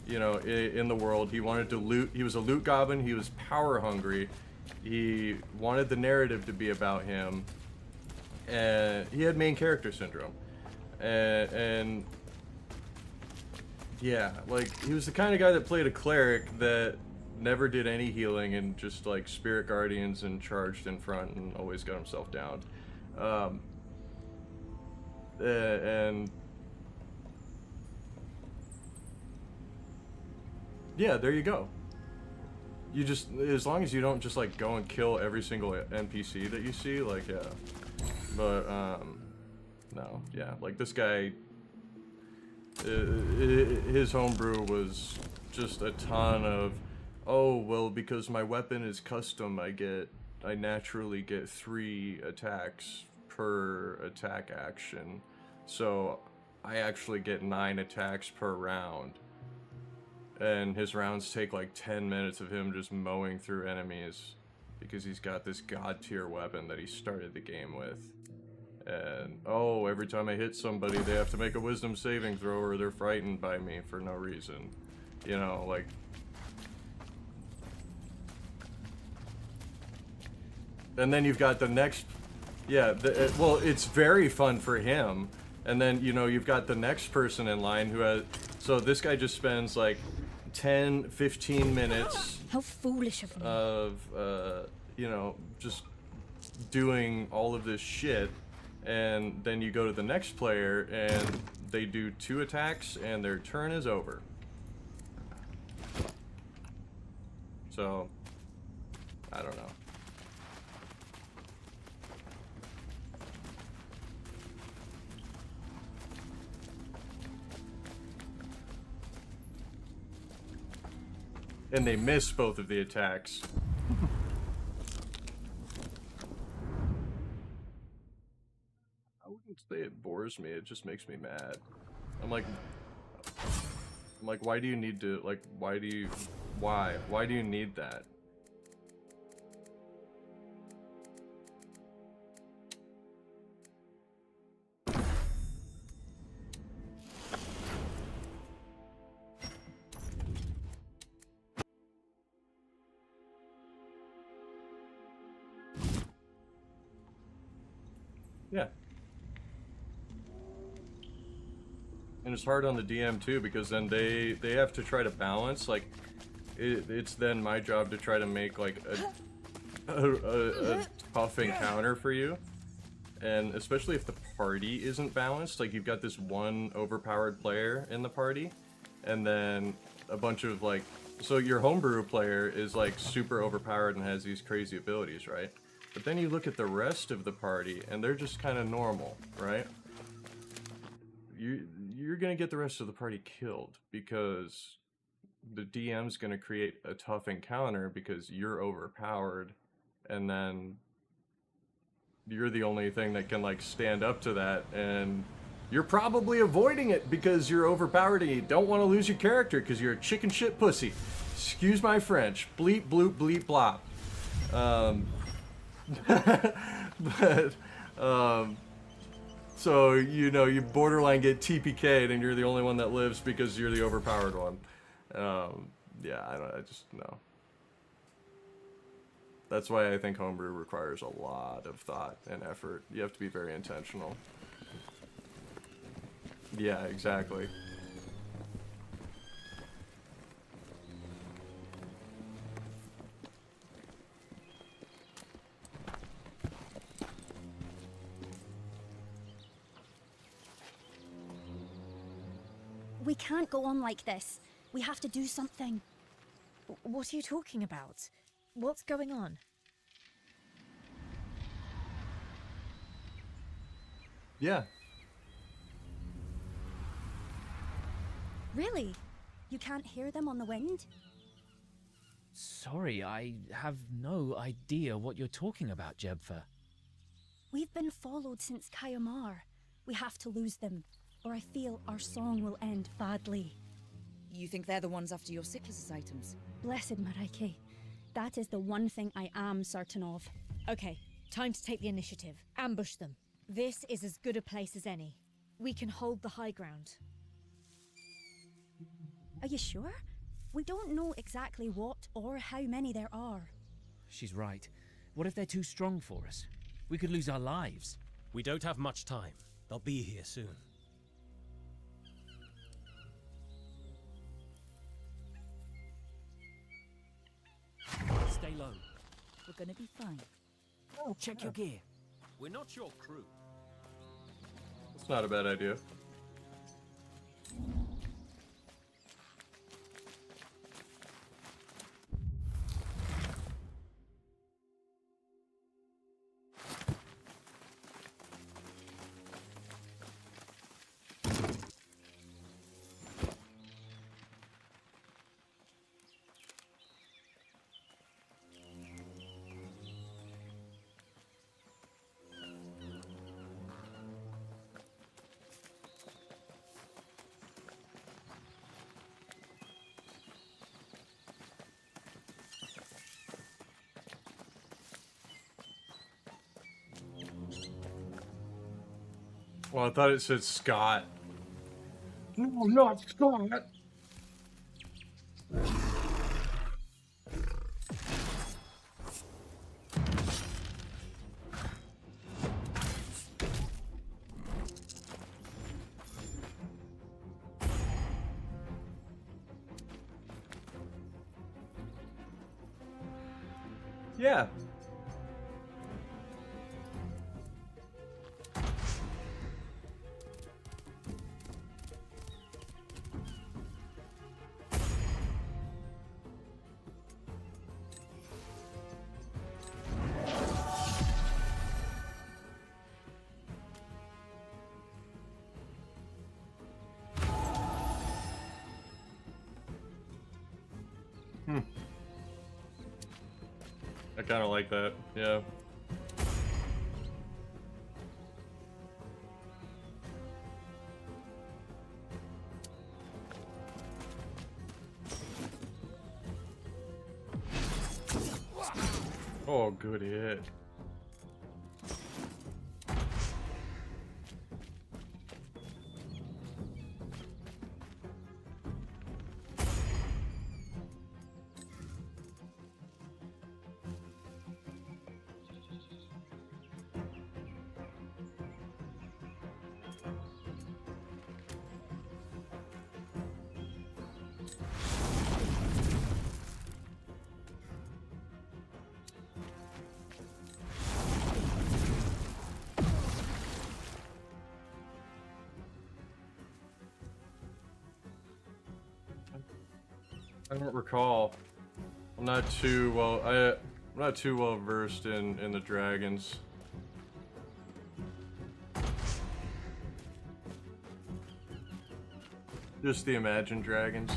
you know, in the world. He wanted to loot. He was a loot goblin. He was power hungry. He wanted the narrative to be about him, and he had main character syndrome. And yeah, like, he was the kind of guy that played a cleric that never did any healing and just like spirit guardians and charged in front and always got himself down. And yeah, there you go. You just, as long as you don't just like go and kill every single NPC that you see, like, yeah. But no, yeah, like this guy, his homebrew was just a ton of, oh, well, because my weapon is custom, I naturally get 3 attacks per attack action, so I actually get 9 attacks per round. And his rounds take like 10 minutes of him just mowing through enemies because he's got this god tier weapon that he started the game with. And oh, every time I hit somebody, they have to make a wisdom saving throw or they're frightened by me for no reason. You know, like... And then you've got the next... Yeah, well, it's very fun for him. And then, you know, you've got the next person in line who has... So this guy just spends like 10, 15 minutes... How foolish of me. Of, you know, just doing all of this shit. And then you go to the next player and they do 2 attacks and their turn is over. So, I don't know. And they miss both of the attacks. I wouldn't say it bores me, it just makes me mad. I'm like, why do you need to, like, why do you need that? Yeah. And it's hard on the DM too, because then they have to try to balance, like, it's then my job to try to make like a tough encounter for you. And especially if the party isn't balanced, like you've got this one overpowered player in the party, and then a bunch of like, so your homebrew player is like super overpowered and has these crazy abilities, right? But then you look at the rest of the party and they're just kind of normal, right? You're gonna get the rest of the party killed because the DM's gonna create a tough encounter because you're overpowered, and then you're the only thing that can like stand up to that, and you're probably avoiding it because you're overpowered and you don't want to lose your character because you're a chicken shit pussy. Excuse my French. Bleep bloop bleep blop. So, you know, you borderline get TPK'd and you're the only one that lives because you're the overpowered one. Yeah, I just, no. That's why I think homebrew requires a lot of thought and effort. You have to be very intentional. Yeah, exactly. We can't go on like this. We have to do something. What are you talking about? What's going on? Yeah. Really? You can't hear them on the wind? Sorry, I have no idea what you're talking about, Jebfer. We've been followed since Kayamar. We have to lose them, or I feel our song will end badly. You think they're the ones after your sicknesses items? Blessed Maraike. That is the one thing I am certain of. Okay, time to take the initiative. Ambush them. This is as good a place as any. We can hold the high ground. Are you sure? We don't know exactly what or how many there are. She's right. What if they're too strong for us? We could lose our lives. We don't have much time. They'll be here soon. Stay low. We're gonna be fine. Oh, check your gear. We're not your crew. It's not a bad idea. Well, I thought it said Scott. No, not Scott. Yeah. I kind of like that, yeah. Oh, good hit. I don't recall. I'm not too well versed in the dragons. Just the Imagine Dragons.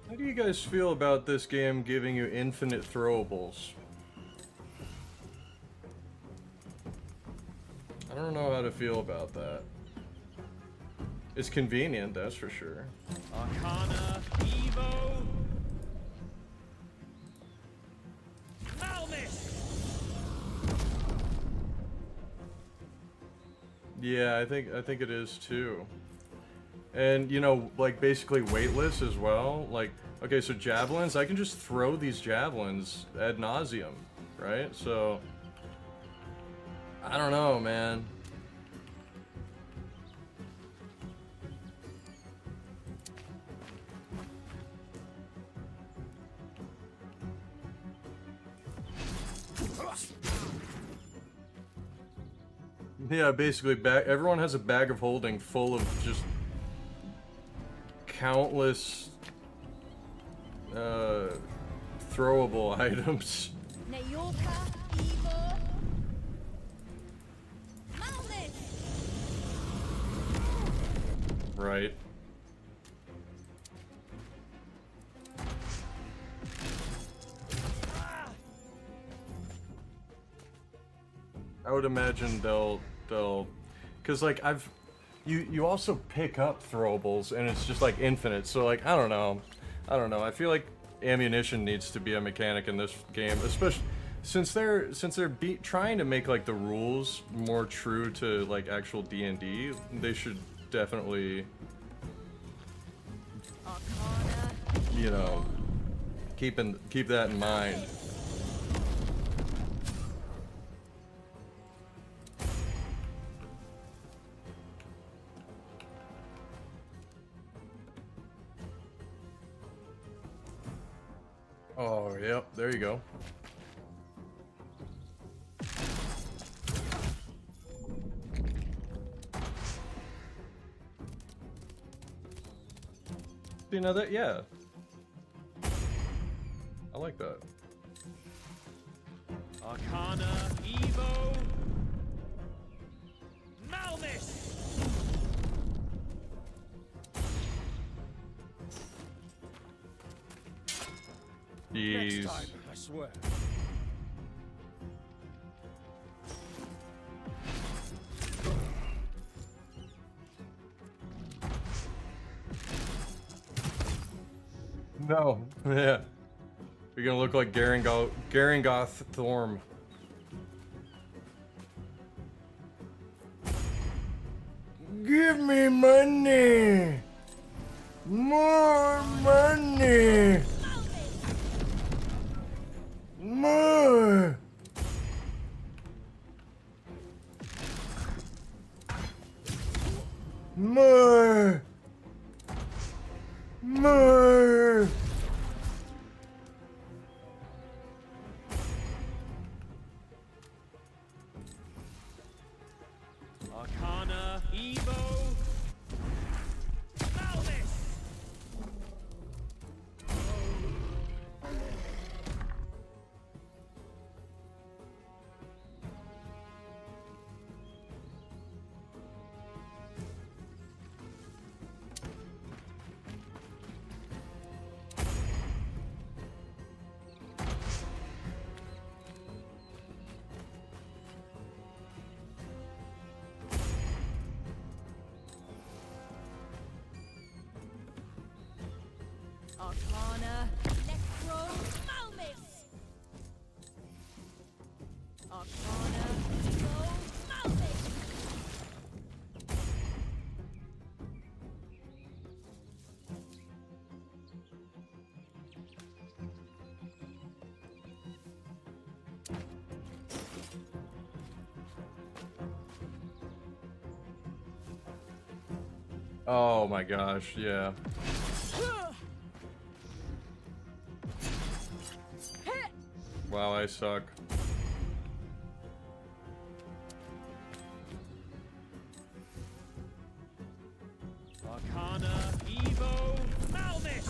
How do you guys feel about this game giving you infinite throwables? I don't know how to feel about that. It's convenient, that's for sure. Arcana, Evo, Malmis. Yeah, I think it is too. And you know, like basically weightless as well. Like, okay, so javelins, I can just throw these javelins ad nauseum, right? So I don't know, man. Yeah, basically, everyone has a bag of holding full of just countless throwable items. Right. I would imagine they'll, cause like you also pick up throwables and it's just like infinite. So like I don't know. I feel like ammunition needs to be a mechanic in this game, especially since they're trying to make like the rules more true to like actual D&D. They should definitely, you know, keep that in mind. Oh, yep, there you go. You know that? Yeah. I like that. Arcana, Evo, Malmis. Jeez. Next time, I swear. No. Yeah. You're gonna look like Garangoth Thorm. Give me money! More money! More! More! More! Arcana, Evo, Malmis. Arcana, Necro, Malmis! Arcana, Necro, Malmis! Oh my gosh, yeah. Wow, I suck. Arcana, Evo, Malmis!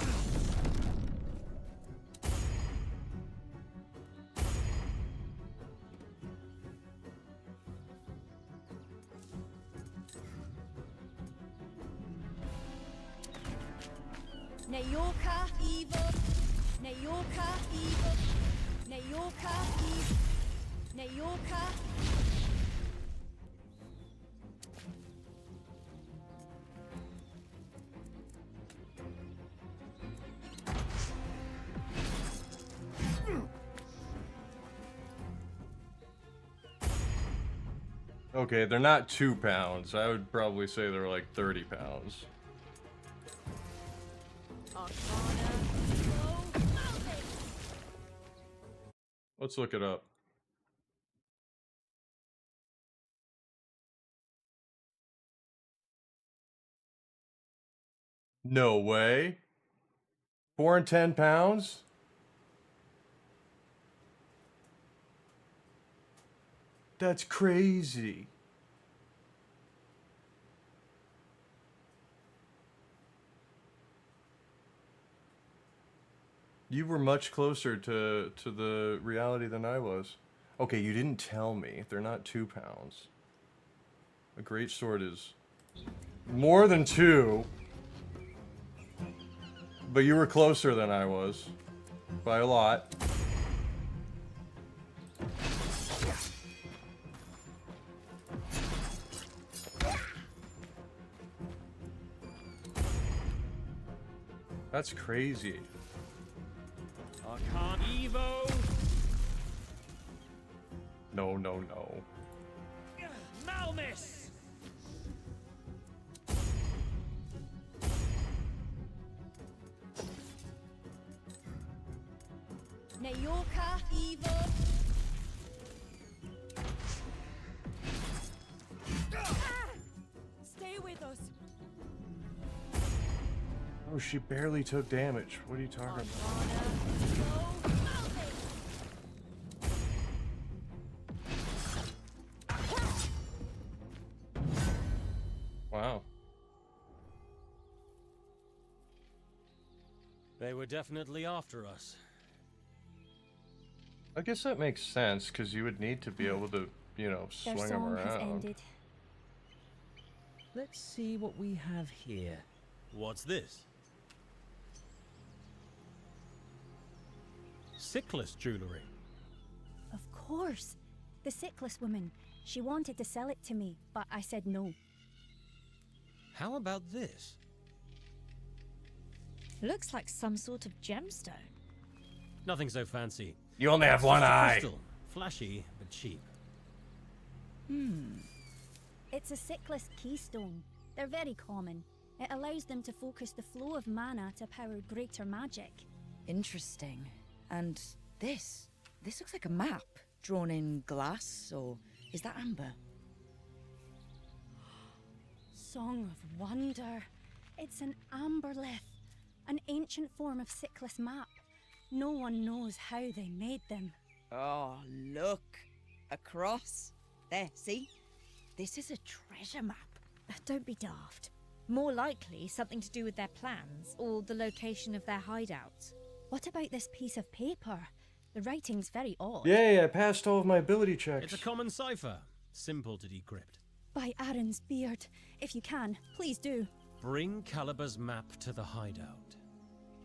Nayoka, Evo. Nayoka, Evo. Nayoka, Evo. Nayoka. Okay, they're not 2 pounds. I would probably say they're like 30 pounds. Let's look it up. No way. 4 and 10 pounds? That's crazy. You were much closer to the reality than I was. Okay, you didn't tell me. They're not 2 pounds. A great sword is more than 2. But you were closer than I was. By a lot. That's crazy. Arcana, Evo, No, no, no. Malmis! Nayoka, Evo. Stay with us. Oh, she barely took damage. What are you talking about? Wow. They were definitely after us. I guess that makes sense, because you would need to be able to, you know, Their swing them song has around. ended. Let's see what we have here. What's this? Sickless jewelry. Of course. The sickless woman. She wanted to sell it to me, but I said no. How about this? Looks like some sort of gemstone. Nothing so fancy. You only have one Just a eye. crystal. Flashy, but cheap. It's a sickless keystone. They're very common. It allows them to focus the flow of mana to power greater magic. Interesting. And this looks like a map drawn in glass, or is that amber? Song of Wonder. It's an amberlith, an ancient form of sickless map. No one knows how they made them. Oh, look. A cross. There, see? This is a treasure map. Don't be daft. More likely something to do with their plans or the location of their hideout. What about this piece of paper? The writing's very odd. Yay, I passed all of my ability checks. It's a common cipher. Simple to decrypt. By Aaron's beard. If you can, please do. Bring Calibur's map to the hideout.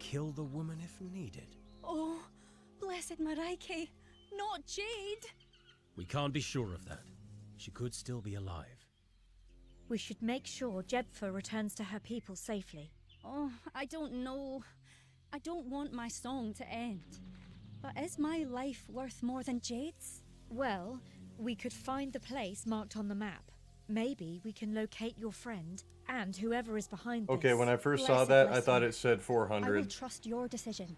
Kill the woman if needed. Oh, blessed Maraike, not Jade. We can't be sure of that. She could still be alive. We should make sure Jebfa returns to her people safely. Oh, I don't know. I don't want my song to end. But is my life worth more than Jade's? Well, we could find the place marked on the map. Maybe we can locate your friend and whoever is behind Okay, this. when I first saw Blessed that, I listen. thought it said I will 400. trust your decision.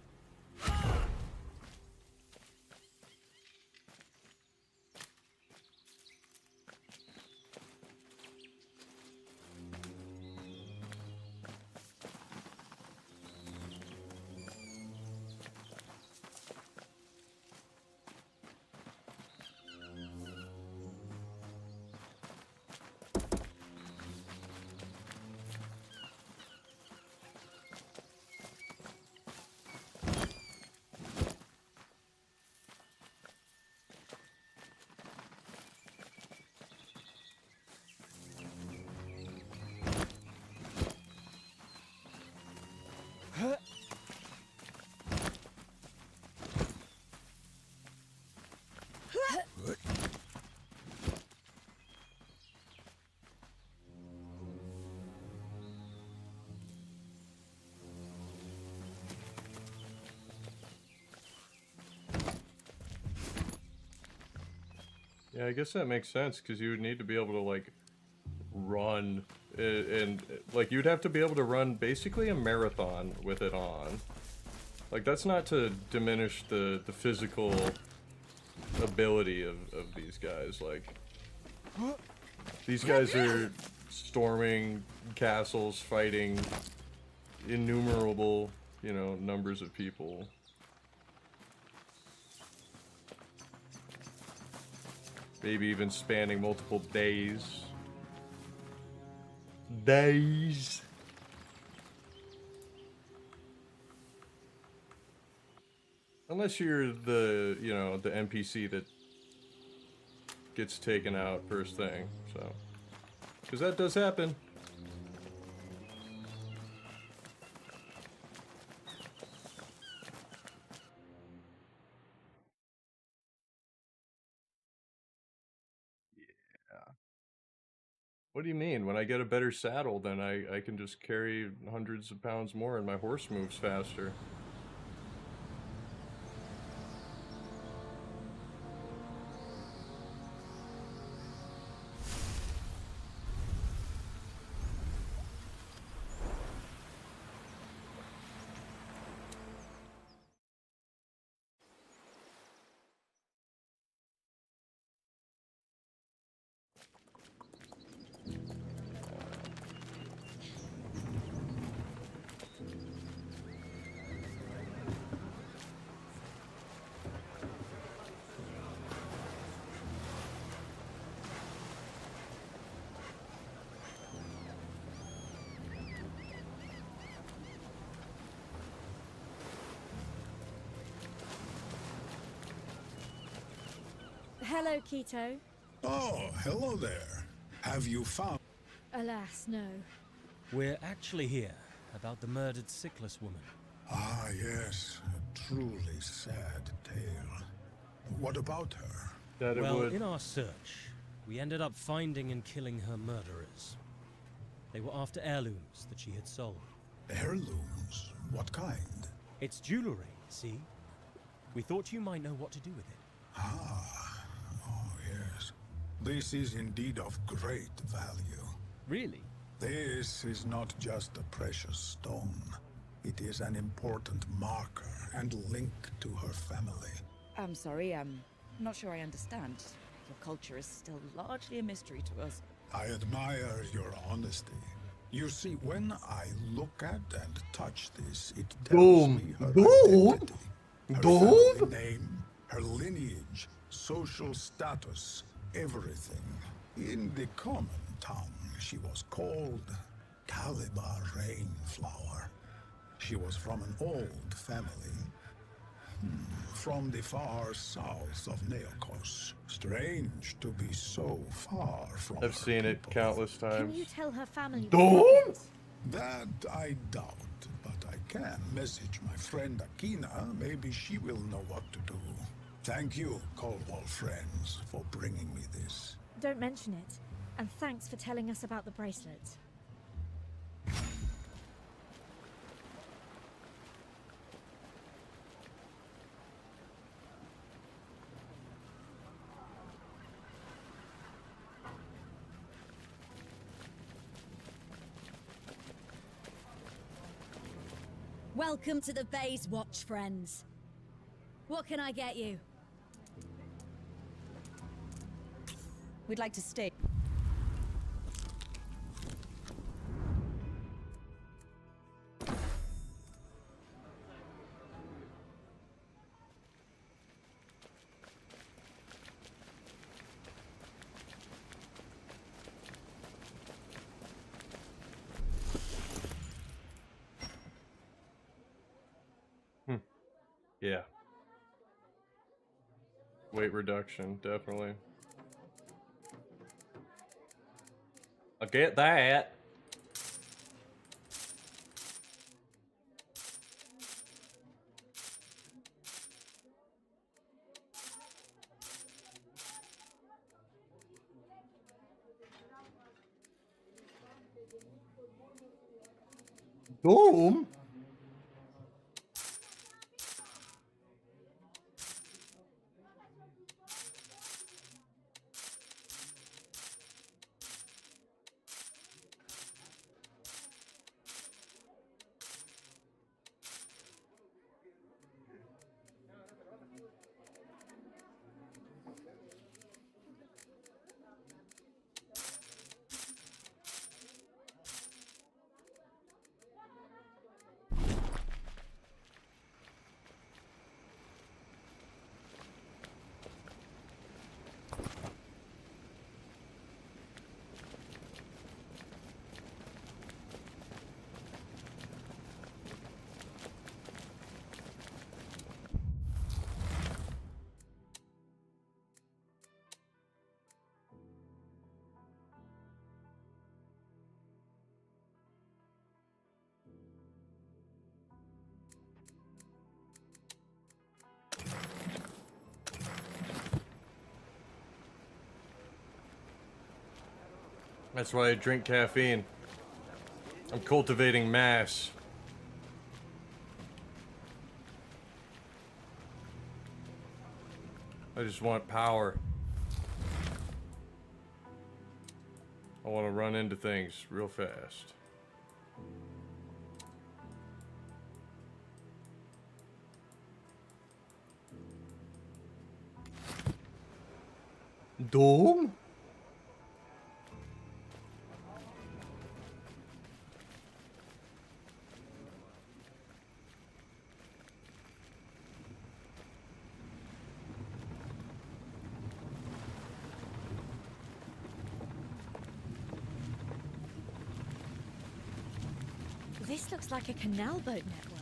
Yeah, I guess that makes sense, because you would need to be able to, like, run, and like, you'd have to be able to run basically a marathon with it on. Like, that's not to diminish the physical ability of these guys, like, these guys are storming castles, fighting innumerable, you know, numbers of people. Maybe even spanning multiple days. Unless you're the, you know, the NPC that gets taken out first thing, so. Because that does happen. Yeah. What do you mean? When I get a better saddle, then I can just carry hundreds of pounds more and my horse moves faster. Hello, Keto. Oh, hello there. Have you found... Alas, no. We're actually here about the murdered Sickless woman. Ah, yes. A truly sad tale. What about her? Well, in our search, we ended up finding and killing her murderers. They were after heirlooms that she had sold. Heirlooms? What kind? It's jewelry, see? We thought you might know what to do with it. Ah, oh yes. This is indeed of great value. Really? This is not just a precious stone. It is an important marker and link to her family. I'm sorry, I'm not sure I understand. Your culture is still largely a mystery to us. I admire your honesty. You see, when I look at and touch this, it tells me her identity, her family name, her lineage, social status, everything. In the common tongue, she was called Calibar Rainflower. She was from an old family. From the far south of Neokos. Strange to be so far from I've seen it countless times. Can you tell her family? That I doubt, but I can message my friend Akina. Maybe she will know what to do. Thank you, Caldwell friends, for bringing me this. Don't mention it. And thanks for telling us about the bracelet. Welcome to the Bays Watch, friends. What can I get you? We'd like to stay. Yeah. Weight reduction, definitely. I get that. Boom. That's why I drink caffeine. I'm cultivating mass. I just want power. I want to run into things real fast. Dome? This looks like a canal boat network.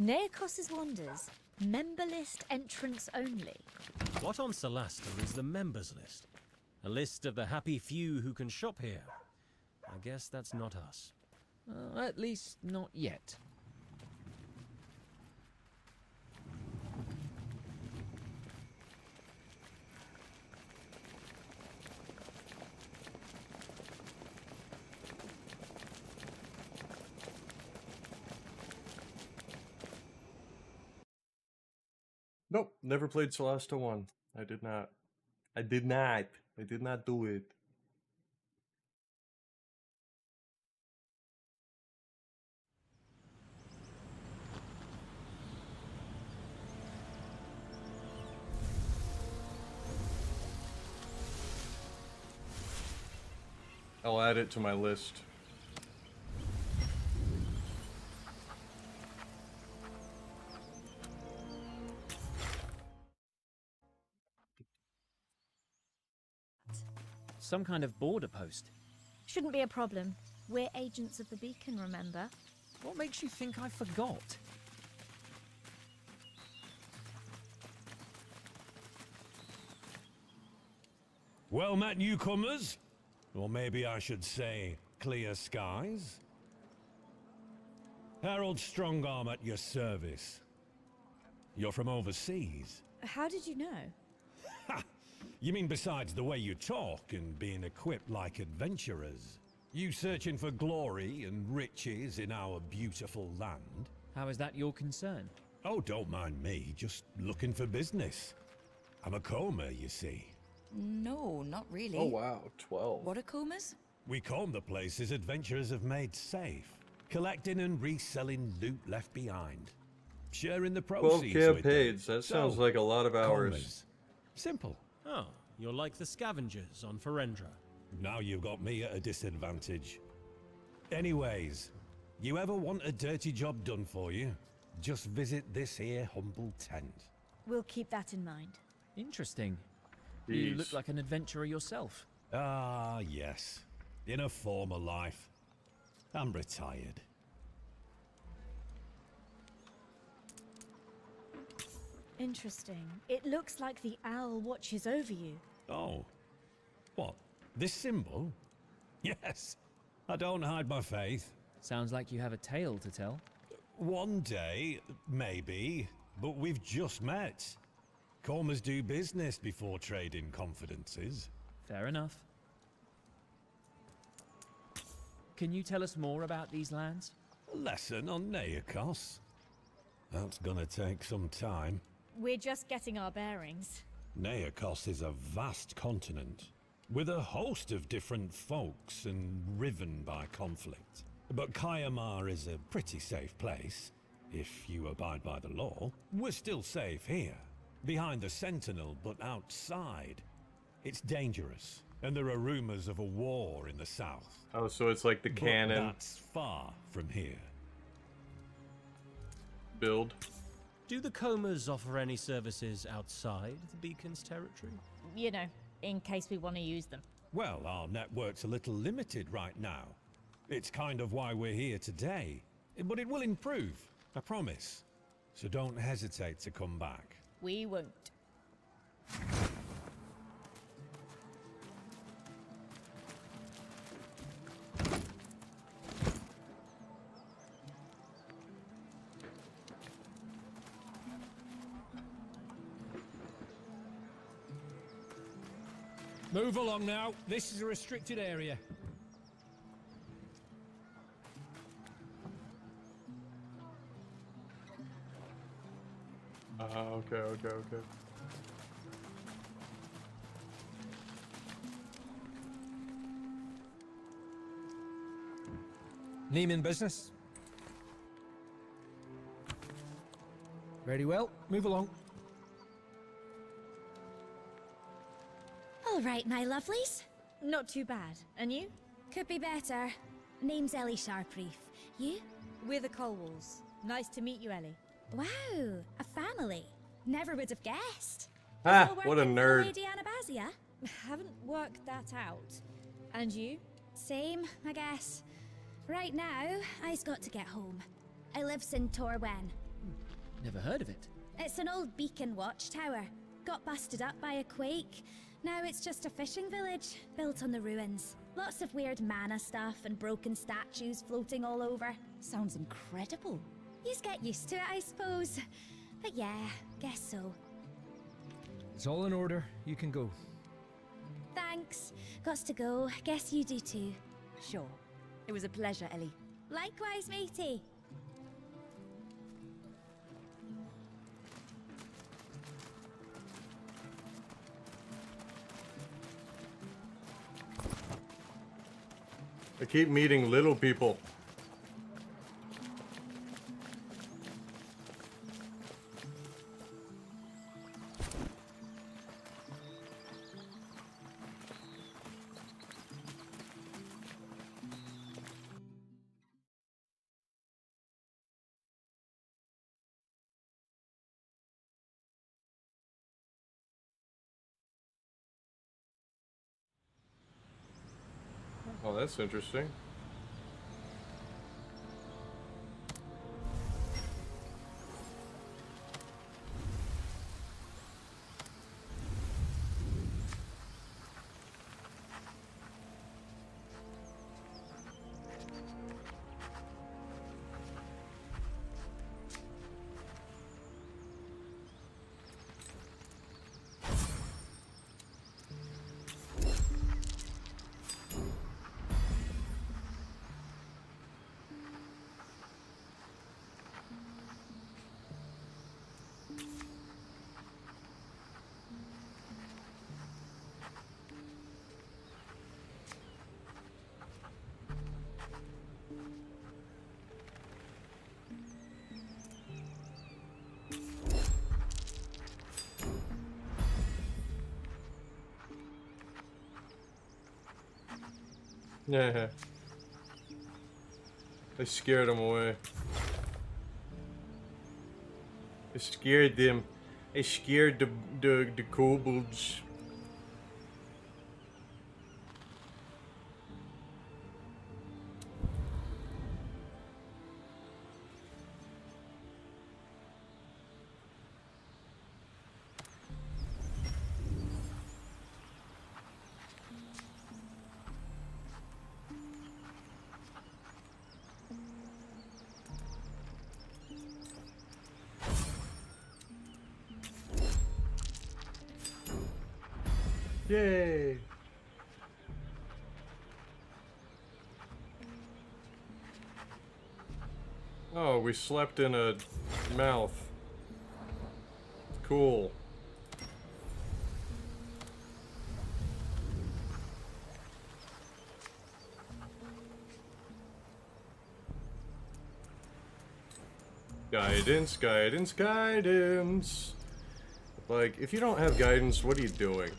Neokos's Wonders. Member list entrance only. What on Solasta is the members list? A list of the happy few who can shop here. I guess that's not us. At least not yet. Nope, never played Solasta 1. I did not. I did not do it. I'll add it to my list. Some kind of border post. Shouldn't be a problem. We're agents of the beacon, remember? What makes you think I forgot? Well met, newcomers. Or maybe I should say, clear skies. Harold Strongarm at your service. You're from overseas? How did you know? Ha! You mean besides the way you talk and being equipped like adventurers? You searching for glory and riches in our beautiful land? How is that your concern? Oh, don't mind me, just looking for business. I'm a comber, you see. No, not really. Oh wow, 12. What are comas? We comb the places adventurers have made safe, collecting and reselling loot left behind, sharing the 12 proceeds with them. campaigns, that sounds like a lot of hours. Combers. Simple. Oh, you're like the scavengers on Ferendra. Now you've got me at a disadvantage. Anyways, you ever want a dirty job done for you? Just visit this here humble tent. We'll keep that in mind. Interesting. You look like an adventurer yourself. Ah, yes. In a former life. I'm retired. Interesting. It looks like the owl watches over you. Oh. What? This symbol? Yes. I don't hide my faith. Sounds like you have a tale to tell. One day, maybe, but we've just met. Combers do business before trading confidences. Fair enough. Can you tell us more about these lands? A lesson on Neokos. That's gonna take some time. We're just getting our bearings. Neokos is a vast continent, with a host of different folks and riven by conflict. But Kayamar is a pretty safe place, if you abide by the law. We're still safe here, behind the Sentinel, but outside, it's dangerous. And there are rumors of a war in the south. Oh, so it's like the canon. That's far from here. Build. Do the combers offer any services outside the Beacon's territory? You know, in case we want to use them. Well, our network's a little limited right now. It's kind of why we're here today. But it will improve, I promise. So don't hesitate to come back. We won't. Move along now. This is a restricted area. Okay. Neiman business. Very well. Move along. All right, my lovelies. Not too bad. And you? Could be better. Name's Ellie Sharpreef. You? We're the Colwalls. Nice to meet you, Ellie. Wow, a family. Never would have guessed. Ah, Still what a working for nerd. Lady Anabasia? Haven't worked that out. And you? Same, I guess. Right now, I's got to get home. I lives in Torwen. Never heard of it. It's an old beacon watchtower. Got busted up by a quake. Now it's just a fishing village, built on the ruins. Lots of weird mana stuff and broken statues floating all over. Sounds incredible. Yous get used to it, I suppose. But yeah, guess so. It's all in order. You can go. Thanks. Gots to go. Guess you do too. Sure. It was a pleasure, Ellie. Likewise, matey. I keep meeting little people. Oh, that's interesting. Yeah. I scared them away. I scared them. I scared the kobolds. Yay! Oh, we slept in a mouth. Cool. Guidance, guidance, guidance. Like, if you don't have guidance, what are you doing?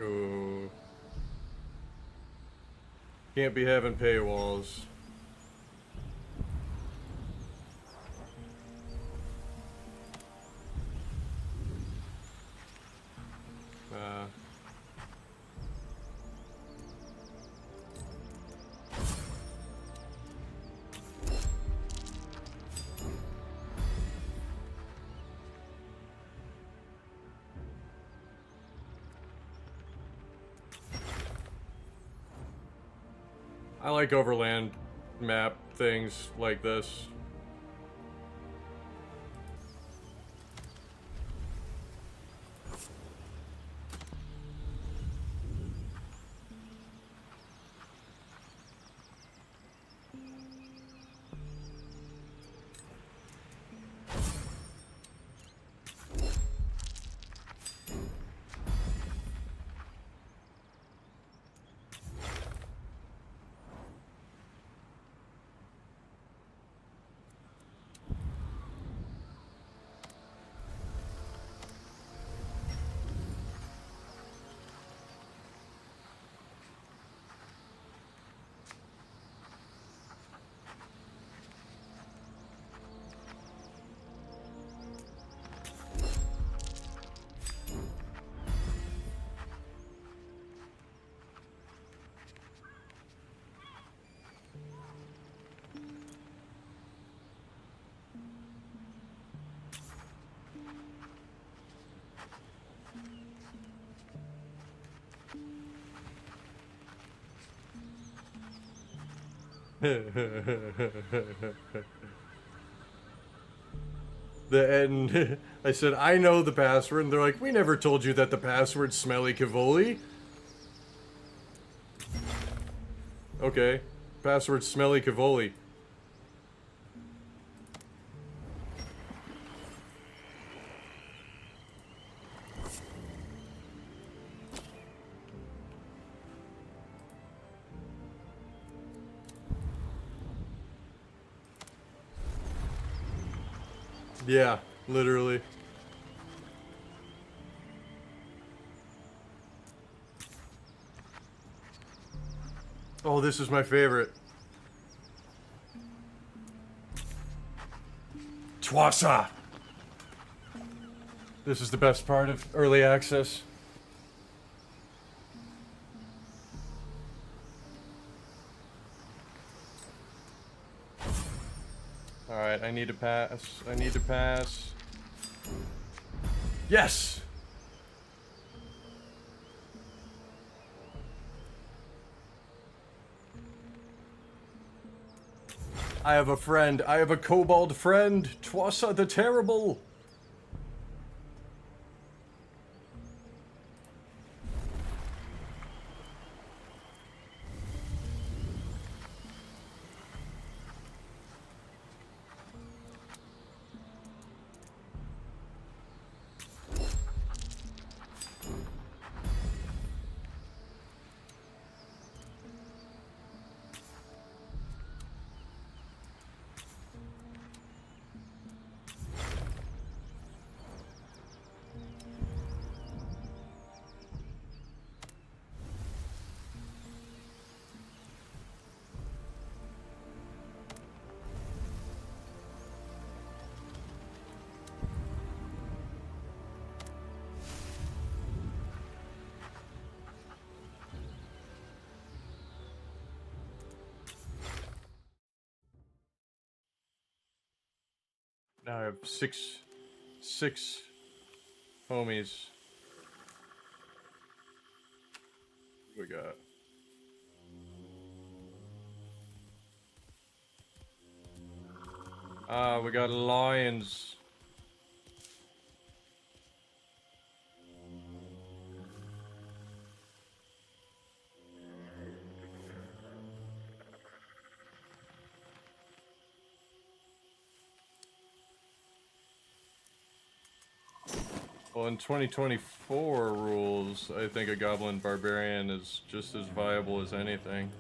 Ooh. Can't be having paywalls. I like overland map things like this. The end. I said, I know the password, and they're like, we never told you that the password's Smelly Cavoli. Okay. Password Smelly Cavoli. Yeah, literally. Oh, this is my favorite. Twasa! This is the best part of early access. Alright, I need to pass. I need to pass. Yes! I have a friend. I have a kobold friend. Twasa the Terrible. Now I have six homies. What we got? Ah, we got lions. Well, in 2024 rules, I think a goblin barbarian is just as viable as anything.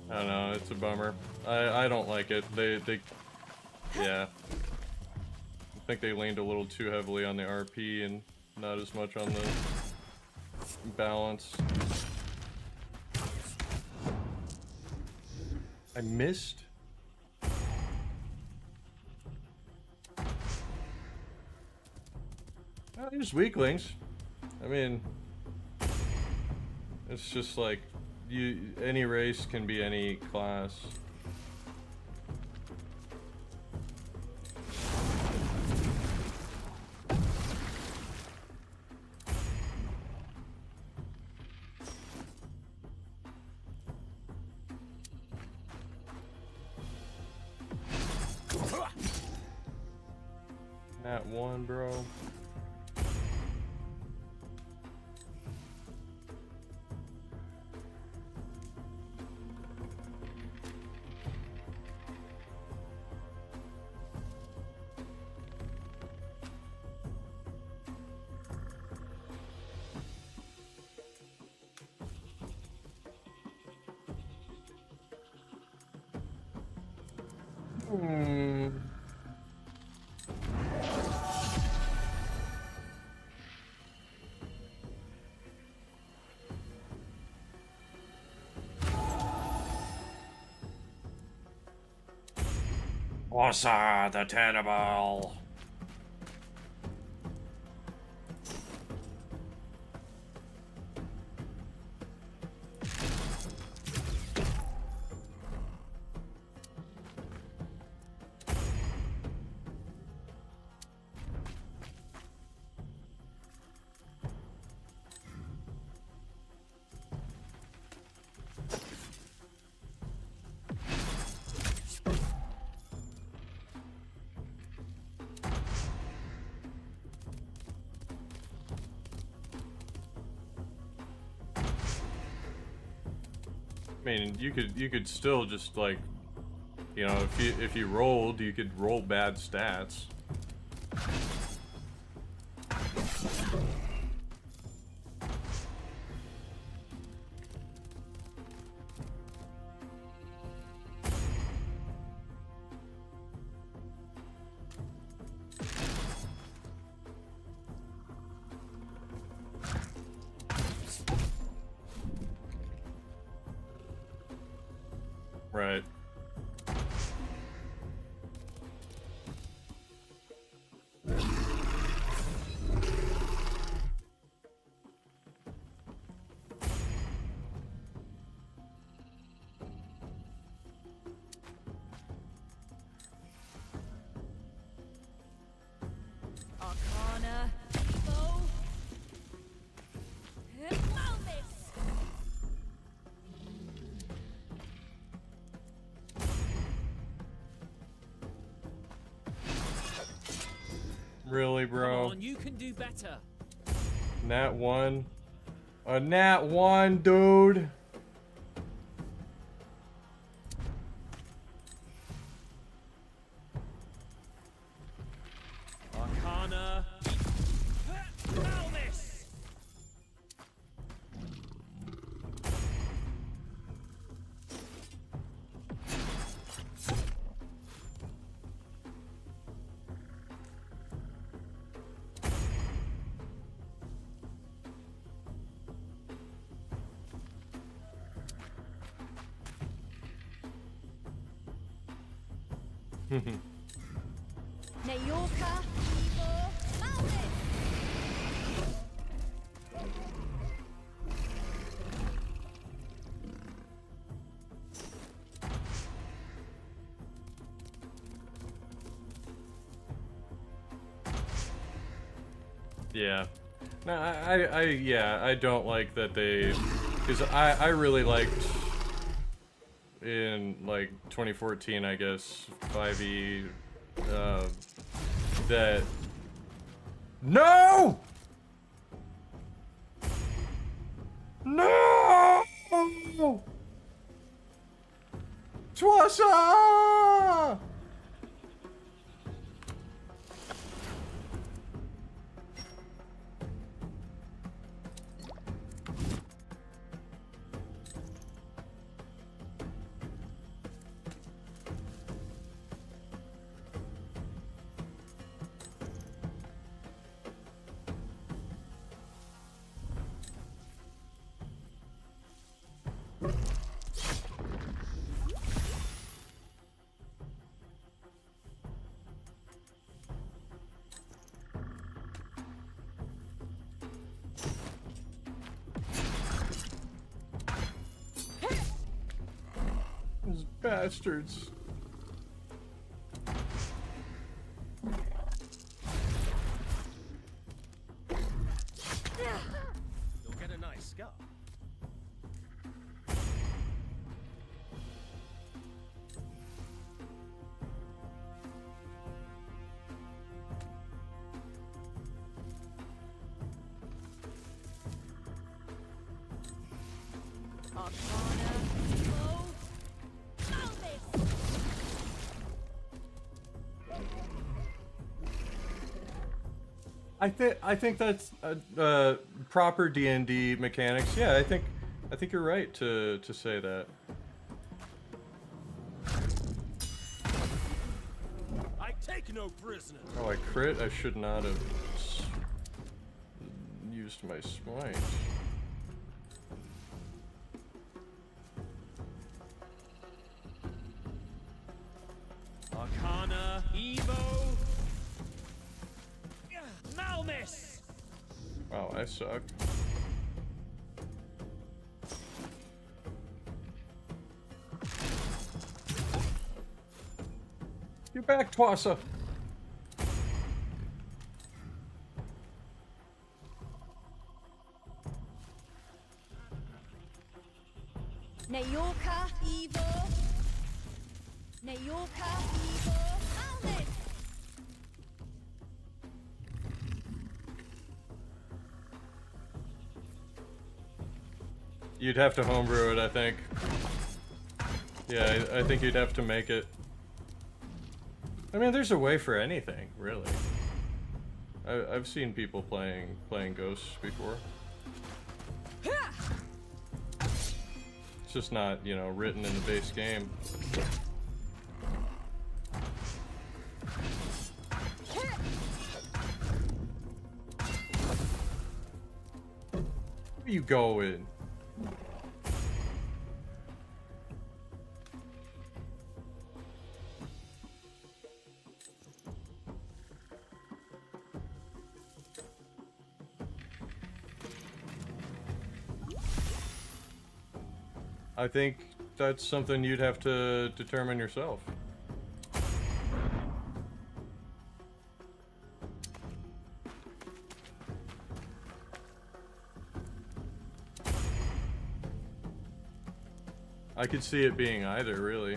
I don't know, it's a bummer. I don't like it. Yeah. I think they leaned a little too heavily on the RP and not as much on the balance. I missed? Oh, they're just weaklings. I mean, it's just like, any race can be any class. Nat 1, bro. Wassa the Tannibal. I mean, you could still just like, you know, if you rolled, you could roll bad stats. Right. Arcana, Evo. Wellness. Really, bro? Come on, you can do better. Nat 1. A Nat 1, dude. Arcana. Wellness. Nayorka, Evo, Malvin! Yeah. No, I don't like that they, because I really liked in like 2014, I guess, 5e, that, no! No! Twasa! Those bastards. You'll get a nice scar. I think that's proper D&D mechanics. Yeah, I think you're right to say that. I take no prisoners. Oh, I crit? I should not have used my smite. Arcana, Evo, Malmis. Wow, I suck. Get back, Twasa! Nayorka, Evo. Nayorka, Evo, Malvin! You'd have to homebrew it, I think. Yeah, I think you'd have to make it. I mean, there's a way for anything, really. I've seen people playing ghosts before. It's just not, you know, written in the base game. Where you going? I think that's something you'd have to determine yourself. I could see it being either, really.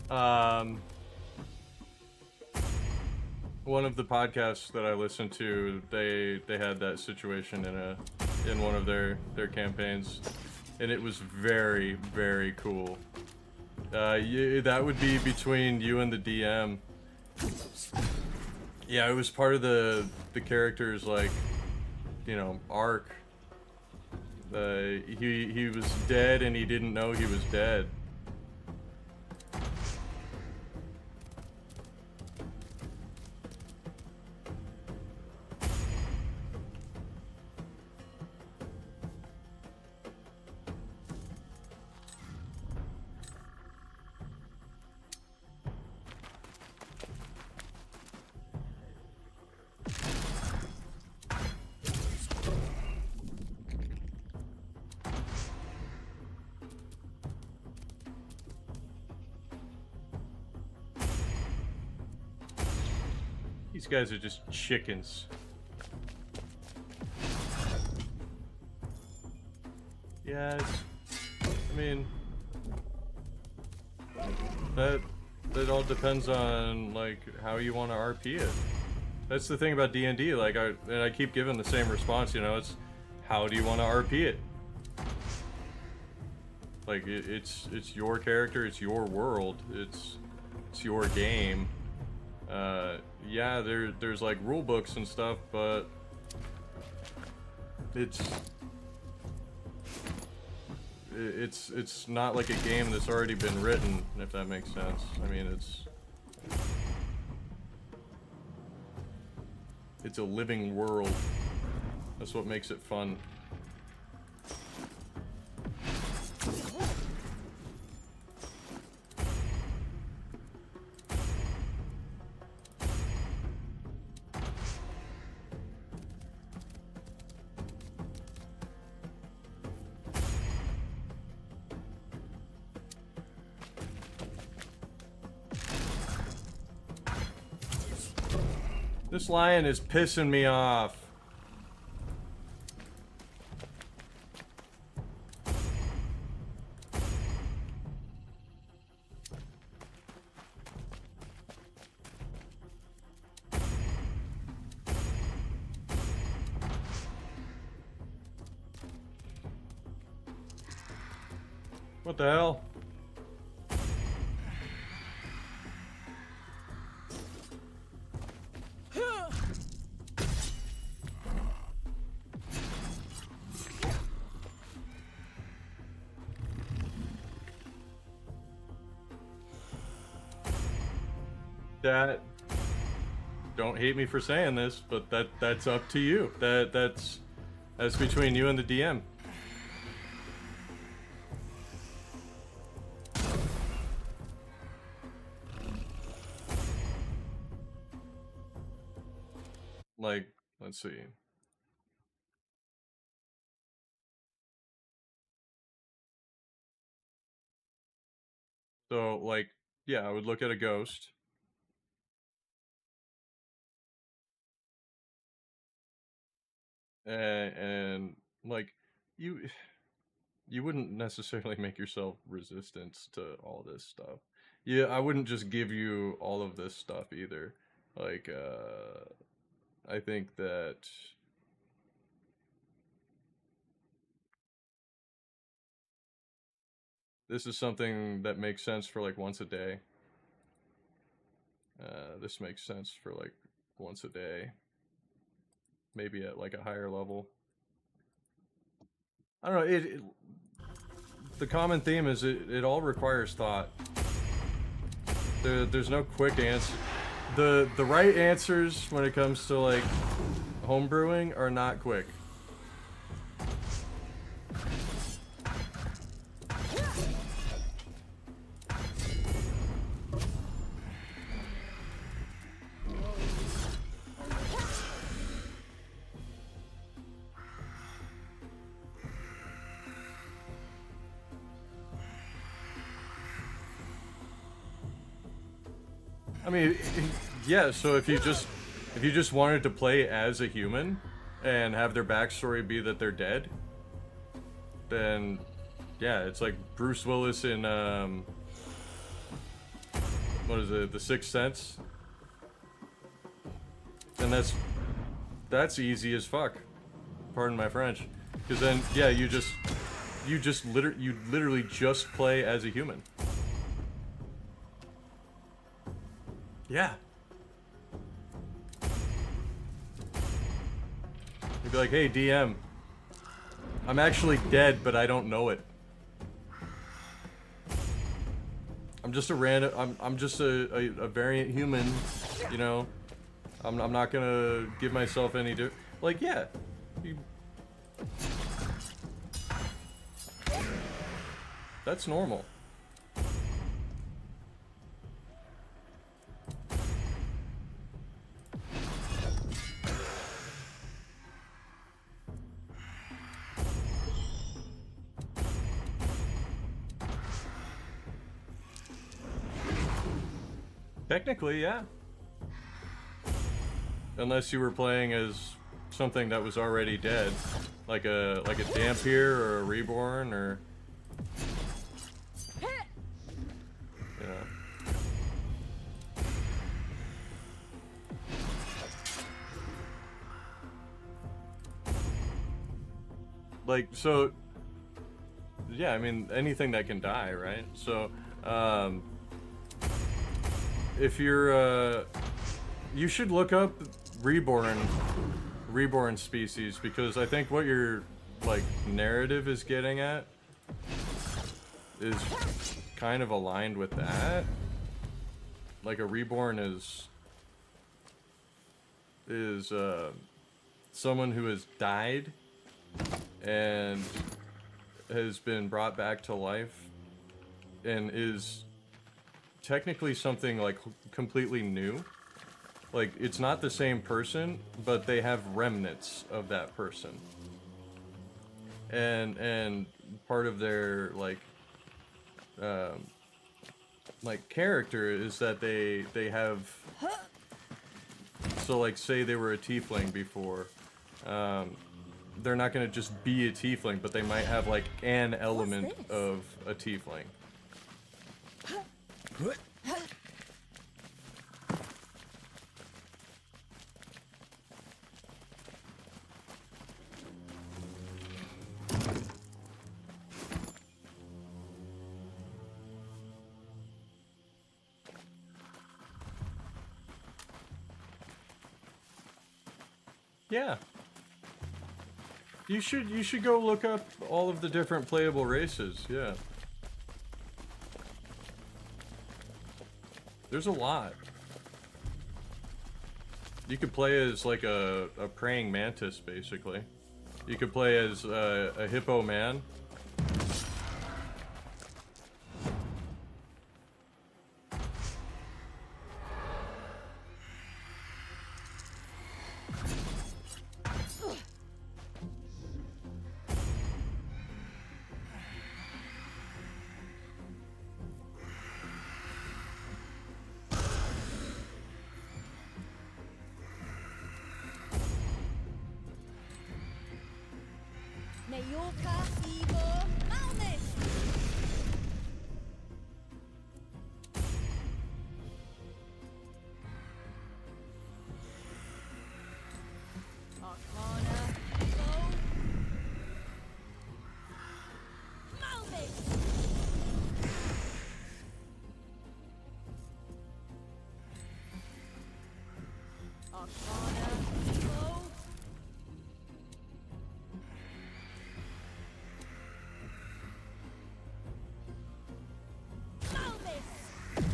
One of the podcasts that I listened to, they had that situation in one of their campaigns, and it was very, very cool. That would be between you and the DM. Yeah, it was part of the character's, like, you know, arc. He was dead and he didn't know he was dead. These guys are just chickens. Yes. I mean, that all depends on, like, how you want to RP it. That's the thing about D&D, like, I keep giving the same response, you know, it's how do you want to RP it? Like, it's your character, it's your world, it's your game. Yeah, there's like rule books and stuff, but it's not like a game that's already been written, if that makes sense. I mean, it's a living world. That's what makes it fun. This lion is pissing me off. What the hell? That, don't hate me for saying this, but that's up to you. That's between you and the DM. Like, let's see. So, like, yeah, I would look at a ghost. And like, you wouldn't necessarily make yourself resistant to all this stuff. Yeah, I wouldn't just give you all of this stuff either. Like, I think that this is something that makes sense for like once a day. This makes sense for like once a day. Maybe at like a higher level. I don't know, the common theme is it all requires thought. There's no quick answer. The right answers when it comes to like homebrewing are not quick. I mean, yeah, so if you just wanted to play as a human and have their backstory be that they're dead, then yeah, it's like Bruce Willis in what is it, the Sixth Sense, and that's easy as fuck. Pardon my French, because then yeah, you literally just play as a human. Yeah. You'd be like, hey DM, I'm actually dead, but I don't know it. I'm just a random. I'm just a variant human, you know. I'm not gonna give myself any like, yeah. That's normal. Technically, yeah. Unless you were playing as something that was already dead, like a Dampier or a Reborn or, you know. Like, so, yeah, I mean, anything that can die, right? So, if you're, you should look up reborn species, because I think what your, like, narrative is getting at is kind of aligned with that. Like, a reborn is someone who has died and has been brought back to life and is technically something like completely new. Like, it's not the same person, but they have remnants of that person. And part of their like character is that they have, so like, say they were a tiefling before, they're not gonna just be a tiefling, but they might have like an element of a tiefling. Yeah. You should go look up all of the different playable races, yeah. There's a lot. You could play as like a praying mantis, basically. You could play as a hippo man.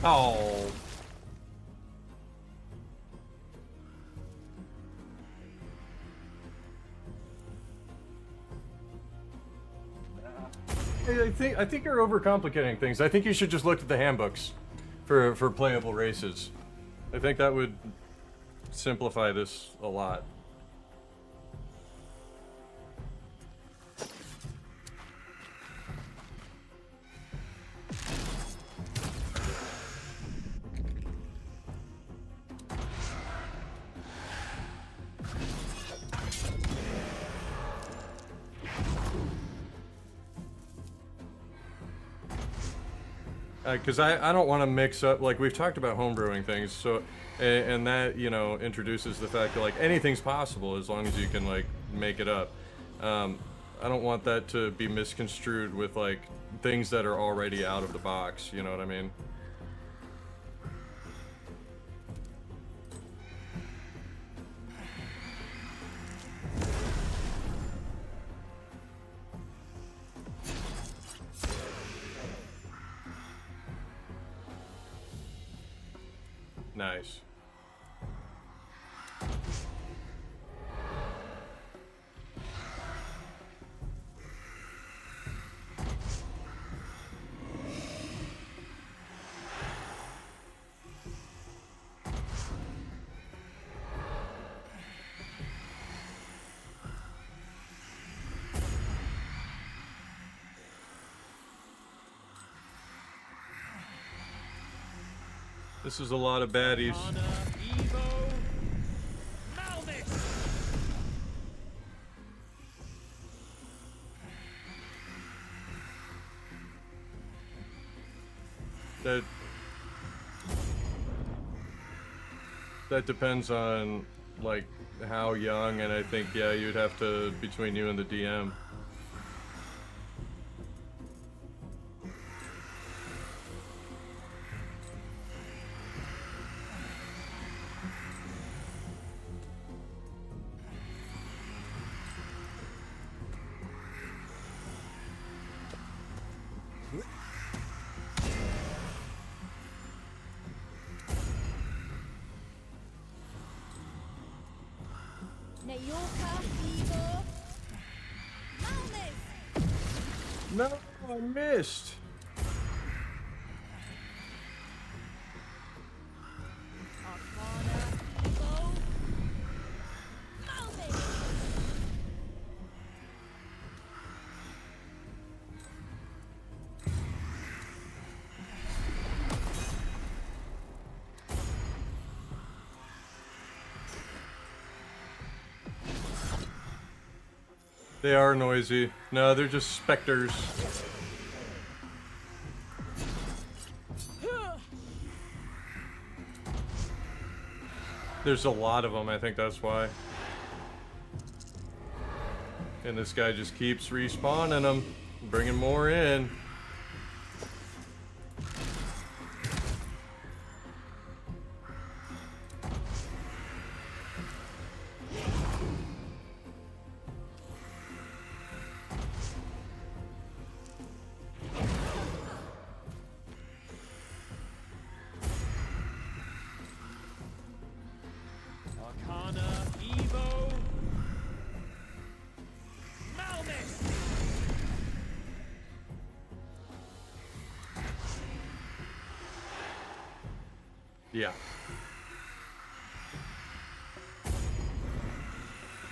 Oh. I think you're overcomplicating things. I think you should just look at the handbooks for playable races. I think that would simplify this a lot. Because I don't want to mix up, like, we've talked about homebrewing things, so, and that, you know, introduces the fact that, like, anything's possible as long as you can, like, make it up. I don't want that to be misconstrued with, like, things that are already out of the box, you know what I mean? Nice. This is a lot of baddies. That depends on, like, how young, and I think, yeah, you'd have to, between you and the DM. No, I missed. They are noisy. No, they're just specters. There's a lot of them, I think that's why. And this guy just keeps respawning them, bringing more in. Yeah.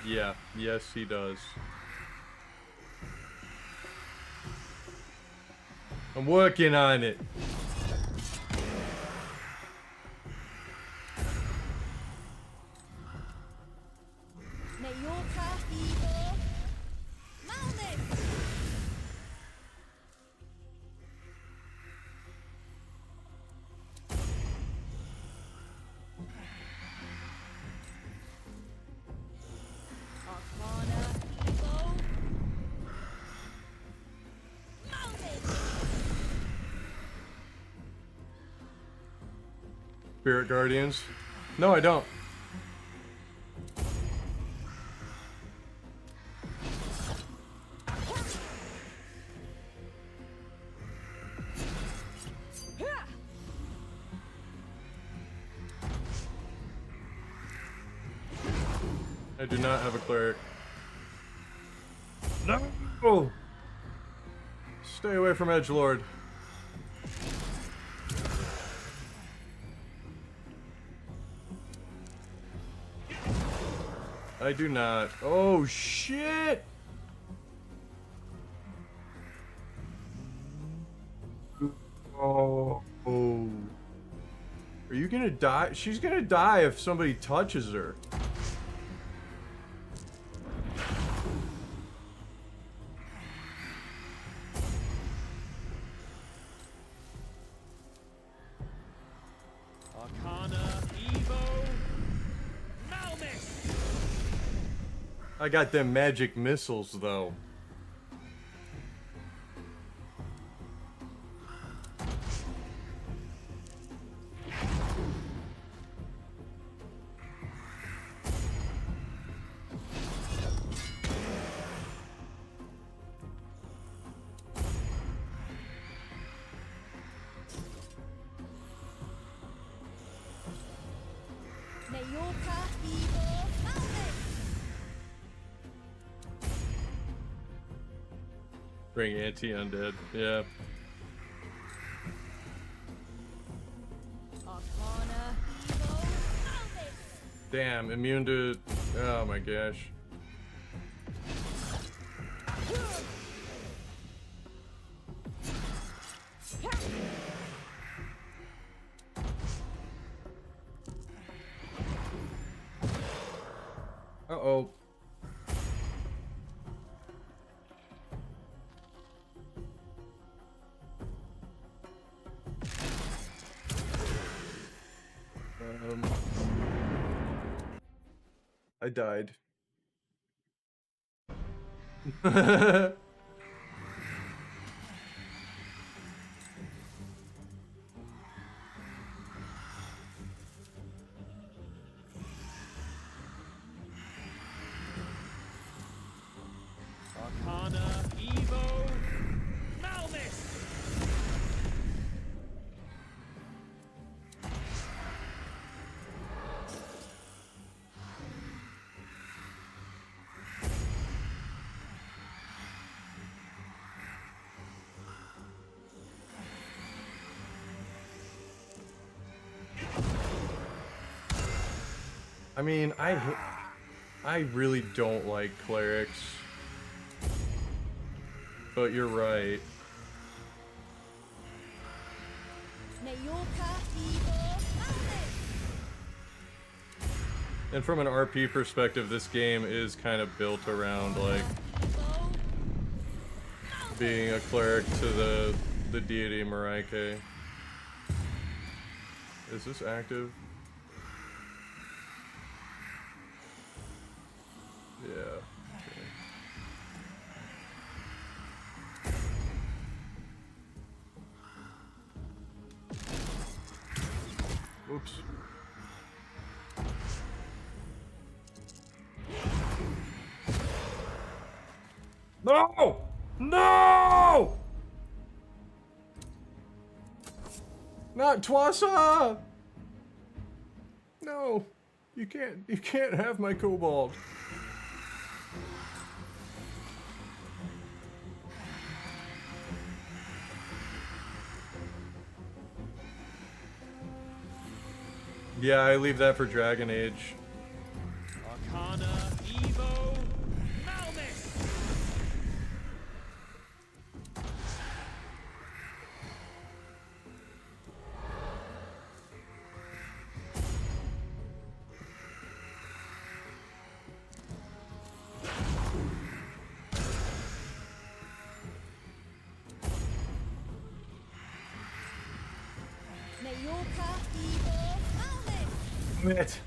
Yeah, yes he does. I'm working on it. Spirit Guardians? No, I don't. I do not have a cleric. No! Stay away from Edgelord. I do not. Oh, shit! Oh. Are you gonna die? She's gonna die if somebody touches her. I got them magic missiles, though. Bring anti-undead, yeah. Damn, immune to... Oh my gosh. Uh-oh. I died. Arcana, Evo, Malmis! I mean, I really don't like clerics. But you're right. And from an RP perspective, this game is kind of built around, like, being a cleric to the deity Maraike. Is this active? Yeah. Okay. Oops. No! No! Not Twasa! No. You can't have my kobold. Yeah, I leave that for Dragon Age. Arcana, Evo, Malmis! Damn it.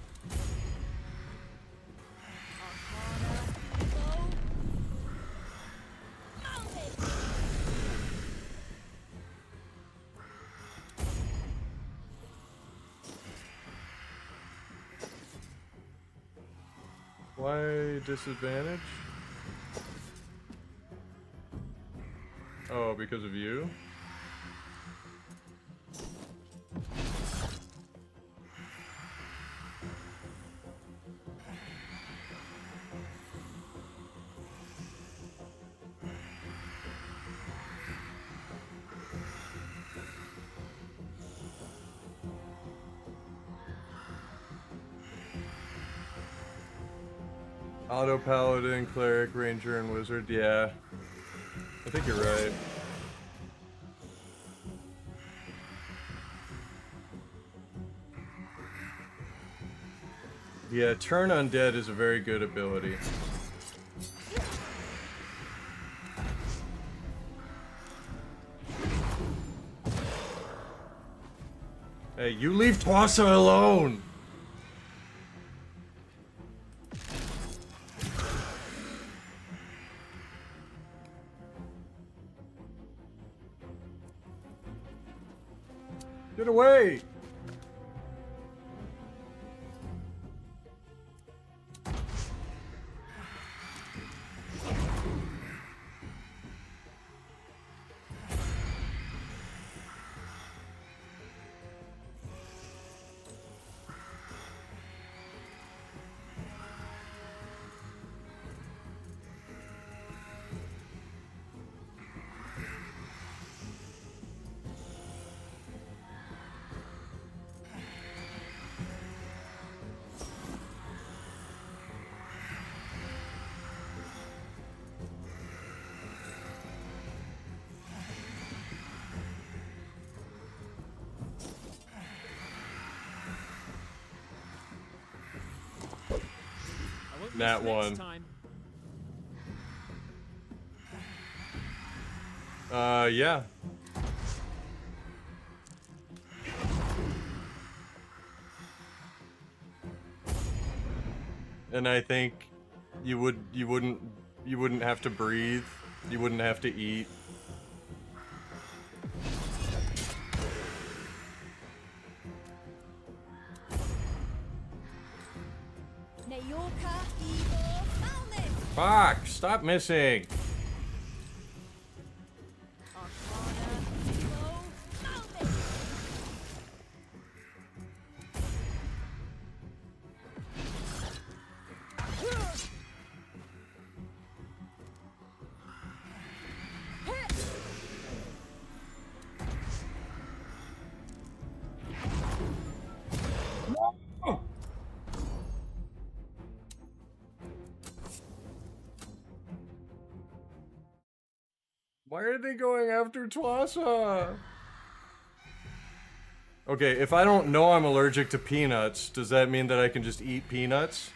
Why disadvantage? Oh, because of you? Auto Paladin, Cleric, Ranger, and Wizard. Yeah. I think you're right. Yeah, Turn Undead is a very good ability. Hey, you leave Twasa alone! Get away! That one. Yeah. And I think you wouldn't have to breathe. You wouldn't have to eat. Fuck! Stop missing! Why are they going after Twasa? Okay, if I don't know I'm allergic to peanuts, does that mean that I can just eat peanuts?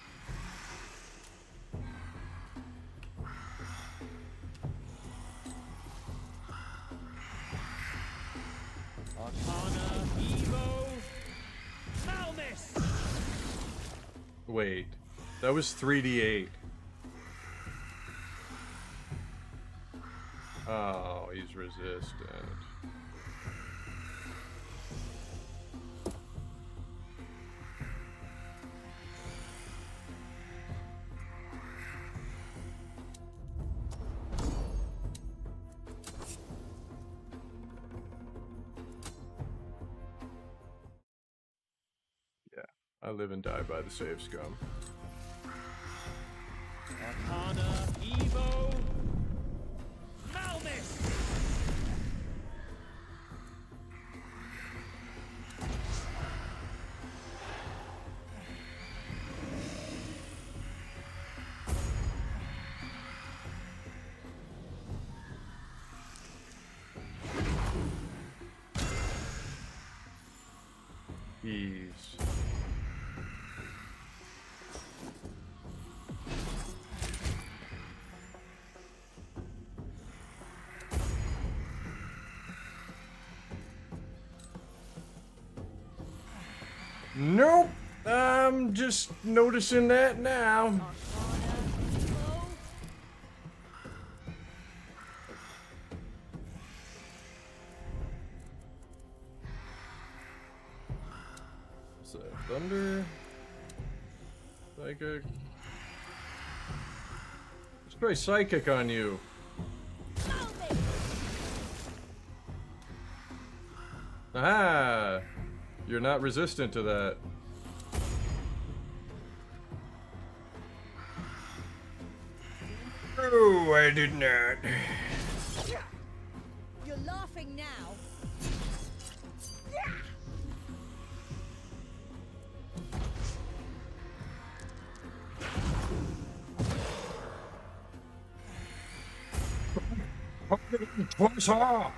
Arcana, Evo, Malmis! Wait, that was 3d8. Oh, he's resistant. Yeah, I live and die by the save scum. Arcana, Evo, Malmis! Ease. Nope. I'm just noticing that now. What's that? Thunder? Psychic? Let's try Psychic on you. Aha! You're not resistant to that. Oh, I did not. You're laughing now. Twasa!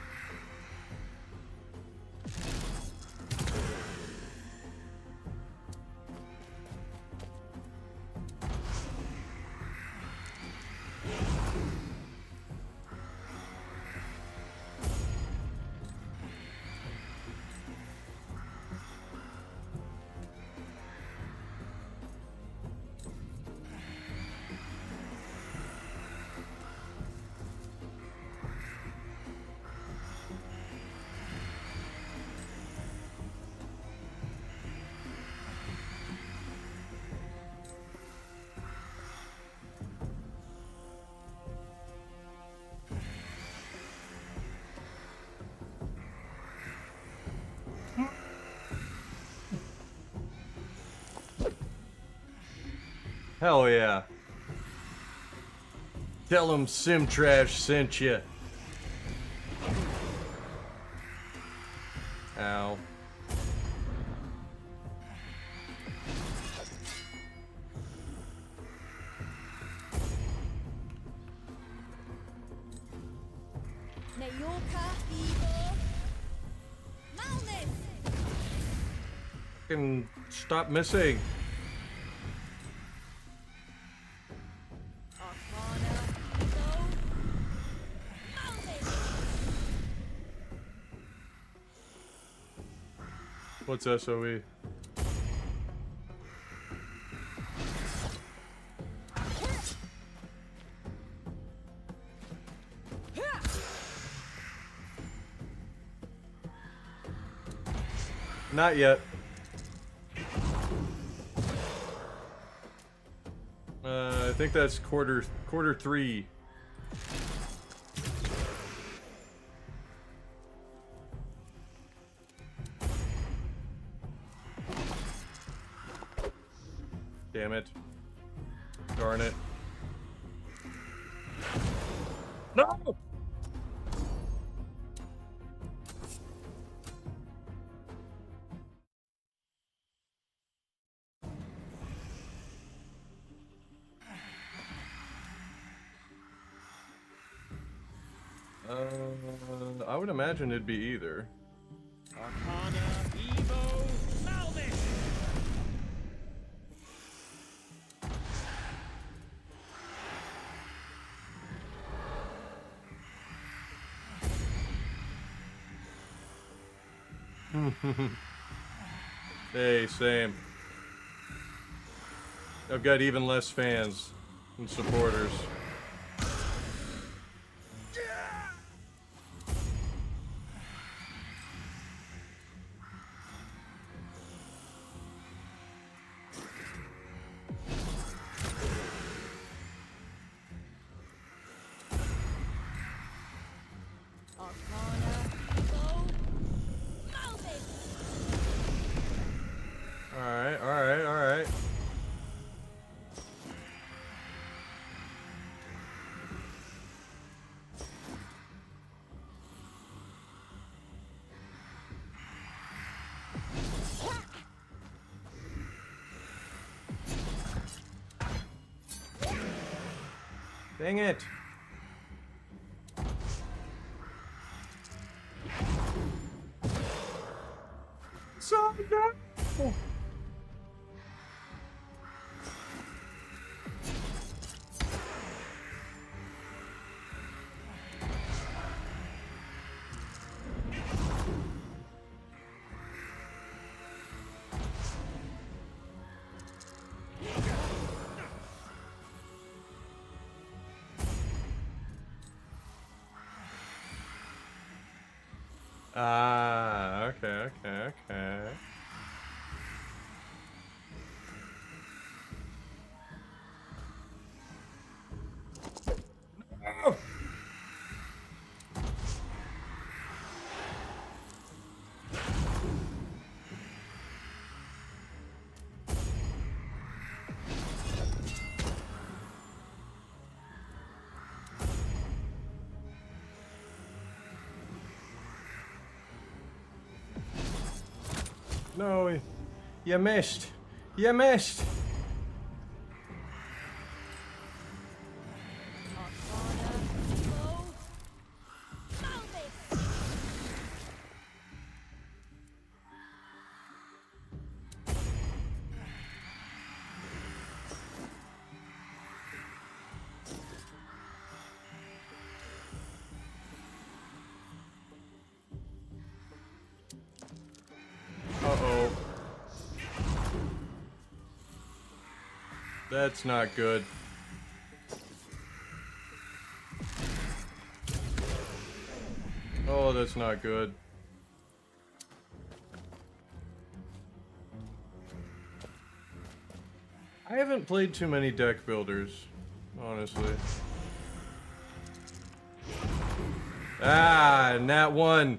Hell yeah. Tell him Sim Trash sent you. Ow. Fucking stop missing. What's SOE? Not yet. I think that's quarter 3. Damn it. Darn it. No! I would imagine it'd be either. Arcana, Evo, Malvis! Hey, same. I've got even less fans and supporters. Alright. Dang it. So no. Ah, okay. No! No, you missed. You missed. Uh-oh. That's not good. Oh, that's not good. I haven't played too many deck builders, honestly. Ah, nat 1.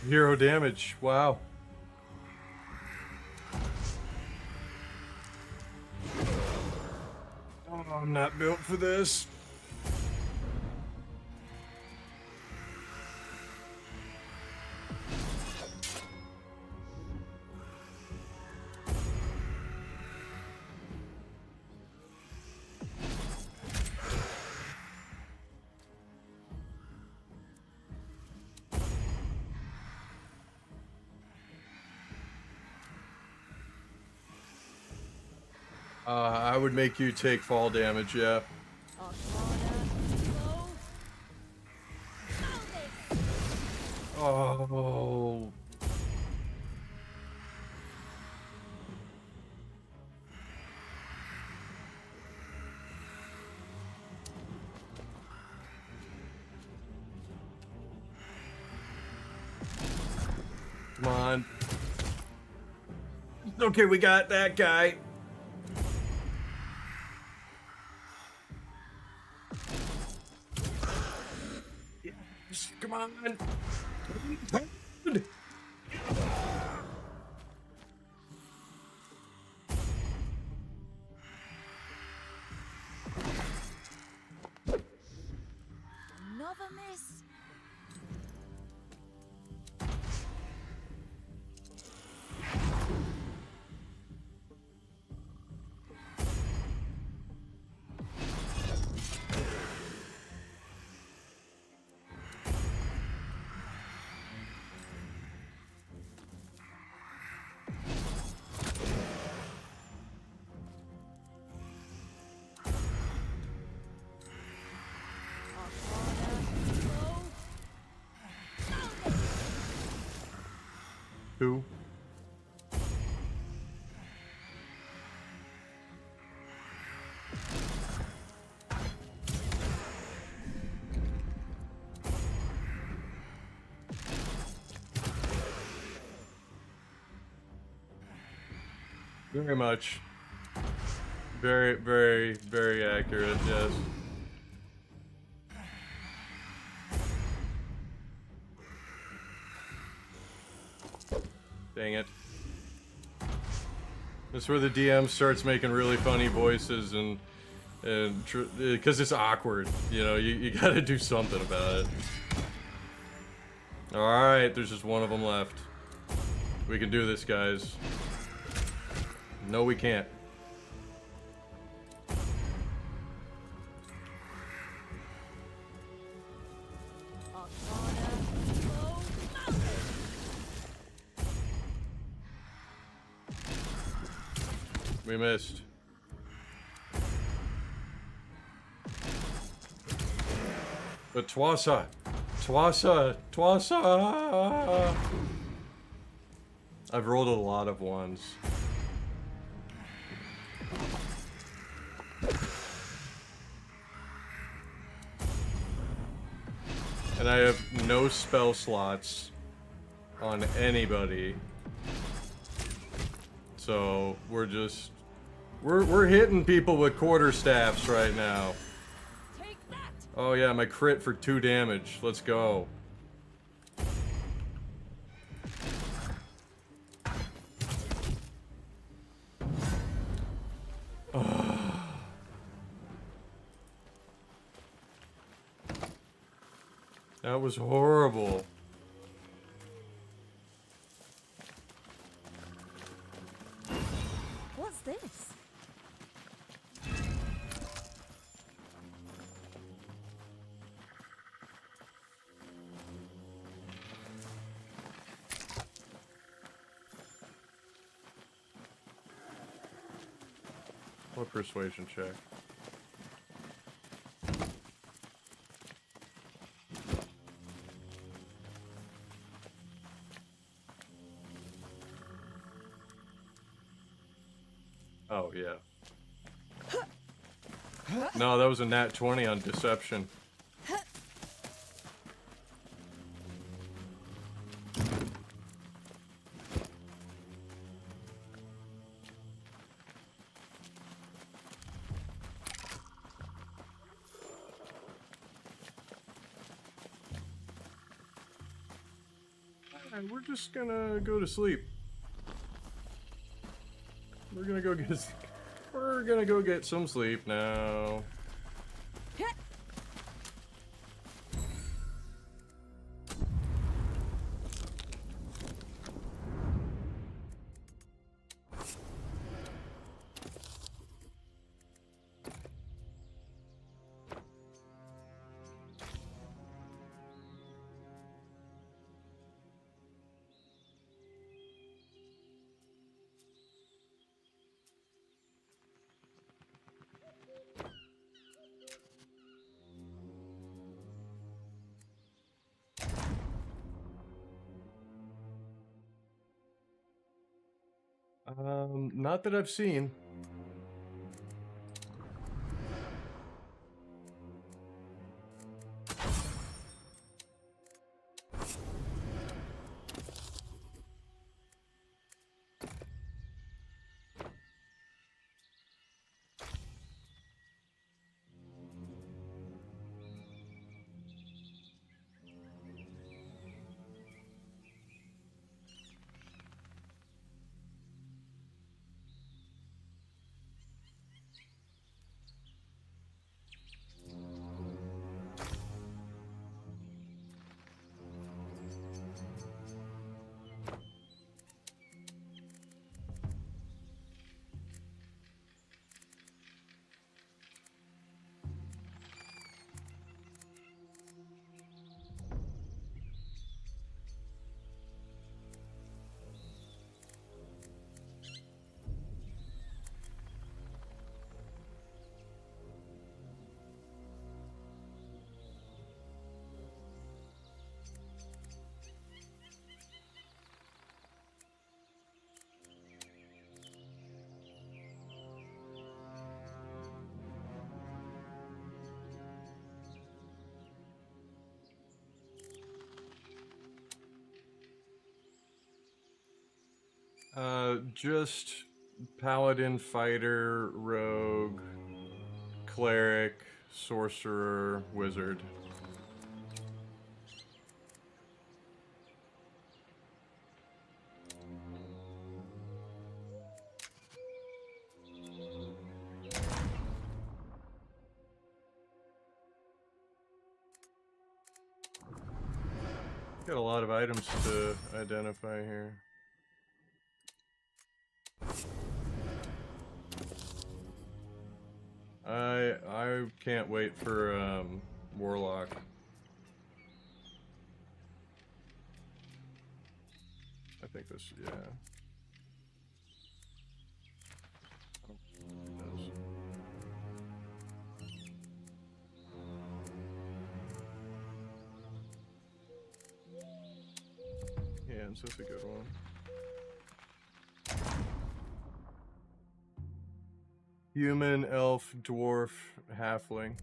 0 damage. Wow. Oh, I'm not built for this. I would make you take fall damage, yeah. Oh. Come on. Okay, we got that guy. Yes, come on. Another miss. Who? Very much. Very, very, very accurate, yes. Dang it. That's where the DM starts making really funny voices and because it's awkward, you know, you gotta do something about it. Alright, there's just one of them left. We can do this, guys. No, we can't. We missed. But Twasa! Twasa! Twasa! I've rolled a lot of ones. And I have no spell slots on anybody. So we're just we're hitting people with quarterstaffs right now. Oh yeah, my crit for 2 damage. Let's go. That was horrible. What's this? What persuasion check? Oh, yeah. No, that was a nat 20 on deception. Alright, we're just gonna go to sleep. We're gonna go get some sleep now. Not that I've seen. Just paladin, fighter, rogue, cleric, sorcerer, wizard. Got a lot of items to identify here. I can't wait for Warlock. I think this, yeah. Oh, it does. Yeah, so that's a good one. Human, elf, dwarf, halfling.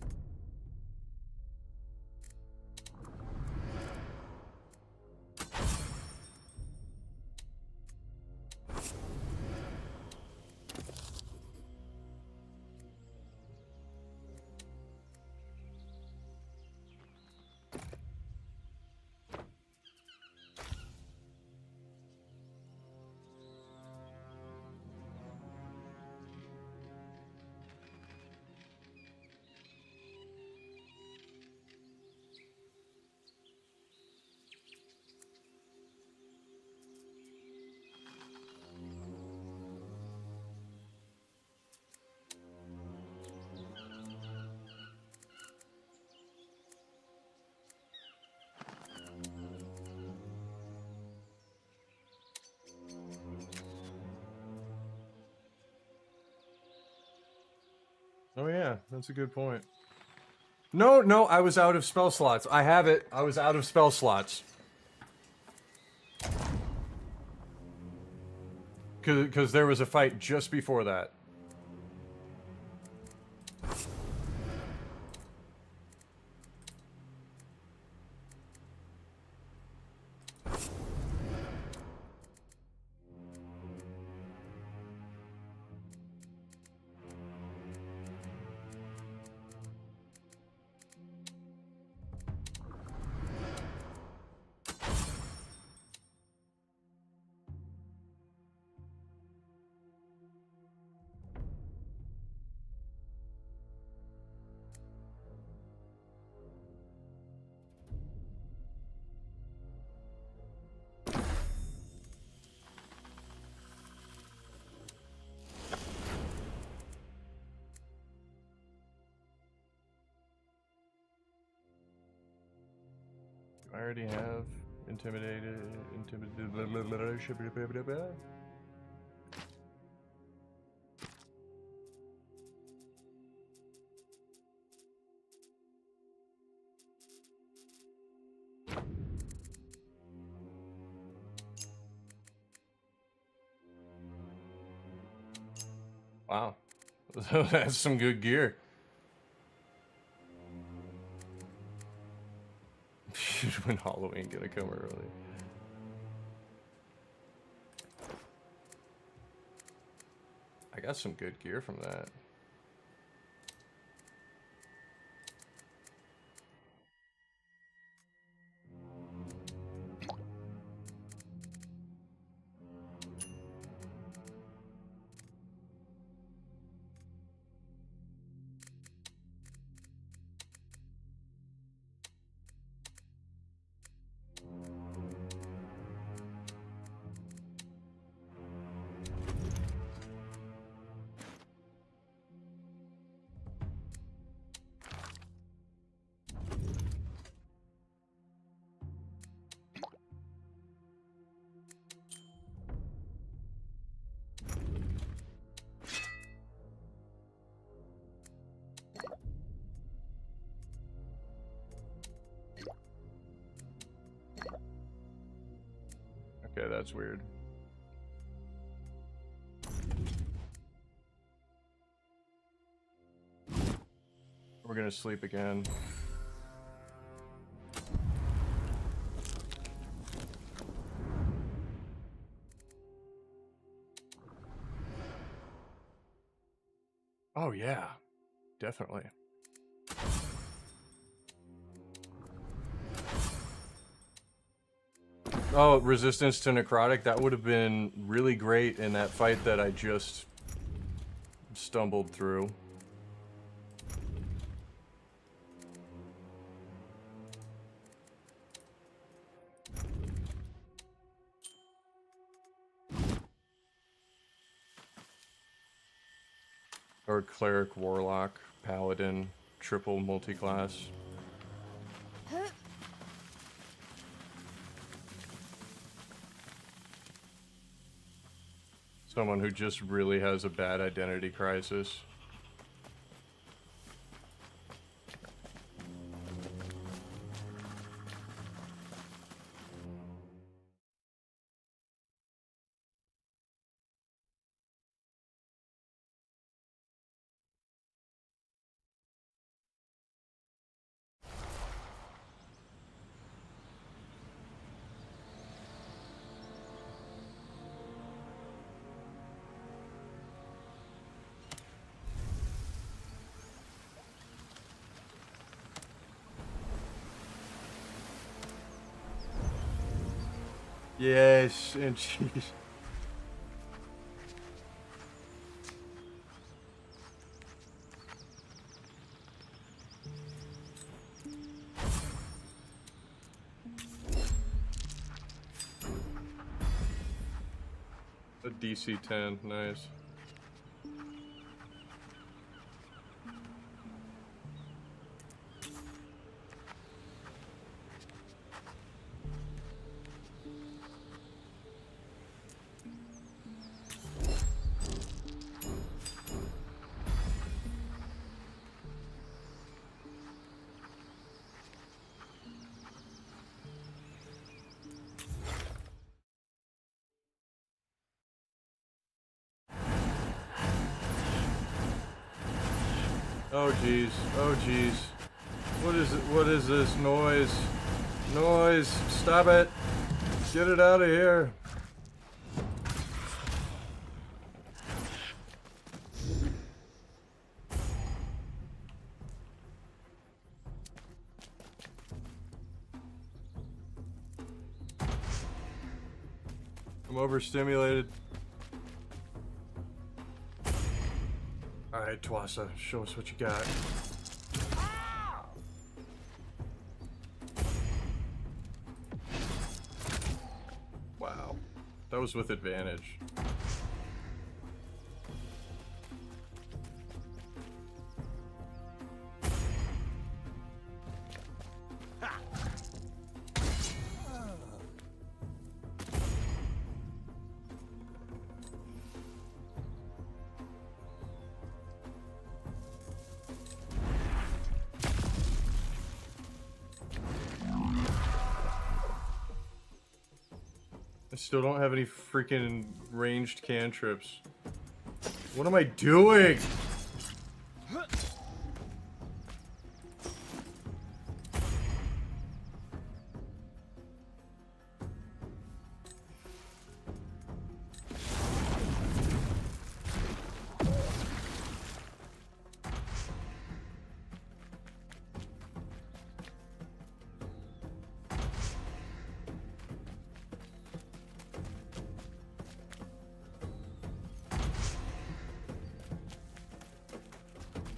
Oh yeah, that's a good point. No, I was out of spell slots. I have it. I was out of spell slots. Because there was a fight just before that. I already have intimidated. Wow, that's some good gear. When Halloween gonna come early. I got some good gear from that. Okay, that's weird. We're gonna sleep again. Oh yeah, definitely. Oh, resistance to necrotic, that would have been really great in that fight that I just stumbled through. Or cleric, warlock, paladin, triple multi-class. Someone who just really has a bad identity crisis. Yes, and jeez. A DC 10, nice. Oh jeez, oh jeez. What is it? What is this noise? Noise, stop it. Get it out of here. I'm overstimulated. Alright, Twasa, show us what you got. Wow. That was with advantage. still don't have any freaking ranged cantrips. What am I doing?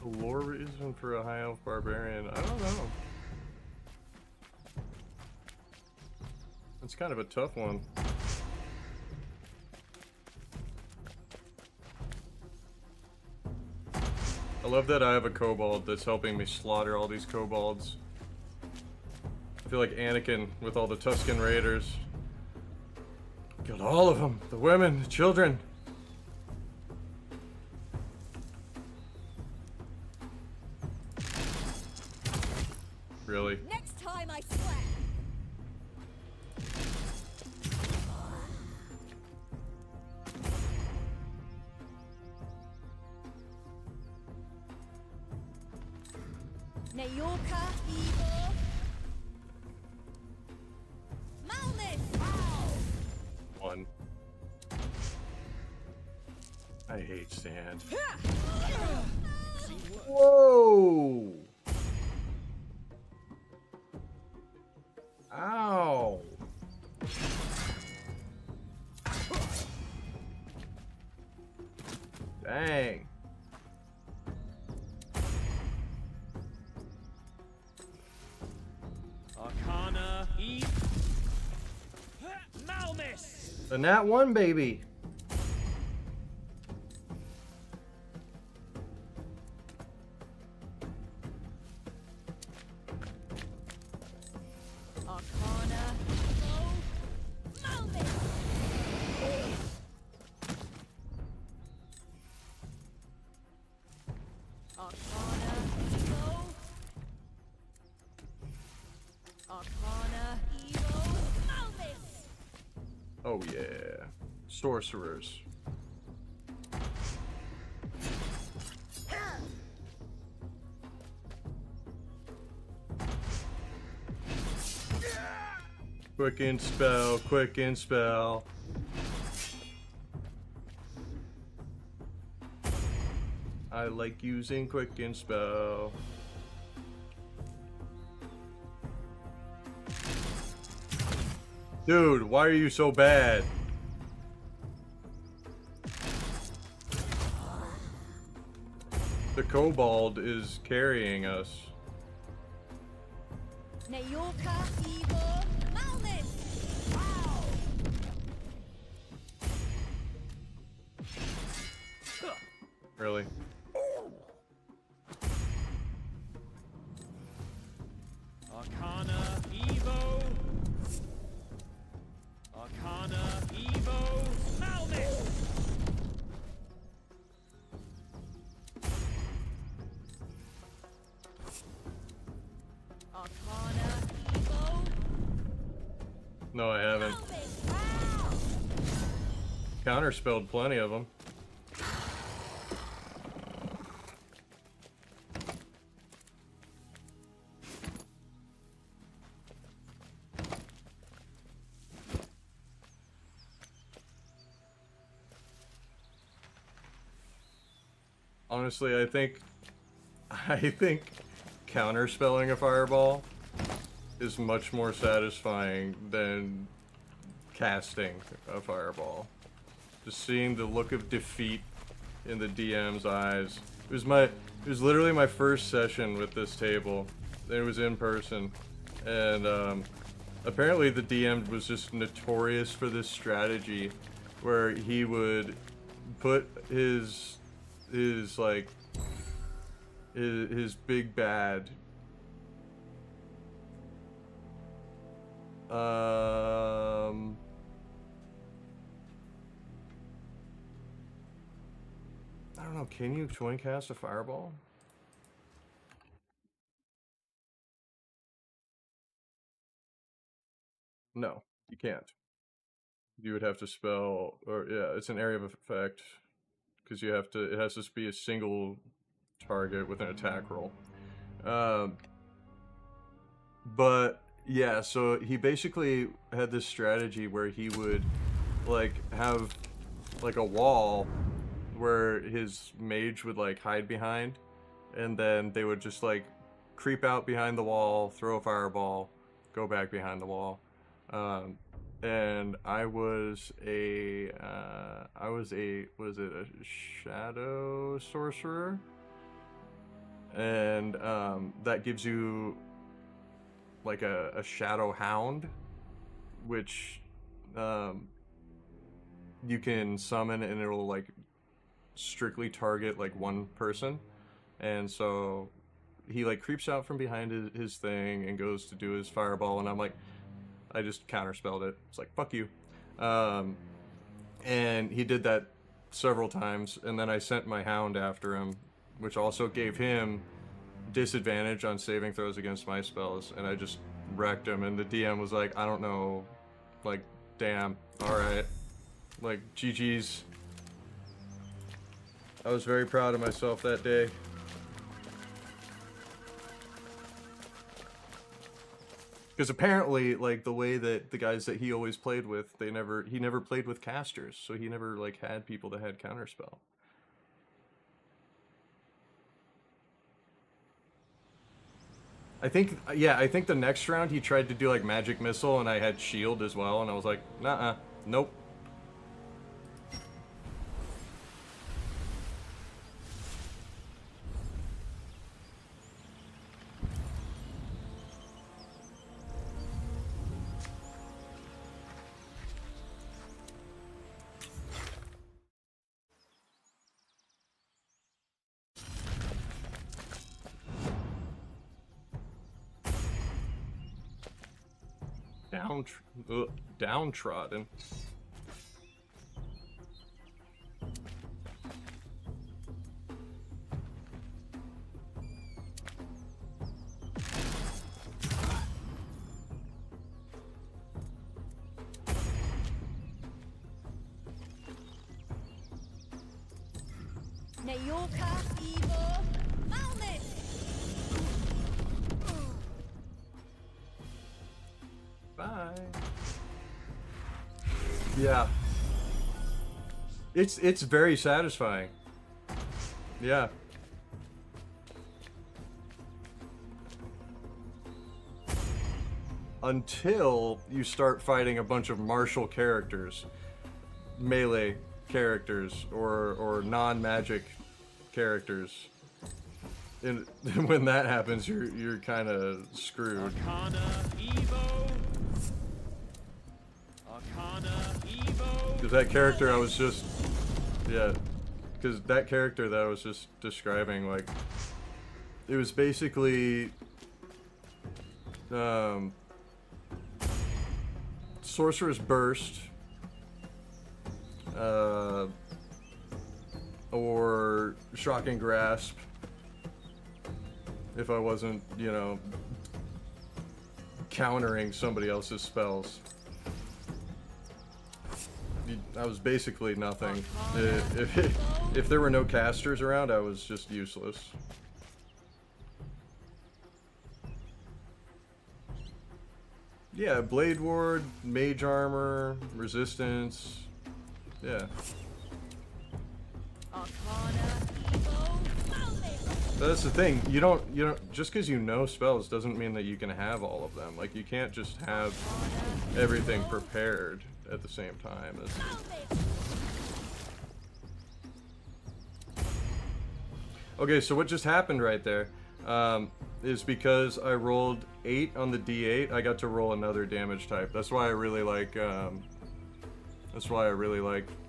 The lore reason for a high elf barbarian? I don't know. It's kind of a tough one. I love that I have a kobold that's helping me slaughter all these kobolds. I feel like Anakin with all the Tusken Raiders. Killed all of them. The women, the children. Really? Next time, I swear. Nayorka, Evil. Malnus! One. I hate sand. Whoa! Ow! Dang. Arcana, Eve. Malmis! The nat one, baby. Arcana, Evil. Malnus! Arcana, Evil. Arcana, Evil. Malnus! Oh yeah. Sorcerers. Quicken spell, quicken spell. I like using quicken spell. Dude, why are you so bad? The kobold is carrying us. Nayorka, Evil. Malnus! Really? Arcana, Evo. Arcana, Evo. Malnus! Arcana, Evo. No, I haven't. Counterspelled plenty of them. Honestly, I think counterspelling a fireball is much more satisfying than casting a fireball. Just seeing the look of defeat in the DM's eyes. It was literally my first session with this table. It was in person, and apparently the DM was just notorious for this strategy, where he would put his big bad I don't know, can you twin cast a fireball? No, you can't. you would have to spell, or yeah, it's an area of effect, because you have to, it has to be a single target with an attack roll. But yeah, so he basically had this strategy where he would like have like a wall where his mage would like hide behind, and then they would just like creep out behind the wall, throw a fireball, go back behind the wall. And I was a was it a shadow sorcerer? And that gives you like a shadow hound, which you can summon, and it'll like strictly target like one person. And so he like creeps out from behind his thing and goes to do his fireball, and I'm like, I just counterspelled it. It's like, fuck you. And he did that several times, and then I sent my hound after him, which also gave him disadvantage on saving throws against my spells, and I just wrecked him, and the DM was like, I don't know, like, damn, alright. Like, GG's. I was very proud of myself that day. Because apparently, like, the way that the guys that he always played with, he never played with casters, so he never, like, had people that had counterspell. I think the next round he tried to do, like, magic missile, and I had shield as well, and I was like, nuh-uh, nope. Downtrodden. Nayoka Evo Malnus! Bye. Yeah. It's very satisfying. Yeah. Until you start fighting a bunch of martial characters, melee characters, or non-magic characters. And when that happens, you're kind of screwed. Arcana Evo. Arcana Evo. Because that character I was just, yeah, because that character that I was just describing, like, it was basically, Sorcerer's Burst, or Shocking Grasp, if I wasn't, you know, countering somebody else's spells. I was basically nothing. If there were no casters around, I was just useless. Yeah, Blade Ward, Mage Armor, Resistance, yeah. That's the thing, you don't, just because you know spells doesn't mean that you can have all of them. Like, you can't just have everything prepared at the same time. Okay, so what just happened right there is because I rolled 8 on the D8, I got to roll another damage type. That's why I really like,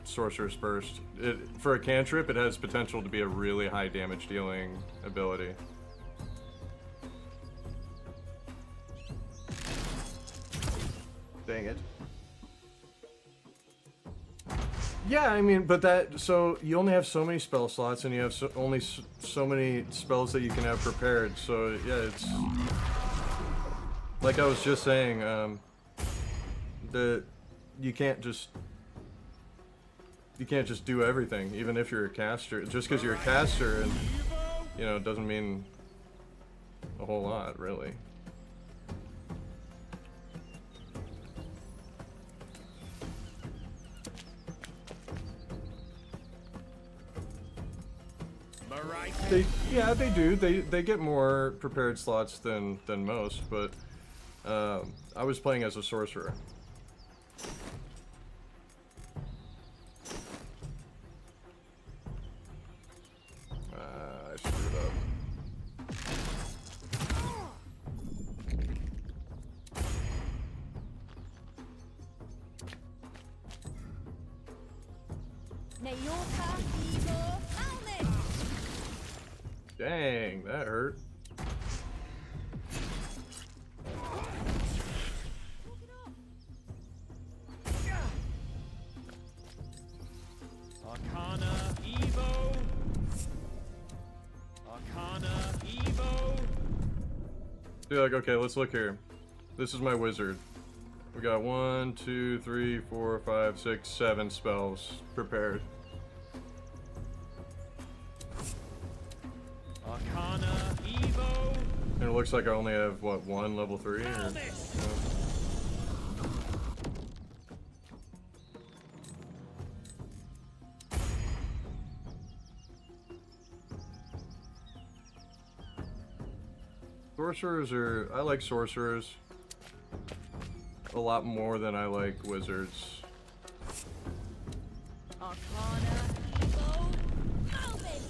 Sorcerer's Burst. For a cantrip, it has potential to be a really high damage dealing ability. Dang it. Yeah, I mean, but so you only have so many spell slots, and you have only so many spells that you can have prepared, so yeah, it's... Like I was just saying, you can't just do everything, even if you're a caster. Just because you're a caster, and you know, it doesn't mean a whole lot, really. They do. They get more prepared slots than most, but I was playing as a sorcerer. I screwed up. Dang, that hurt. Arcana Evo. Arcana Evo. Be like, okay, let's look here. This is my wizard. We got 1, 2, 3, 4, 5, 6, 7 spells prepared. Arcana Evo. And it looks like I only have, what, 1 level 3? Or, Sorcerers are... I like sorcerers a lot more than I like wizards. Arcana Evo. Malvis.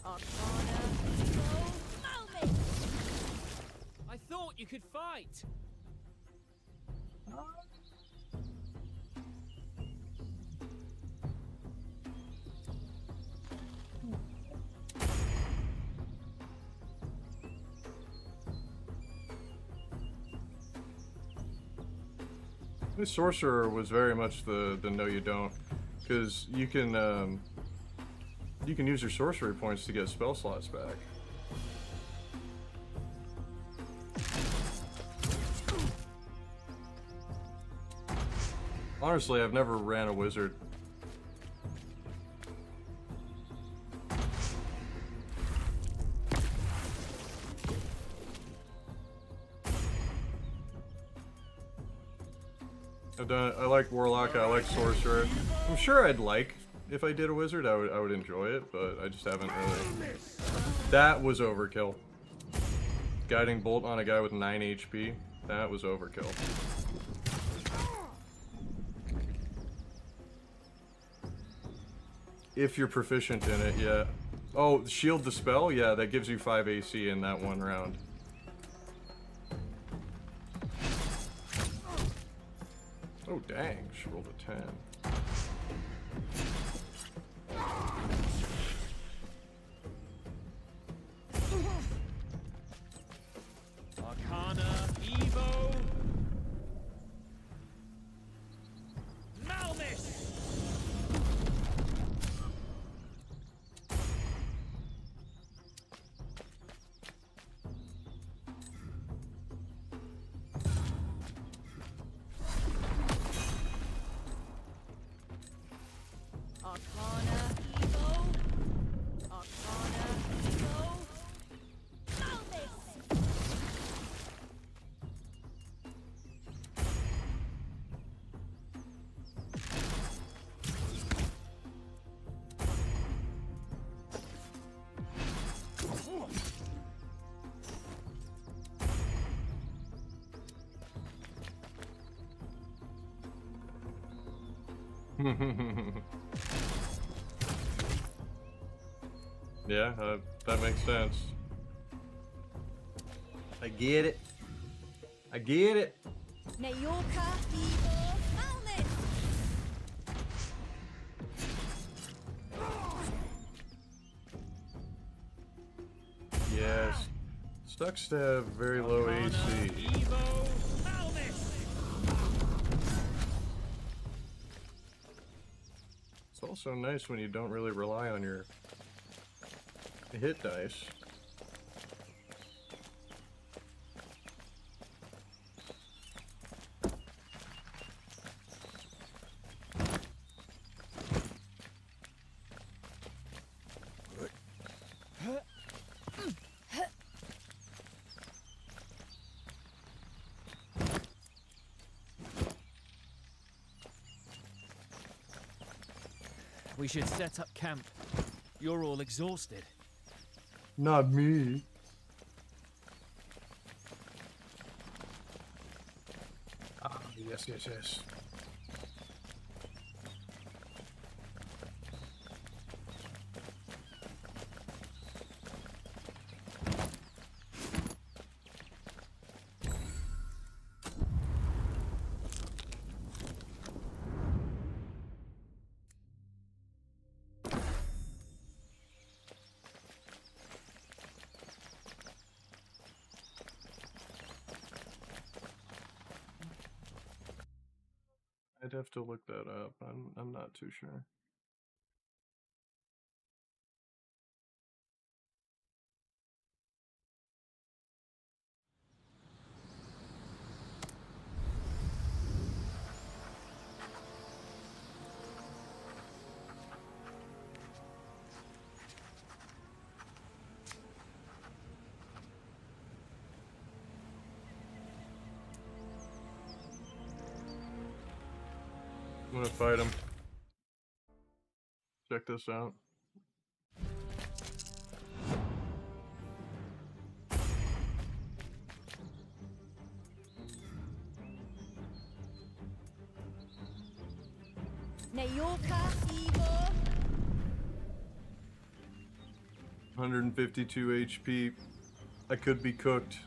Arcana Evo. Malvis. I thought you could fight. This sorcerer was very much the no you don't, because you can use your sorcery points to get spell slots back. Honestly, I've never ran a wizard. I like warlock, I like sorcerer. I'm sure I'd like, if I did a wizard, I would enjoy it, but I just haven't really. That was overkill. Guiding bolt on a guy with 9 HP, that was overkill. If you're proficient in it, yeah. Oh, shield the spell? Yeah, that gives you 5 AC in that one round. Oh dang, she rolled a 10. Arcana Evo. Malvis. Arcana Evo. Arcana Evo. Malvis. Yeah, that makes sense. I get it. I get it. Nayorka Evo. Malvis. Yes. Sucks to have very low AC. Evo. Malvis. Also nice when you don't really rely on your hit dice. We should set up camp. You're all exhausted. Not me. Ah, yes, yes, yes. I'd have to look that up. I'm not too sure. I'm gonna fight him. Check this out. Nayoka, Igor. 152 HP. I could be cooked.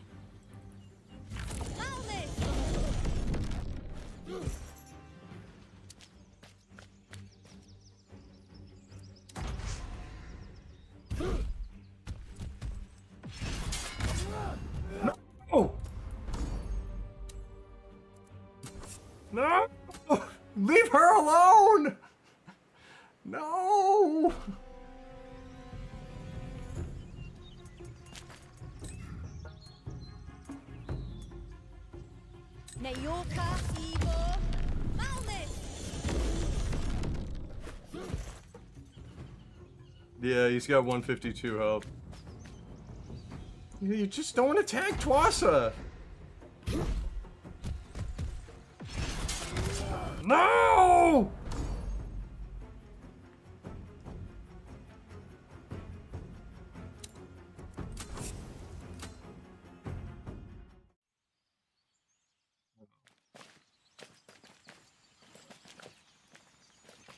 No! No! Leave her alone! No! Nayoka, Igor. Malmit. Yeah, he's got 152 health. You just don't attack Twasa! No!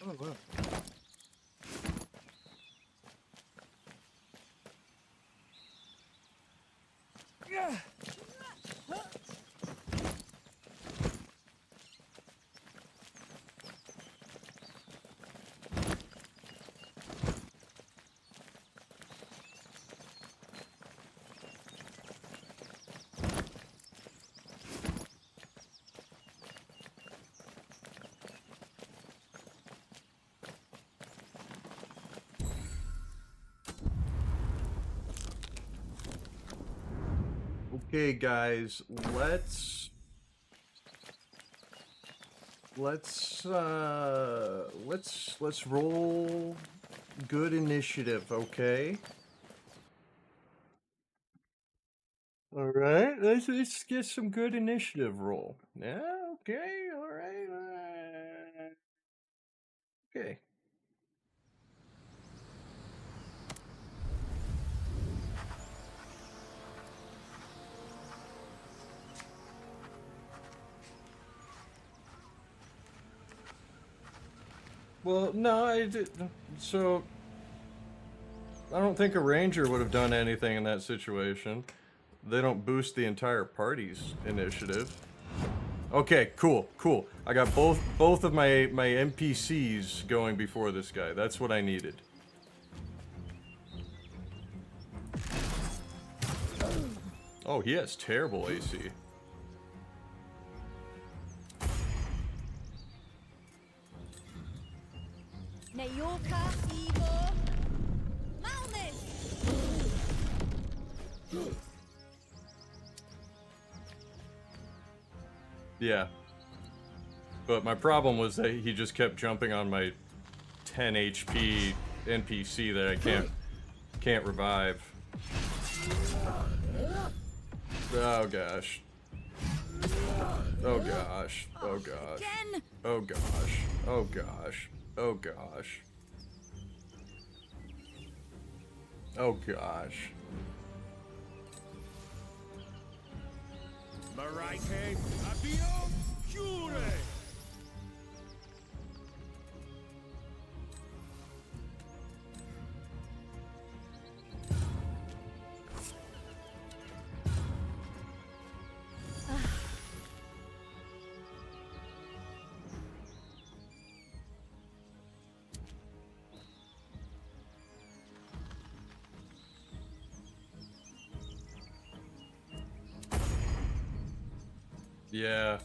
Oh, wow. Okay, guys, let's roll good initiative, okay? All right, let's get some good initiative roll. Yeah, okay, all right. Okay. Well, no, I did. So, I don't think a ranger would have done anything in that situation. They don't boost the entire party's initiative. Okay, cool. I got both of my NPCs going before this guy. That's what I needed. Oh, he has terrible AC. Neyorka, Ivor, Malnis! Yeah. But my problem was that he just kept jumping on my 10 HP NPC that I can't revive. Oh gosh. Oh gosh. Oh gosh. Oh gosh. Oh gosh. Oh gosh. Oh gosh. Marike, Abio, Cure! Yeah.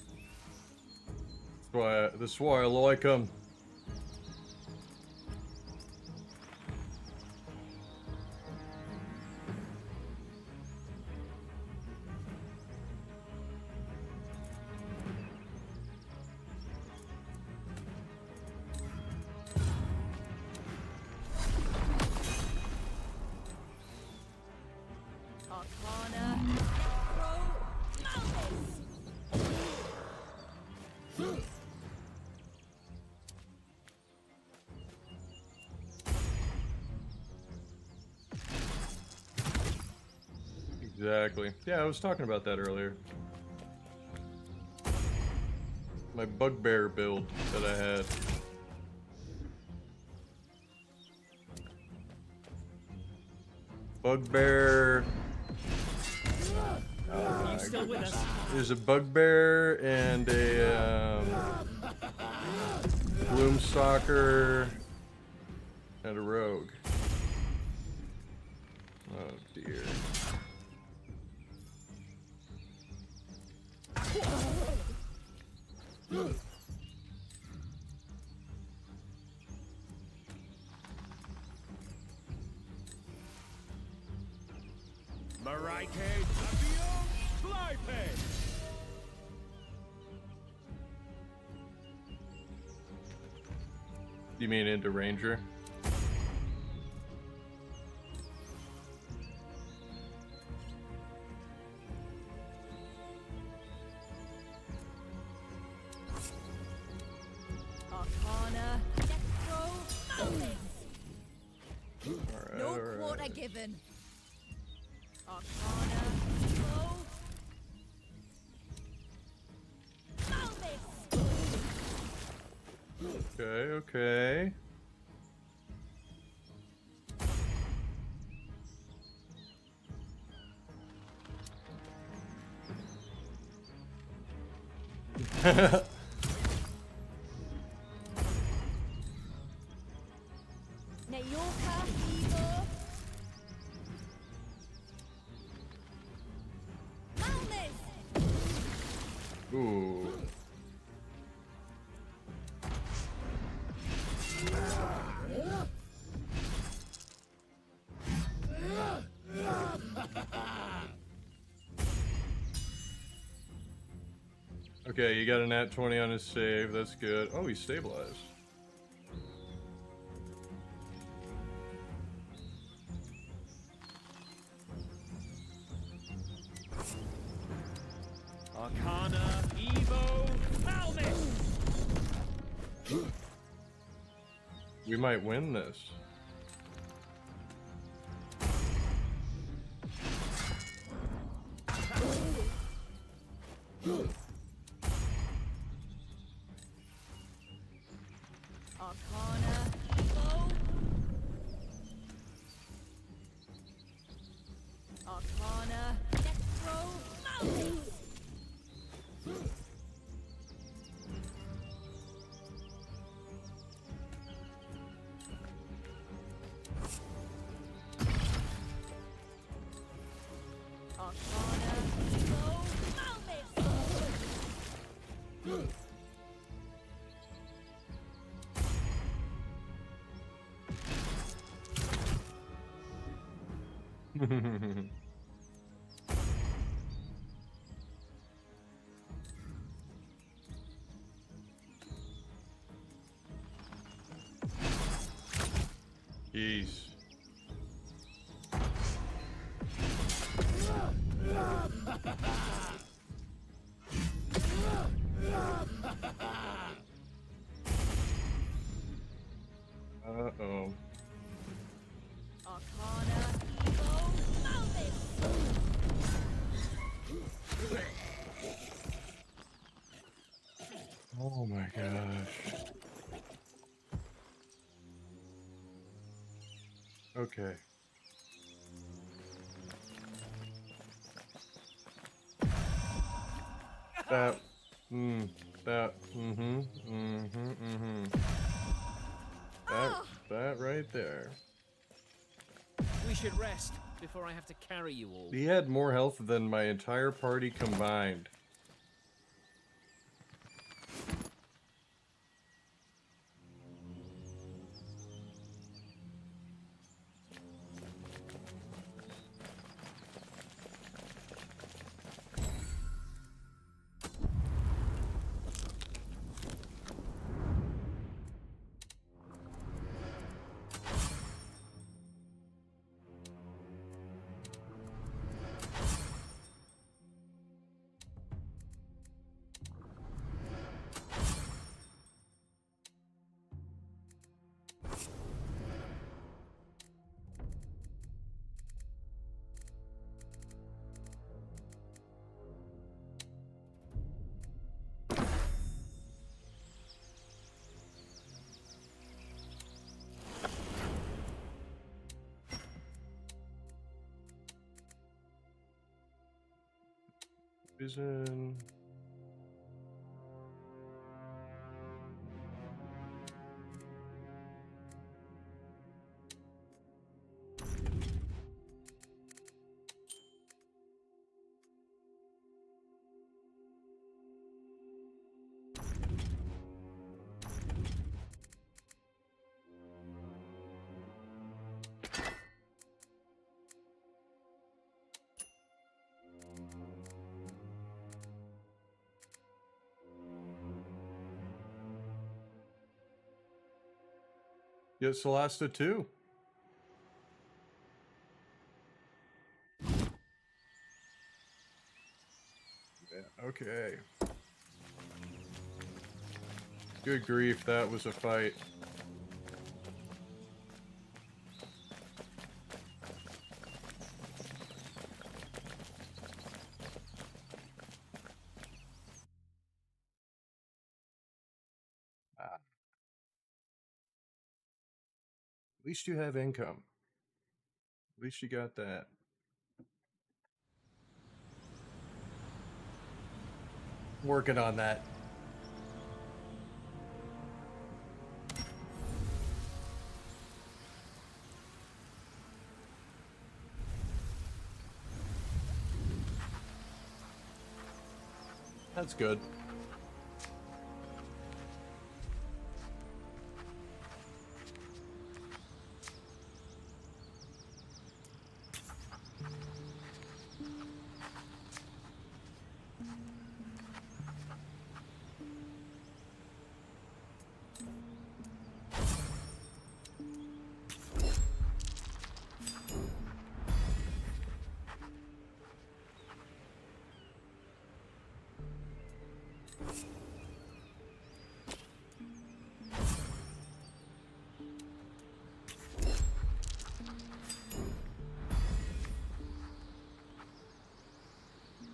That's why I like him. Arcana, Necro, Malnis! Exactly. Yeah, I was talking about that earlier. My bugbear build that I had. Bugbear. You still with us? There's a bugbear and a bloomstalker and a rogue. Oh dear. Marike, Abio, Clype! You mean into ranger? Arcana, Necro, Malnis! Alright, No alright. quarter given. Arcana, Evo, Malnis! Okay, okay. Neyorka, Ivor, Malnis! Ooh. Okay, you got a nat 20 on his save. That's good. Oh, he's stabilized. Arcana, Evo, Malnis! We might win this. Arcana, Evo, Arcana, Necro, Malnis! Arcana, Evo, Malnis! Jeez. Uh-oh. Arcana, Evo, Malvis! Oh my gosh. Okay. That, that right there. We should rest before I have to carry you all. He had more health than my entire party combined. Vision. Get Solasta too. Yeah, okay. Good grief, that was a fight. At least you have income. At least you got that. Working on that. That's good.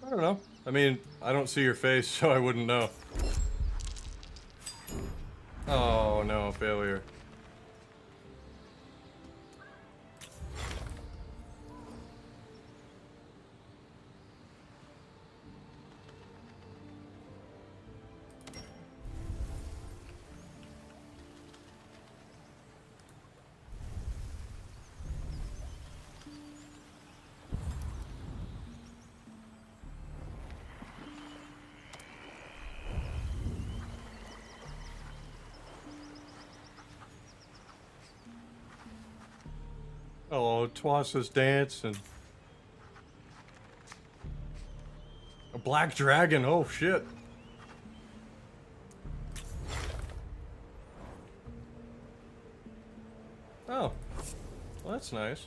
I don't know. I mean, I don't see your face, so I wouldn't know. Oh no, failure. Oh, Twas is dancing. A black dragon, oh shit. Oh, well that's nice.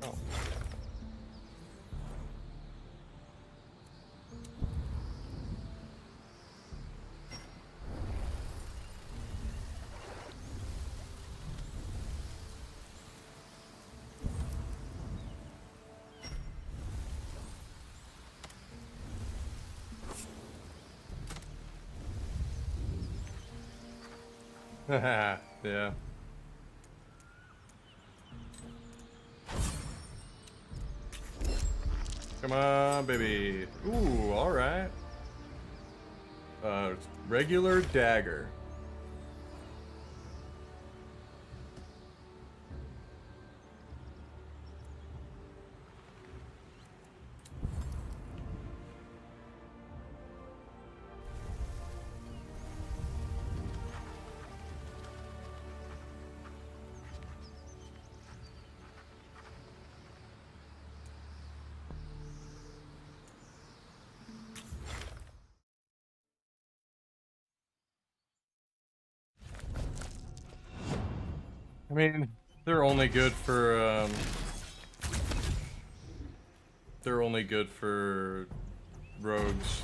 Oh. Yeah. Come on, baby. Ooh, alright. Regular dagger. I mean, they're only good for, they're only good for rogues.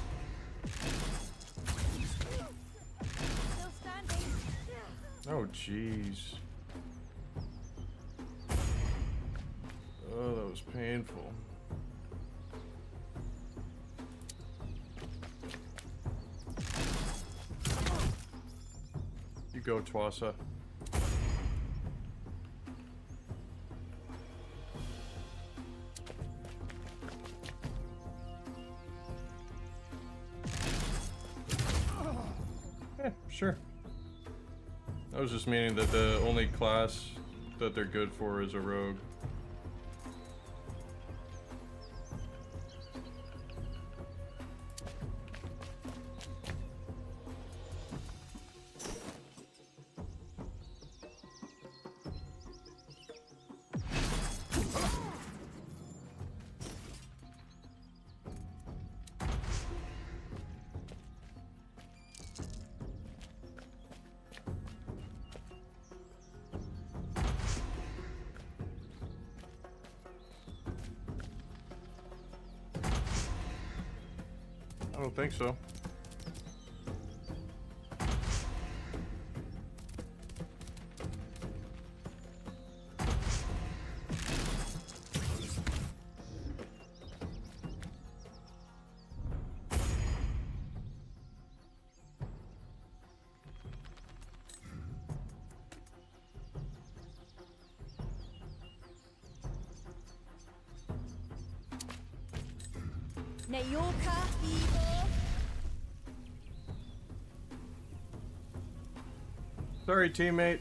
Oh, jeez. Oh, that was painful. You go, Twasa. Sure. I was just meaning that the only class that they're good for is a rogue. I don't think so. Nayoka, Evil. Sorry, teammate.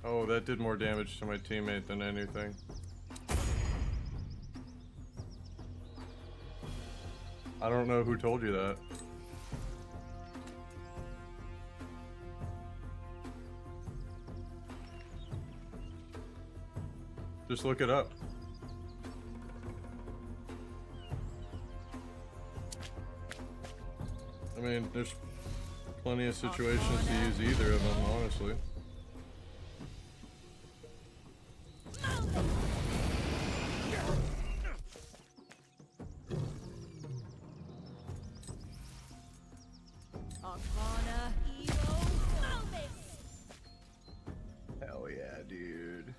Oh, that did more damage to my teammate than anything. I don't know who told you that. Just look it up. I mean, there's plenty of situations to use either of them, honestly. Arcana, Evil, Malvis. Hell yeah, dude.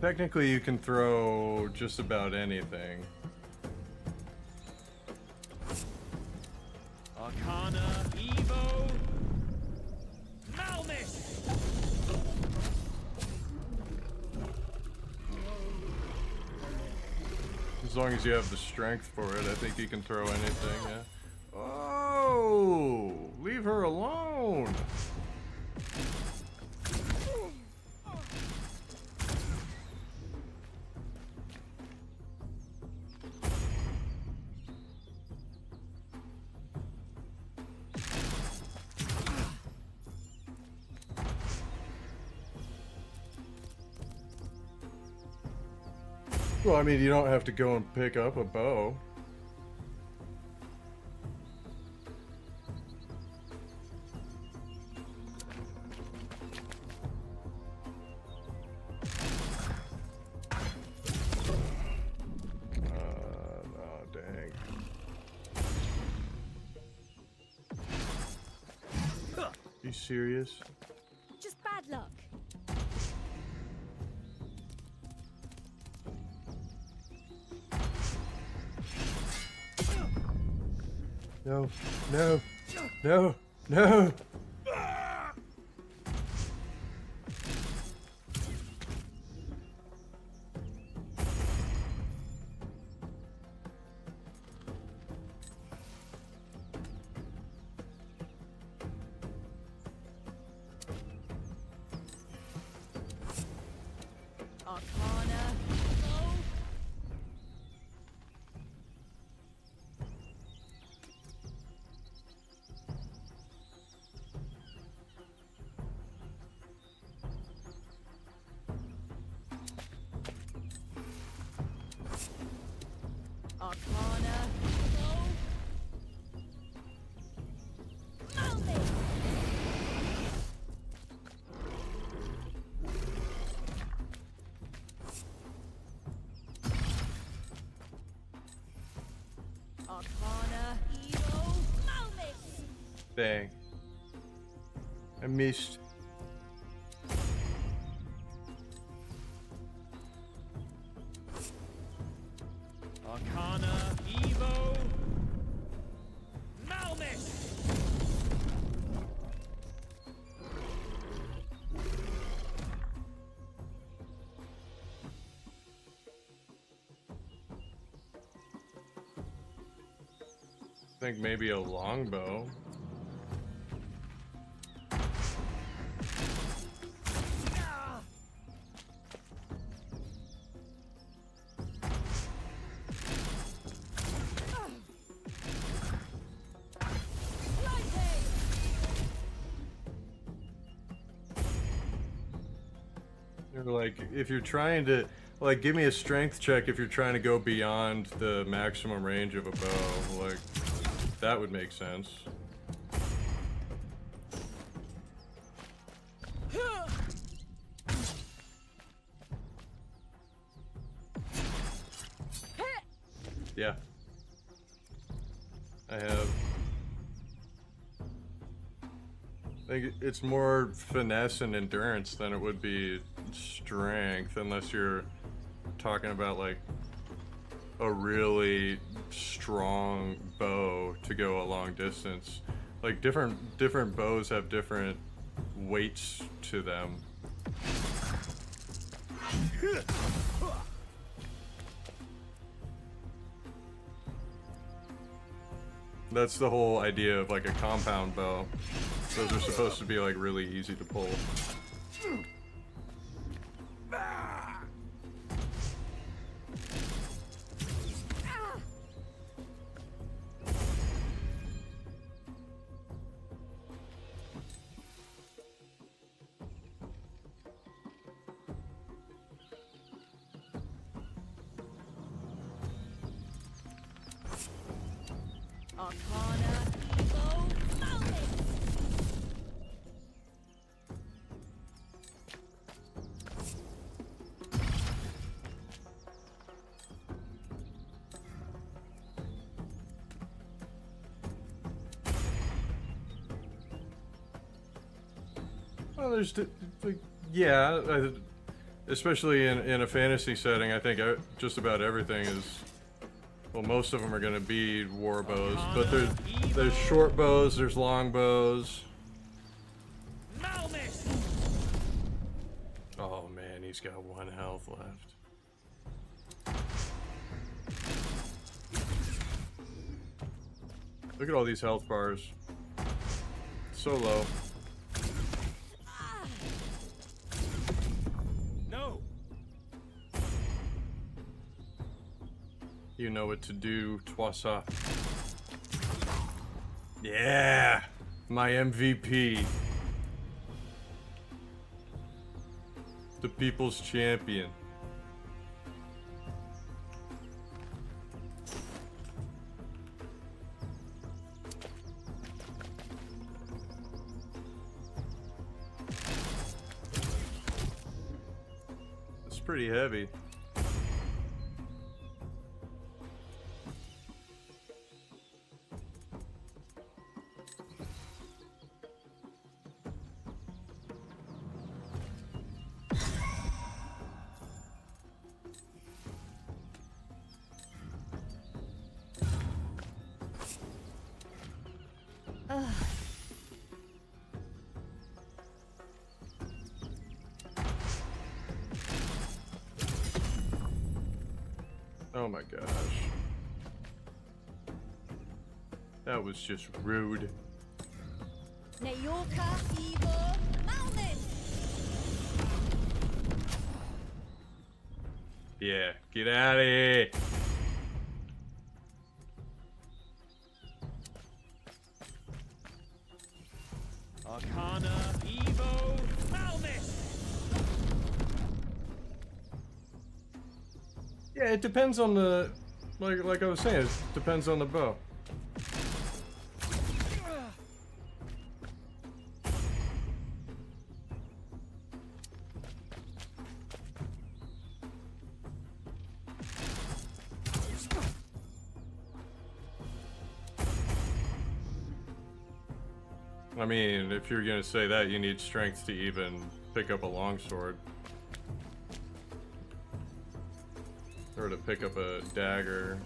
Technically, you can throw just about anything. Arcana, Evo, Malmis! As long as you have the strength for it, I think you can throw anything, yeah. Oh! Leave her alone! Well, I mean, you don't have to go and pick up a bow. Oh, dang. You serious? Just bad luck. No, no, no, no! Arcana. Arcana. Arcana. Evo. Malmis. Dang. I missed. Arcana, Evo, Malmis! I think maybe a longbow. Like, if you're trying to, like, give me a strength check if you're trying to go beyond the maximum range of a bow. Like, that would make sense. Yeah. I have. I think it's more finesse and endurance than it would be strength, unless you're talking about like a really strong bow to go a long distance. Like different bows have different weights to them. That's the whole idea of like a compound bow. Those are supposed to be like really easy to pull. Arcana. Evo. Malmis. Well, there's, like, yeah, especially in a fantasy setting, I think just about everything is, well, most of them are going to be war bows, but there's short bows, there's long bows. Malmis! Oh man, he's got 1 health left. Look at all these health bars. So low. No. You know what to do, Twassa. Yeah! My MVP. The people's champion. It's pretty heavy. Oh my gosh. That was just rude. Nayorka, Evo, Malmit! Yeah, get out of here. Arcana, Evo, Malmit! Yeah, it depends on the, like I was saying, it depends on the bow. I mean, if you're gonna say that, you need strength to even pick up a longsword. Or to pick up a dagger.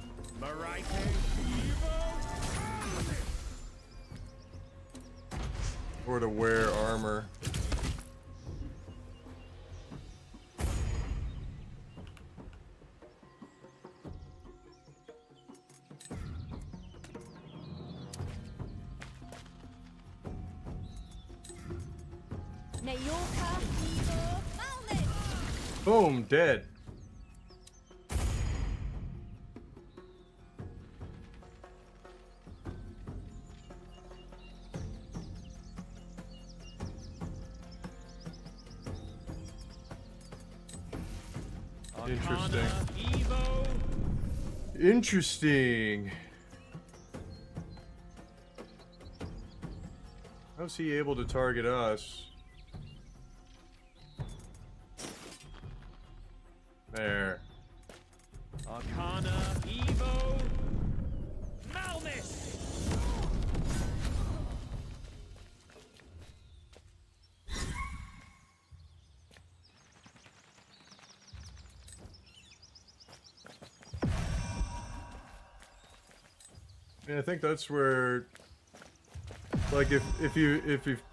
Or to wear armor. Nayorka, Evo, Malmit! Boom, dead. Interesting. Interesting. How's he able to target us? There. Arcana, Evo, Malmis! Yeah, I think that's where, like, if you've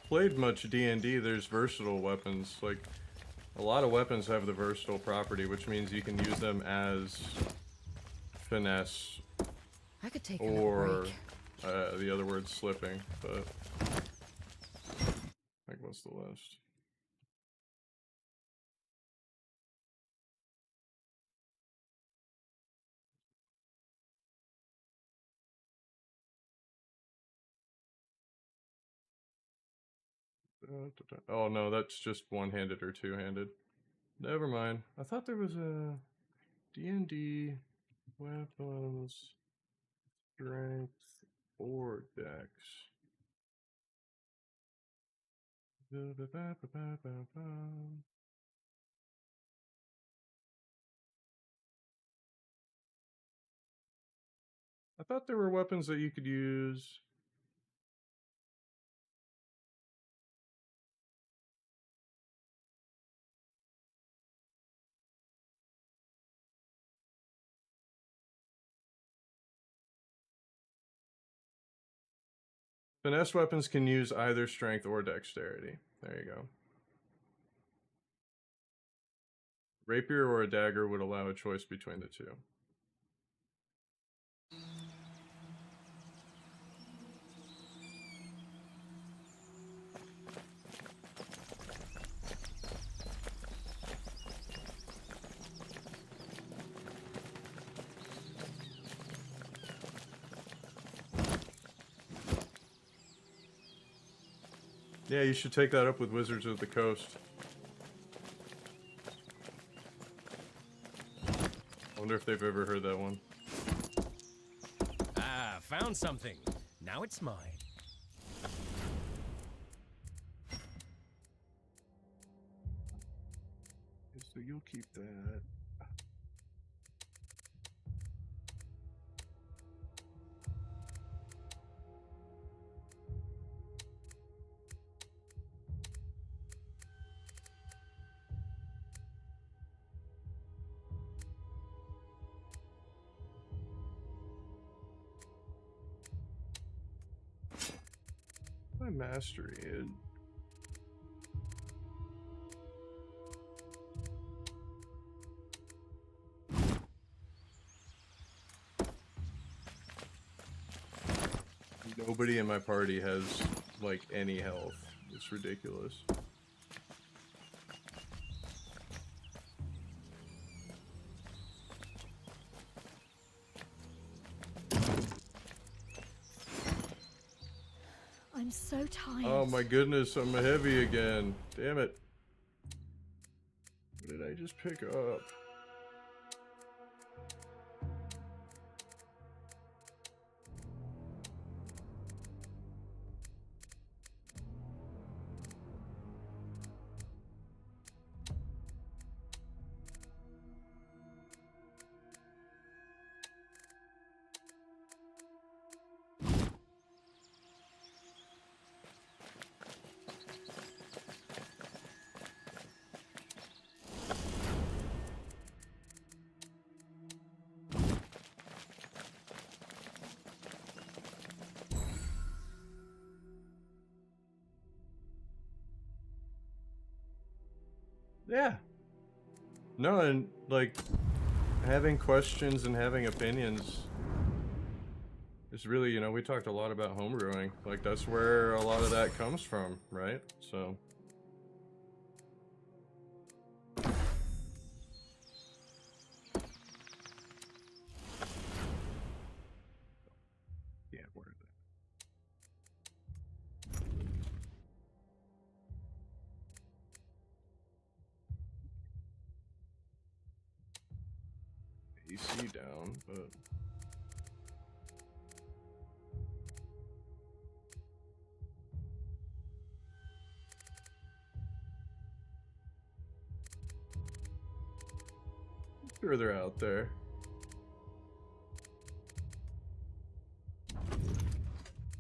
played much D&D, there's versatile weapons. Like, a lot of weapons have the versatile property, which means you can use them as finesse, I could take or the other word slipping. But like, what's the list? Oh no, that's just one-handed or two-handed. Never mind. I thought there was a D&D weapons strength or dex. I thought there were weapons that you could use. Finesse weapons can use either strength or dexterity. There you go. Rapier or a dagger would allow a choice between the two. Yeah, you should take that up with Wizards of the Coast. I wonder if they've ever heard that one. Ah, found something. Now it's mine. So you'll keep that. My mastery is. Nobody in my party has, like, any health. It's ridiculous. I'm so tired. Oh my goodness, I'm a heavy again. Damn it. What did I just pick up? Yeah. No, and like having questions and having opinions is really, you know, we talked a lot about homebrewing. Like that's where a lot of that comes from, right? So yeah, where is it? AC down, but further out there.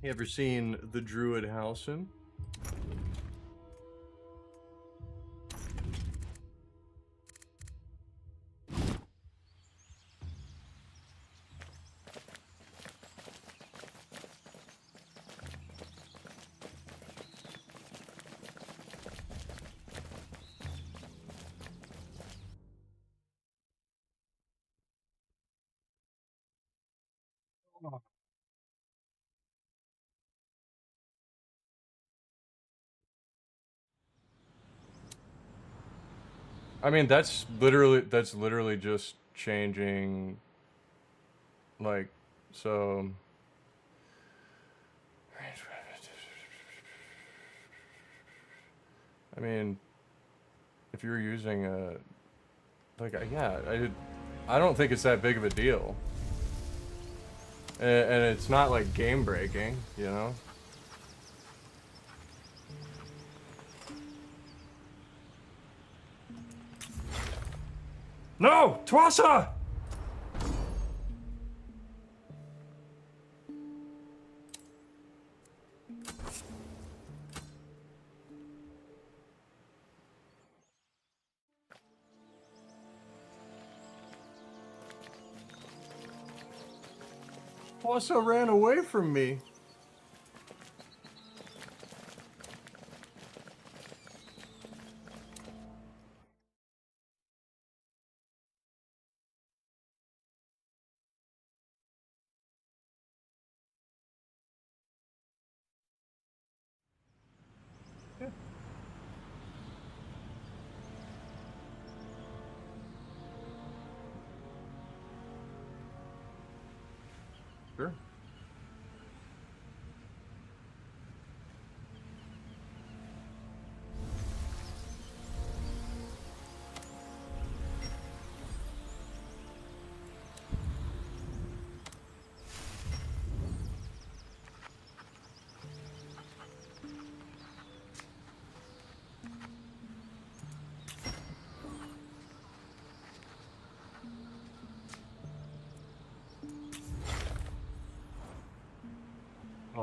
You ever seen the Druid Halcyon? I mean, that's literally just changing, like, so. I mean, if you're using a, like, yeah, I don't think it's that big of a deal, and it's not like game breaking, you know. No, Twasa! Twasa ran away from me. Sure.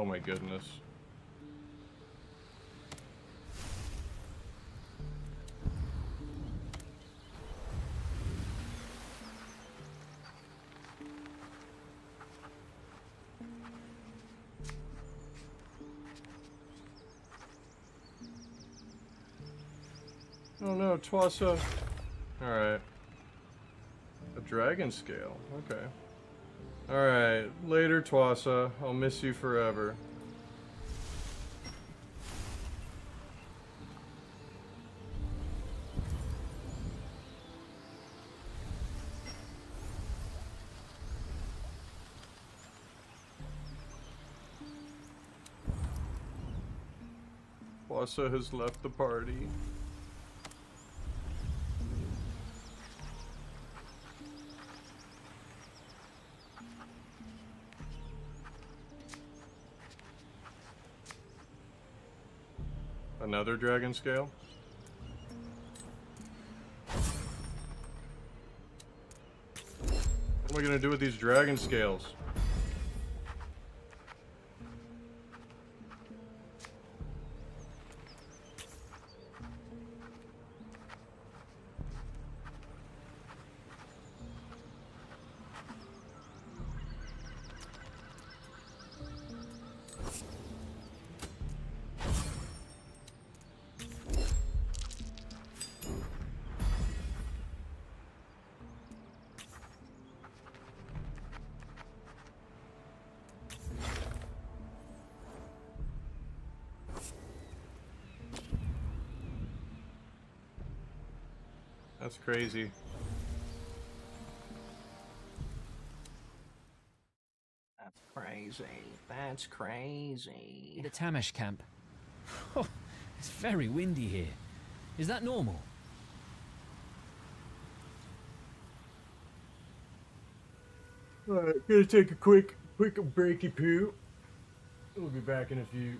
Oh my goodness. Oh no, Twassa. Alright. A dragon scale. Okay. Alright. Later, Twassa. I'll miss you forever. Twassa has left the party. Another dragon scale? What am I gonna do with these dragon scales? That's crazy. That's crazy. That's crazy. The Tamesh camp. Oh, it's very windy here. Is that normal? Alright, gonna take a quick breaky poo. We'll be back in a few.